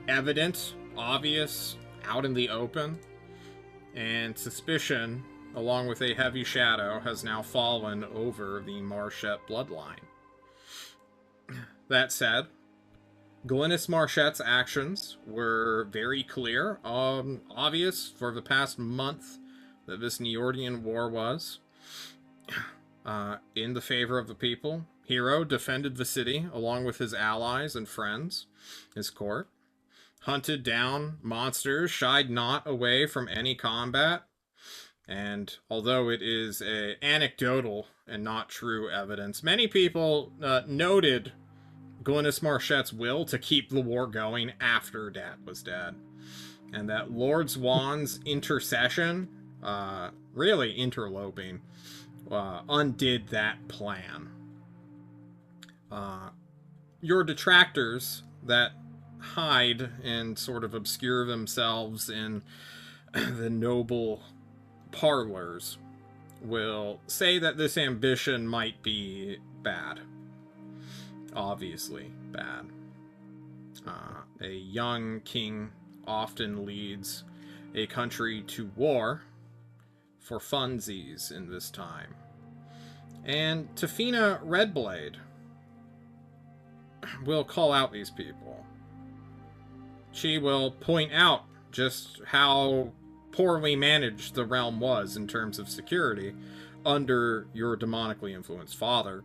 evident, obvious, out in the open, and suspicion, along with a heavy shadow, has now fallen over the Marchette bloodline. That said, Glynis Marchette's actions were very clear, obvious for the past month that this Neordian war was in the favor of the people. Hero defended the city along with his allies and friends, his court. Hunted down monsters, shied not away from any combat, and although it is anecdotal and not true evidence, many people noted Glynis Marchette's will to keep the war going after Dad was dead, and that Lord Zwan's intercession, really interloping, undid that plan. Your detractors that hide and sort of obscure themselves in the noble parlors will say that this ambition might be bad. Obviously bad. A young king often leads a country to war for funsies in this time. And Tafina Redblade will call out these people. She will point out just how poorly managed the realm was in terms of security under your demonically influenced father,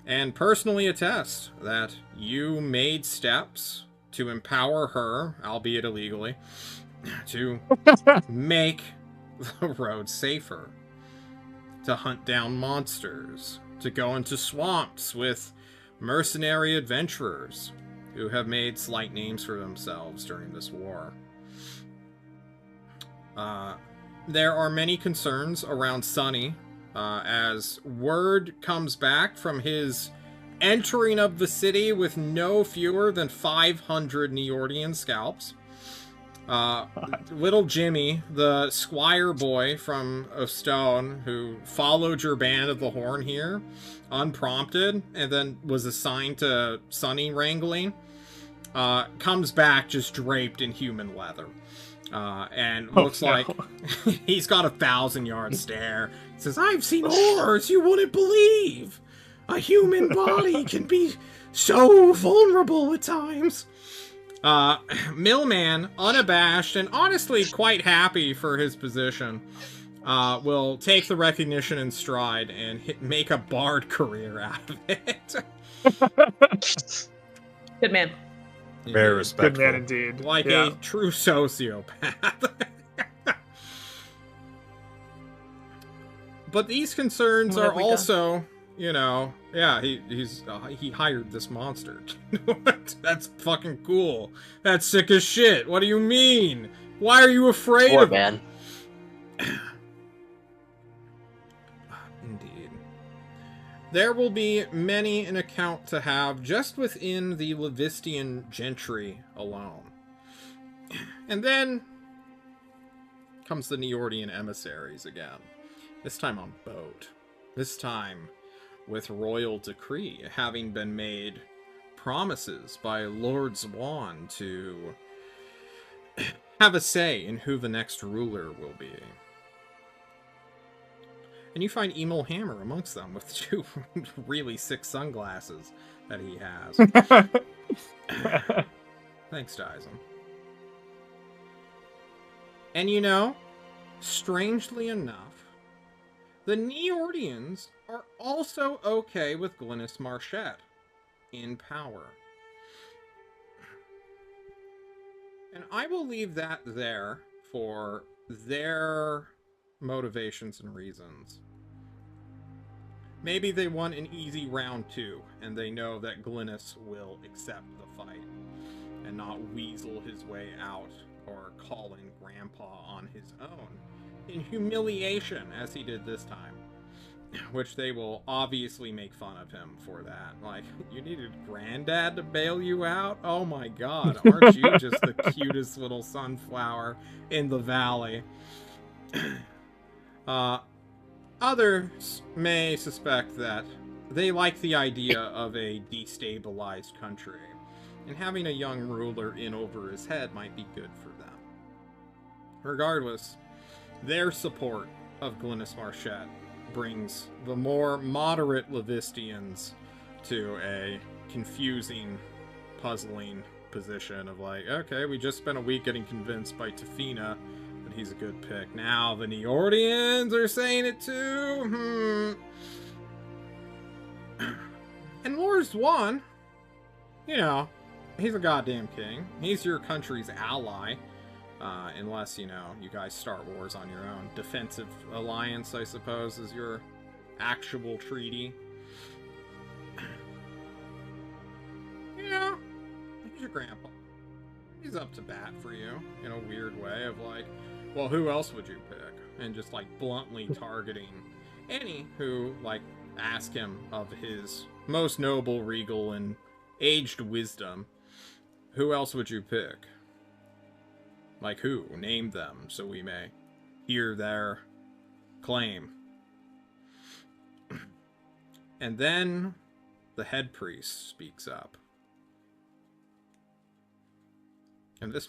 and personally attest that you made steps to empower her, albeit illegally, to make the road safer, to hunt down monsters, to go into swamps with mercenary adventurers who have made slight names for themselves during this war. There are many concerns around Sonny, as word comes back from his entering of the city with no fewer than 500 Neordian scalps. Little Jimmy, the squire boy from Ostone, who followed your band of the Horn here, unprompted, and then was assigned to Sonny wrangling, comes back just draped in human leather. And looks like he's got a 1,000-yard stare. He says, "I've seen horrors you wouldn't believe. A human body can be so vulnerable at times." Millman, unabashed and honestly quite happy for his position, will take the recognition in stride and make a bard career out of it. Good man. Very respectful. Good man indeed. Like a true sociopath. But these concerns are also, you know, yeah, he hired this monster. That's fucking cool. That's sick as shit. What do you mean? Why are you afraid of man? Indeed. There will be many an account to have just within the Livistian gentry alone. And then comes the Neordian emissaries again. This time on boat. This time with royal decree, having been made promises by Lord Zwan to have a say in who the next ruler will be. And you find Emil Hammer amongst them with 2 really sick sunglasses that he has. Thanks, Dyson. And you know, strangely enough, the Neordians are also okay with Glynis Marchette in power. And I will leave that there for their motivations and reasons. Maybe they won an easy round 2, and they know that Glynis will accept the fight and not weasel his way out or call in Grandpa on his own in humiliation as he did this time. Which they will obviously make fun of him for that. Like, you needed Granddad to bail you out? Oh my god, aren't you just the cutest little sunflower in the valley? Others may suspect that they like the idea of a destabilized country, and having a young ruler in over his head might be good for them. Regardless, their support of Glynis Marchette brings the more moderate Livistians to a confusing, puzzling position of like, okay, we just spent a week getting convinced by Tafina that he's a good pick. Now the Neordians are saying it too? And Lord Zwan, you know, he's a goddamn king. He's your country's ally. Unless, you know, you guys start wars on your own. Defensive alliance, I suppose, is your actual treaty. You know, he's your grandpa. He's up to bat for you in a weird way of like, well, who else would you pick? And just like bluntly targeting any who like ask him of his most noble, regal, and aged wisdom. Who else would you pick? Like who? Name them so we may hear their claim. And then the head priest speaks up. And this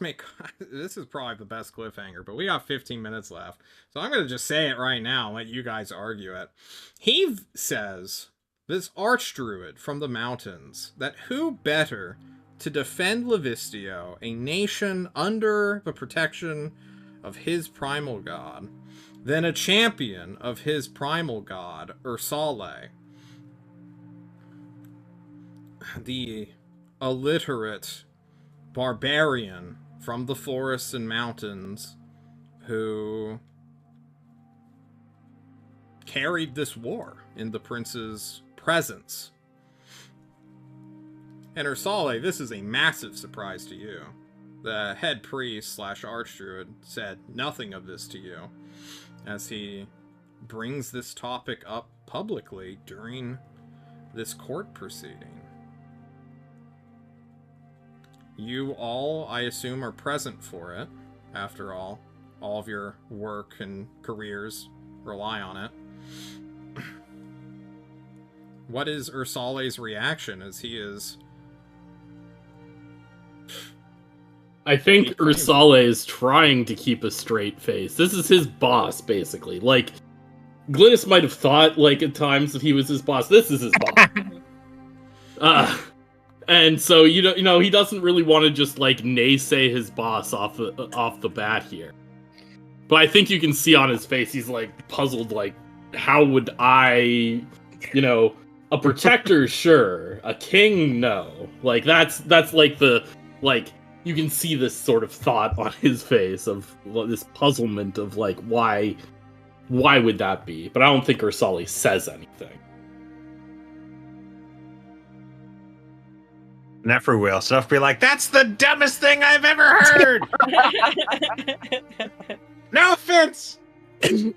is probably the best cliffhanger, but we got 15 minutes left. So I'm going to just say it right now and let you guys argue it. He says this archdruid from the mountains, that who better to defend Livistio, a nation under the protection of his primal god, than a champion of his primal god, Ursale, the illiterate barbarian from the forests and mountains who carried this war in the prince's presence. And Ursale, this is a massive surprise to you. The head priest / archdruid said nothing of this to you, as he brings this topic up publicly during this court proceeding. You all, I assume, are present for it. After all of your work and careers rely on it. What is Ursale's reaction as he is... I think Ursale is trying to keep a straight face. This is his boss, basically. Like, Glynis might have thought, like, at times that he was his boss. This is his boss. And so, you know, he doesn't really want to just, like, naysay his boss off the bat here. But I think you can see on his face, he's, like, puzzled, like, how would I, you know, a protector, sure. A king, no. Like, that's like the, like, you can see this sort of thought on his face of this puzzlement of, like, why would that be? But I don't think Ursale says anything. Nefer will stuff be like, that's the dumbest thing I've ever heard! No offense! The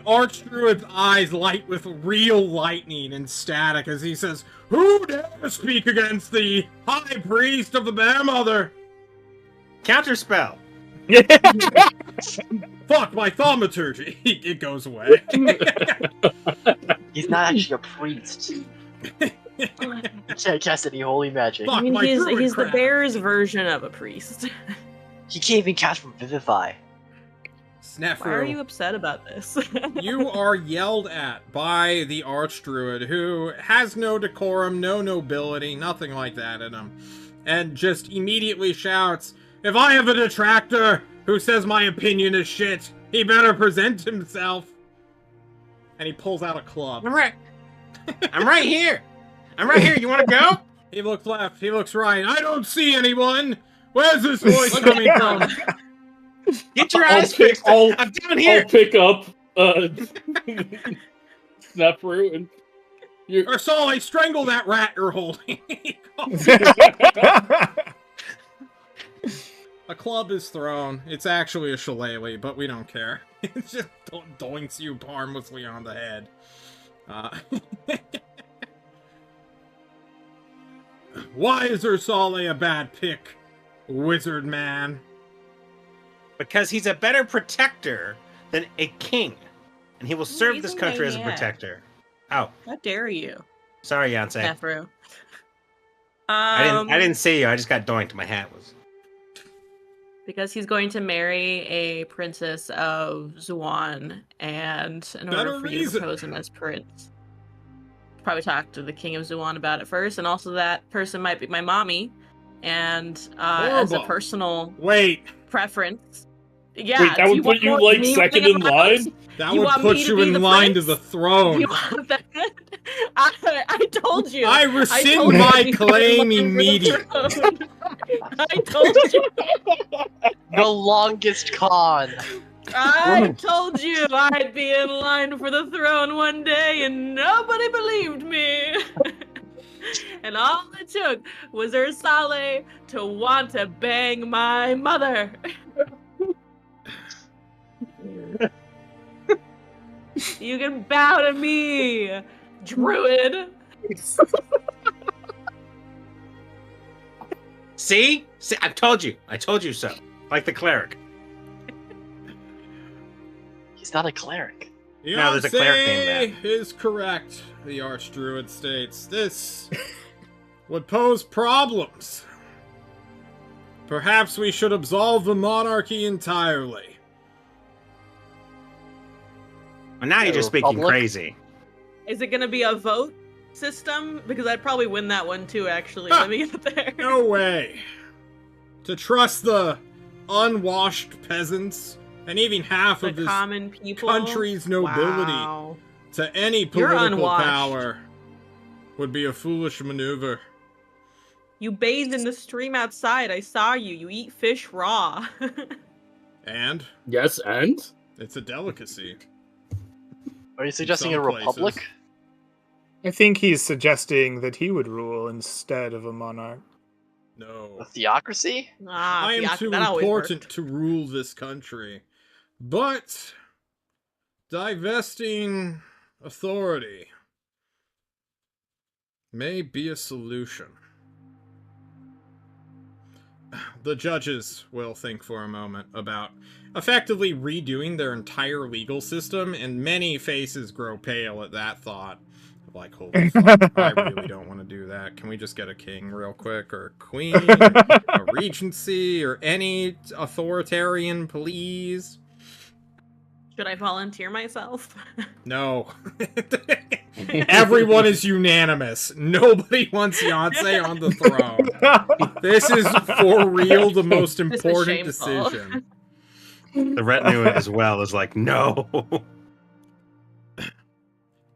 archdruid's eyes light with real lightning and static as he says, "Who dare speak against the high priest of the Bear Mother?" Counterspell! Fuck my thaumaturgy! It goes away. He's not actually a priest. He can't cast any holy magic. Fuck. I mean, my he's druid the crap. bear's version of a priest. He can't even cast Revivify. Snefru, Why are you upset about this? you are yelled at by the archdruid, who has no decorum, no nobility, nothing like that in him, and just immediately shouts, "If I have a detractor who says my opinion is shit, he better present himself." And he pulls out a club. I'm right here! I'm right here, you wanna go? He looks left, he looks right. I don't see anyone! Where's this voice coming from? Get your eyes fixed! I'm down here! I'll pick up Snefru and Ursale, strangle that rat you're holding. A club is thrown. It's actually a shillelagh, but we don't care. It just doinks you harmlessly on the head. Why is Ursale a bad pick, wizard man? Because he's a better protector than a king. And he will serve He's this a country as a maniac. protector. Oh, How dare you? sorry, Yonsei. Snefru. I didn't see you, I just got doinked. My hat was... Because he's going to marry a princess of Zuan, and in Better order for you to reason. propose him as prince, probably talk to the king of Zuan about it first, and also that person might be my mommy, and as a Horrible. personal Wait, preference. Yeah, Wait, that do would put you, want like, me second winning in the line? house? that You would want put me to you be in the line to prince? the throne. You want that? I told you. I told rescind you my I'd be claim winning the immediately. throne. I told you. The longest con. I told you I'd be in line for the throne one day, and nobody believed me. And all it took was Ursale to want to bang my mother. You can bow to me, druid. See? See? I told you so. Like the cleric. He's not a cleric. No, there's a cleric named Yonsei is correct, the archdruid states. This would pose problems. Perhaps we should absolve the monarchy entirely. And now you're just speaking Republic? crazy. Is it gonna be a vote system? Because I'd probably win that one too, actually. Let me get there. No way. To trust the unwashed peasants and even half The of this common people. country's nobility Wow. to any You're political unwashed. power would be a foolish maneuver. You bathed in the stream outside. I saw you. You eat fish raw. And Yes, and? it's a delicacy. Are you suggesting Some a republic? places. I think he's suggesting that he would rule instead of a monarch. No. A theocracy? I am too that always important worked. to rule this country. But divesting authority may be a solution. The judges will think for a moment about effectively redoing their entire legal system, and many faces grow pale at that thought. Like, holy fuck, I really don't want to do that. Can we just get a king real quick, or a queen, a regency, or any authoritarian, please? Should I volunteer myself? No. Everyone is unanimous. Nobody wants Beyonce on the throne. This is for real the most This is important shameful. decision. The retinue as well is like, no.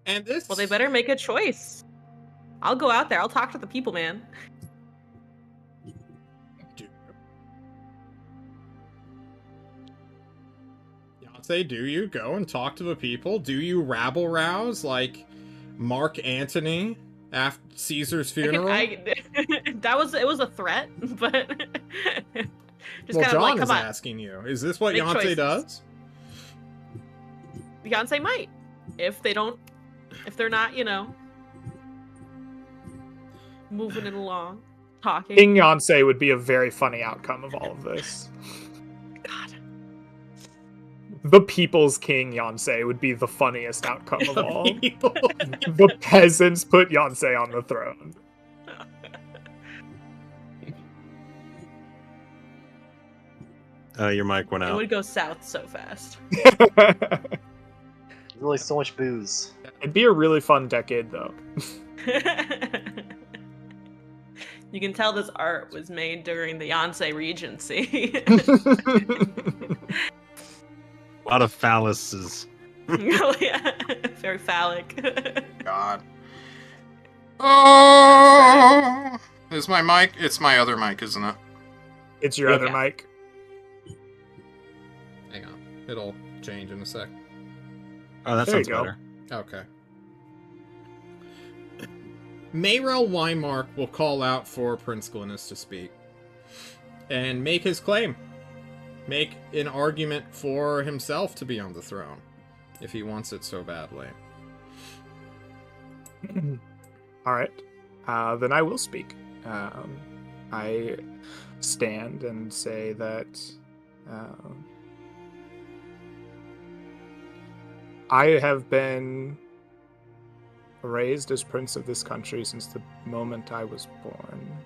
And this... Well, they better make a choice. I'll go out there. I'll talk to the people, man. Beyonce, do you go and talk to the people? Do you rabble rouse like Mark Antony after Caesar's funeral? It was a threat, but just Well, kind John of like, is come on. asking you. Is this what Make Beyonce choices. does? Beyonce might, if they're not, moving it along, talking. King Yonsei would be a very funny outcome of all of this. God. The people's King Yonsei would be the funniest outcome of all. People. The peasants put Yonsei on the throne. Your mic went It out. would go south so fast. There's really so much booze. It'd be a really fun decade, though. You can tell this art was made during the Yonsei Regency. A lot of phalluses. Oh, yeah. Very phallic. God. Oh! Is my mic? It's my other mic, isn't it? It's your Yeah. other mic. Hang on. It'll change in a sec. Oh, that There you sounds go. better. Okay. Mayrel Weinmark will call out for Prince Glynis to speak and make his claim. Make an argument for himself to be on the throne, if he wants it so badly. All right. Then I will speak. I stand and say that I have been raised as prince of this country since the moment I was born.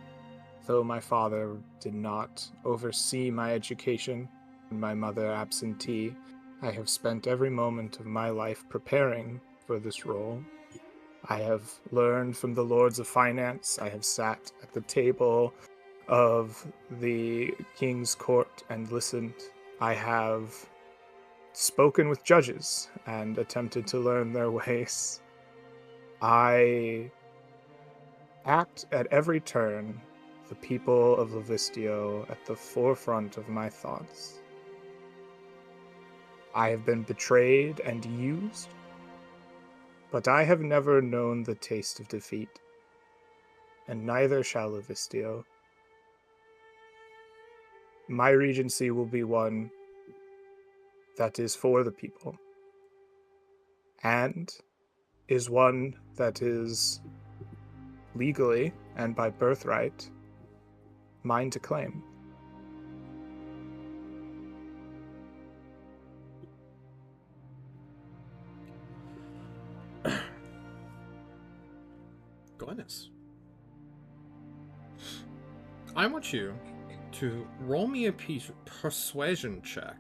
Though my father did not oversee my education and my mother absentee, I have spent every moment of my life preparing for this role. I have learned from the lords of finance. I have sat at the table of the king's court and listened. I have spoken with judges and attempted to learn their ways. I act at every turn the people of Livistio at the forefront of my thoughts. I have been betrayed and used, but I have never known the taste of defeat, and neither shall Livistio. My regency will be one that is for the people, and is one that is legally and by birthright mine to claim. Glynis, I want you to roll me a persuasion check.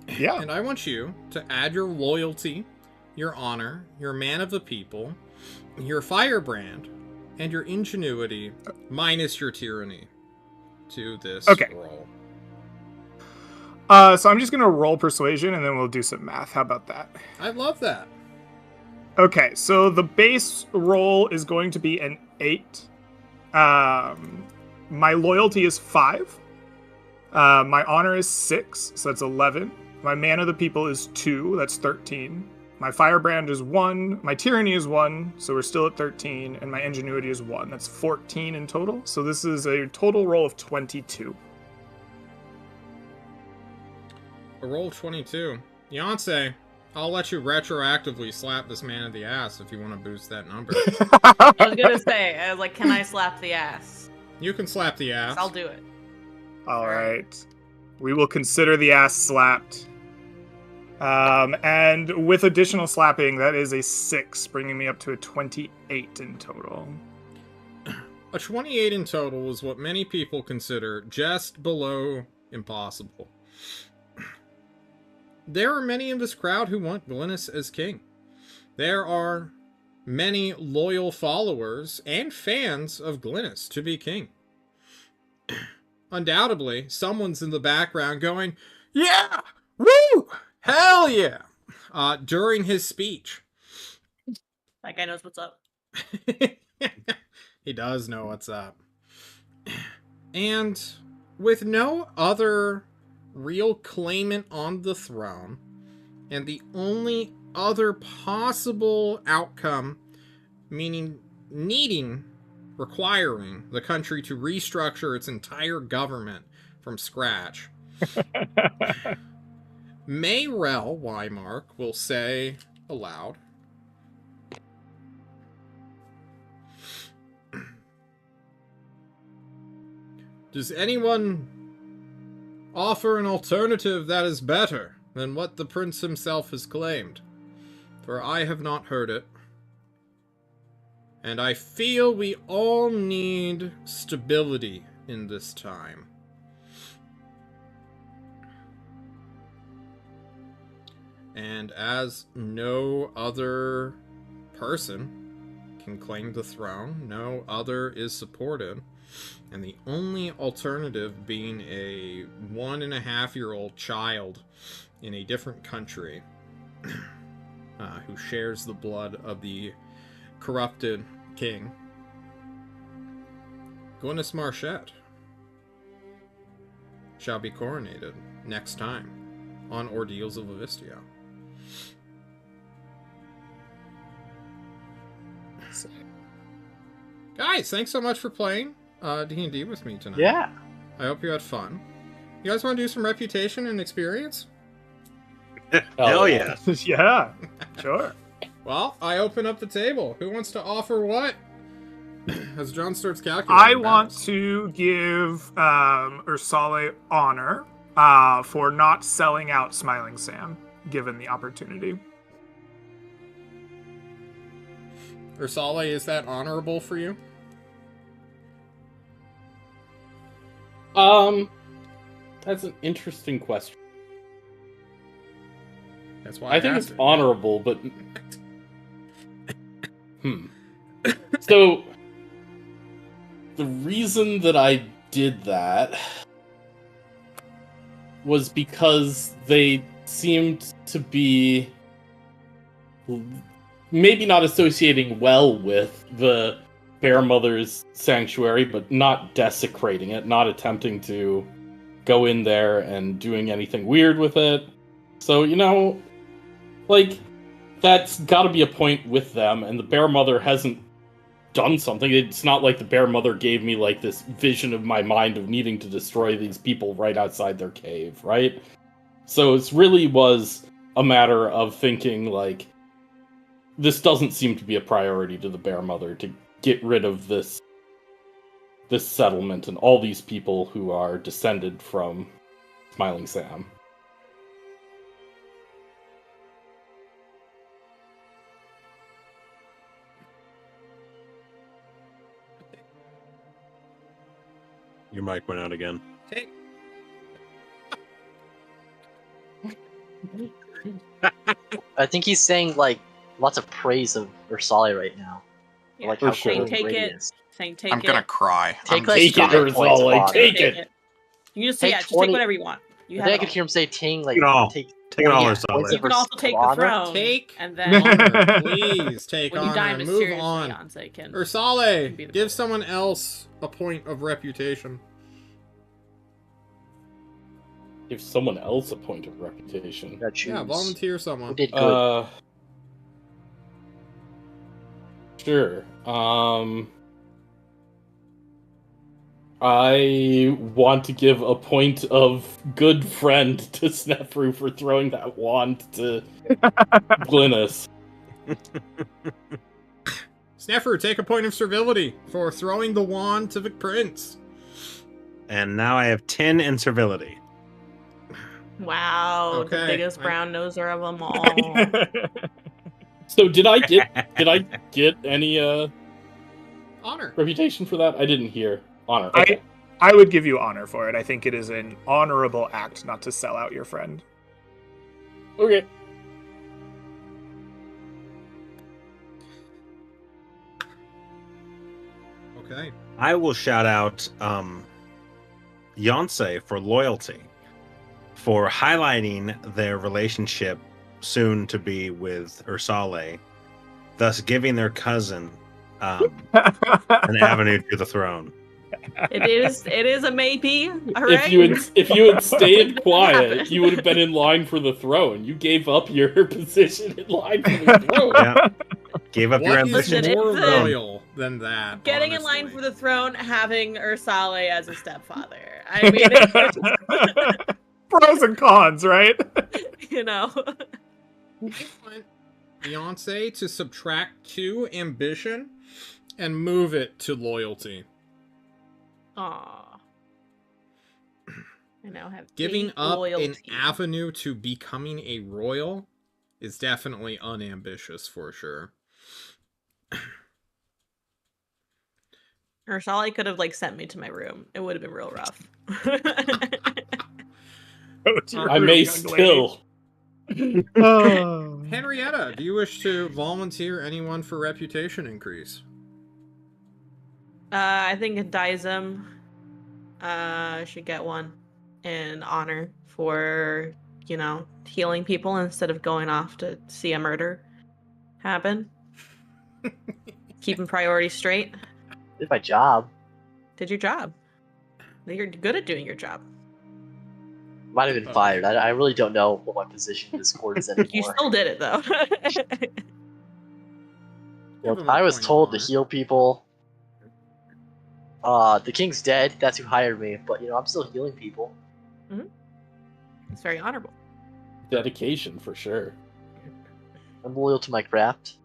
Yeah. And I want you to add your loyalty your honor, your man of the people, your firebrand, and your ingenuity, minus your tyranny, to this roll. So I'm just going to roll persuasion, and then we'll do some math. How about that? I love that. Okay, so the base roll is going to be an 8. My loyalty is 5. My honor is 6, so that's 11. My man of the people is 2, that's 13. My firebrand is 1. My tyranny is 1, so we're still at 13. And my ingenuity is 1, that's 14 in total. So this is a total roll of 22. A roll of 22. Yancey, I'll let you retroactively slap this man in the ass if you want to boost that number. I was gonna say, I was like, can I slap the ass? You can slap the ass. I'll do it. All right. We will consider the ass slapped. And with additional slapping, that is a 6, bringing me up to a 28 in total. A 28 in total is what many people consider just below impossible. There are many in this crowd who want Glynis as king. There are many loyal followers and fans of Glynis to be king. Undoubtedly, someone's in the background going, "Yeah! Woo! Hell yeah!" During his speech. That guy knows what's up. He does know what's up. And with no other real claimant on the throne, and the only other possible outcome, meaning requiring the country to restructure its entire government from scratch, Mayrel Wymark will say aloud, "Does anyone offer an alternative that is better than what the prince himself has claimed? For I have not heard it. And I feel we all need stability in this time." And as no other person can claim the throne, no other is supported, and the only alternative being a 1.5-year-old child in a different country who shares the blood of the corrupted king, Glynis Marchette shall be coronated next time on Ordeals of Livistio. Guys, thanks so much for playing D&D with me tonight. Yeah. I hope you had fun. You guys want to do some reputation and experience? Hell yeah. Yeah, sure. Well, I open up the table. Who wants to offer what? As John starts calculating. I want to give Ursale honor for not selling out Smiling Sam, given the opportunity. Ursale, is that honorable for you? That's an interesting question. That's why I think it's honorable, but So the reason that I did that was because they seemed to be maybe not associating well with the Bear Mother's sanctuary, but not desecrating it, not attempting to go in there and doing anything weird with it. So, that's gotta be a point with them, and the Bear Mother hasn't done something. It's not like the Bear Mother gave me, this vision of my mind of needing to destroy these people right outside their cave, right? So it really was a matter of thinking, this doesn't seem to be a priority to the Bear Mother to get rid of this settlement and all these people who are descended from Smiling Sam. Your mic went out again. Take. I think he's saying like lots of praise of Ursali right now. Yeah. Like For how sure. cool Take and great it. he is. Saying take I'm it. gonna cry. Take I'm like Take it, 5 points, Urzala. Father. Take it. You just Take just 20 take whatever you want. You I have think I it could all. hear him say Ting like Take it all. take Take it all, 20 Ursala. points You of can also take the honor. throne, Take and then honor, please. Take when you honor die and move mysteriously, on. Yonsei can be Ursale, the give ruler. someone else a point of reputation. Give someone else a point of reputation. Gotta choose. Yeah, volunteer Who someone. did good? Sure. I want to give a point of good friend to Snefru for throwing that wand to Glynis. Snefru, take a point of servility for throwing the wand to the prince. And now I have 10 in servility. Wow, the Okay, biggest I- brown noser of them all. So did I get any Honor. reputation for that? I didn't hear. Honor. Okay. I would give you honor for it. I think it is an honorable act not to sell out your friend. Okay. Okay. I will shout out Yonsei for loyalty, for highlighting their relationship soon to be with Ursale, thus giving their cousin an avenue to the throne. It is a maybe. All If right. you had stayed quiet, you would have been in line for the throne. You gave up your position in line for the throne. Yeah. Gave up your What is ambition. Listen, more it's loyal than that? Getting in line honestly? for the throne, having Ursale as a stepfather. I mean, Pros and cons, right? you know. I want Beyonce to subtract 2 ambition and move it to loyalty. Aw. I now have Giving 8 up loyalty. an avenue to becoming a royal is definitely unambitious for sure. Ursale could have sent me to my room. It would have been real rough. Go to your I room, may young still. lady. Oh. Henrietta, do you wish to volunteer anyone for reputation increase? I think Dizem should get one in honor for, healing people instead of going off to see a murder happen. Keeping priorities straight. Did my job. Did your job. You're good at doing your job. Might have been fired. I really don't know what my position in this court is anymore. You still did it, though. Well, Give him a I was point of told to honor. heal people. The king's dead. That's who hired me. But I'm still healing people. It's very honorable. Dedication for sure. I'm loyal to my craft.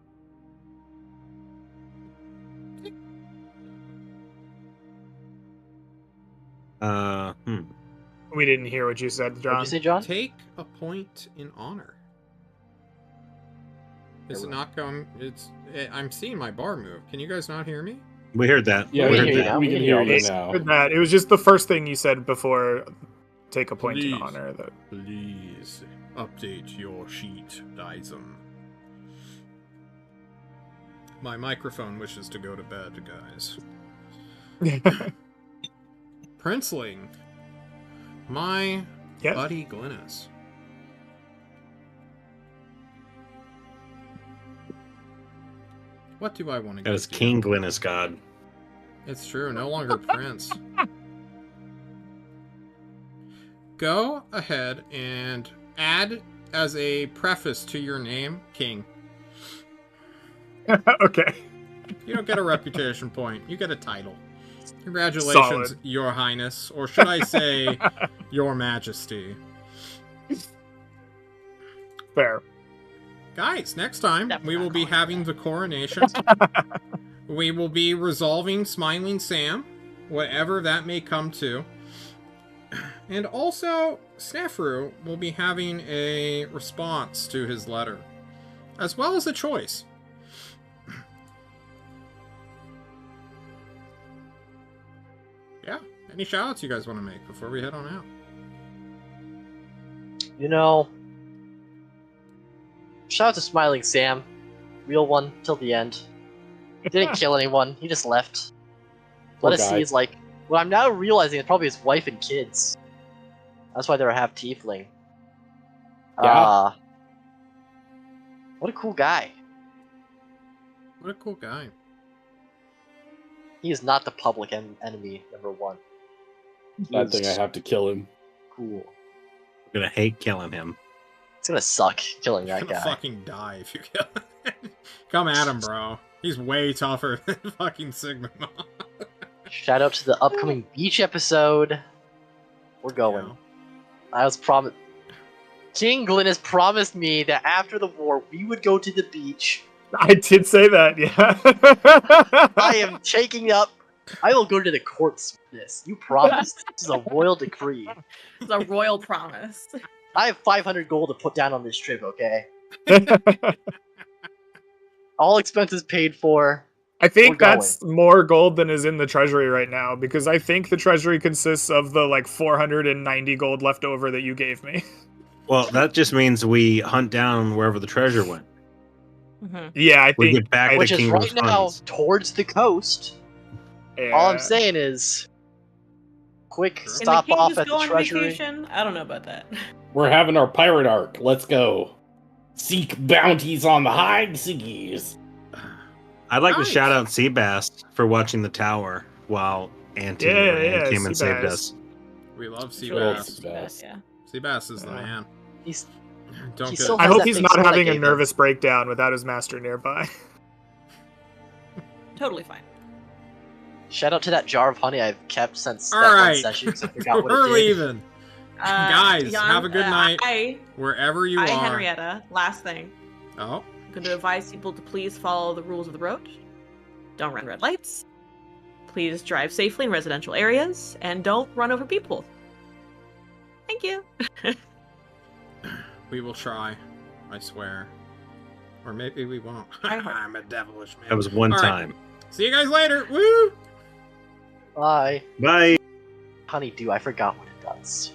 We didn't hear what you said, What John. did you say, John? Take a point in honor. Is it not going? I'm seeing my bar move. Can you guys not hear me? We heard that. Yeah, We we can can hear you now. we We can can hear hear you all this. now. Heard that. It was just the first thing you said before take a point Please. in honor. That Please update your sheet, Dizem. My microphone wishes to go to bed, guys. Princeling, my Yes? buddy Glynis. What do I want to That give is you? King Glynis God. It's true, no longer Prince. Go ahead and add as a preface to your name, King. Okay. You don't get a reputation point, you get a title. Congratulations, Solid. Your Highness, or should I say, Your Majesty. Fair. Guys, next time Definitely we will not be calling it having the coronation. We will be resolving Smiling Sam, whatever that may come to. And also, Snefru will be having a response to his letter, as well as a choice. Yeah, any shout-outs you guys want to make before we head on out? Shout out to Smiling Sam. Real one till the end. Didn't kill anyone, he just left. Poor Let us guy. see is like, what I'm now realizing is probably his wife and kids. That's why they're half tiefling. Yeah. What a cool guy. What a cool guy. He is not the public enemy, number one. Bad thing I have to kill him. Cool. I'm gonna hate killing him. It's gonna suck killing You're that gonna guy. fucking die if you kill him. Come at him, bro. He's way tougher than fucking Sigma. Shout out to the upcoming beach episode. We're going. Yeah. I was promised. King Glynis promised me that after the war we would go to the beach. I did say that, yeah. I am taking up. I will go to the courts for this. You promised. This is a royal decree. It's a royal promise. I have 500 gold to put down on this trip, okay? All expenses paid for. I think We're that's more gold than is in the treasury right now, because I think the treasury consists of the like 490 gold left over that you gave me. Well, that just means we hunt down wherever the treasure went. Yeah, I We think get back Which to is Kingdom's right now funds. towards the coast. yeah. All I'm saying is, quick Sure. stop Can the king off just at go the on treasury. vacation? I don't know about that. We're having our pirate arc. Let's go. Seek bounties on the high seas. I'd like Nice. to shout out Seabass for watching the tower while Auntie Yeah, came and saved Seabass. us. We love It's really Seabass. Seabass. Yeah. Seabass is the Yeah. man. He's Don't He's get so it. I How's hope that he's big not sword I having a gave him? nervous breakdown without his master nearby. Totally fine. shout out to that jar of honey I've kept since All that right. one session because I forgot what We're it did. leaving. Guys, Jan, have a good night. I, Wherever you are. Henrietta, last thing. Oh, I'm going to advise people to please follow the rules of the road. Don't run red lights. Please drive safely in residential areas. And don't run over people. Thank you. we will try. I swear. Or maybe we won't. I hope. I'm a devilish man. That was one All right. time. See you guys later. Woo! Bye. Bye. Honeydew, I forgot what it does.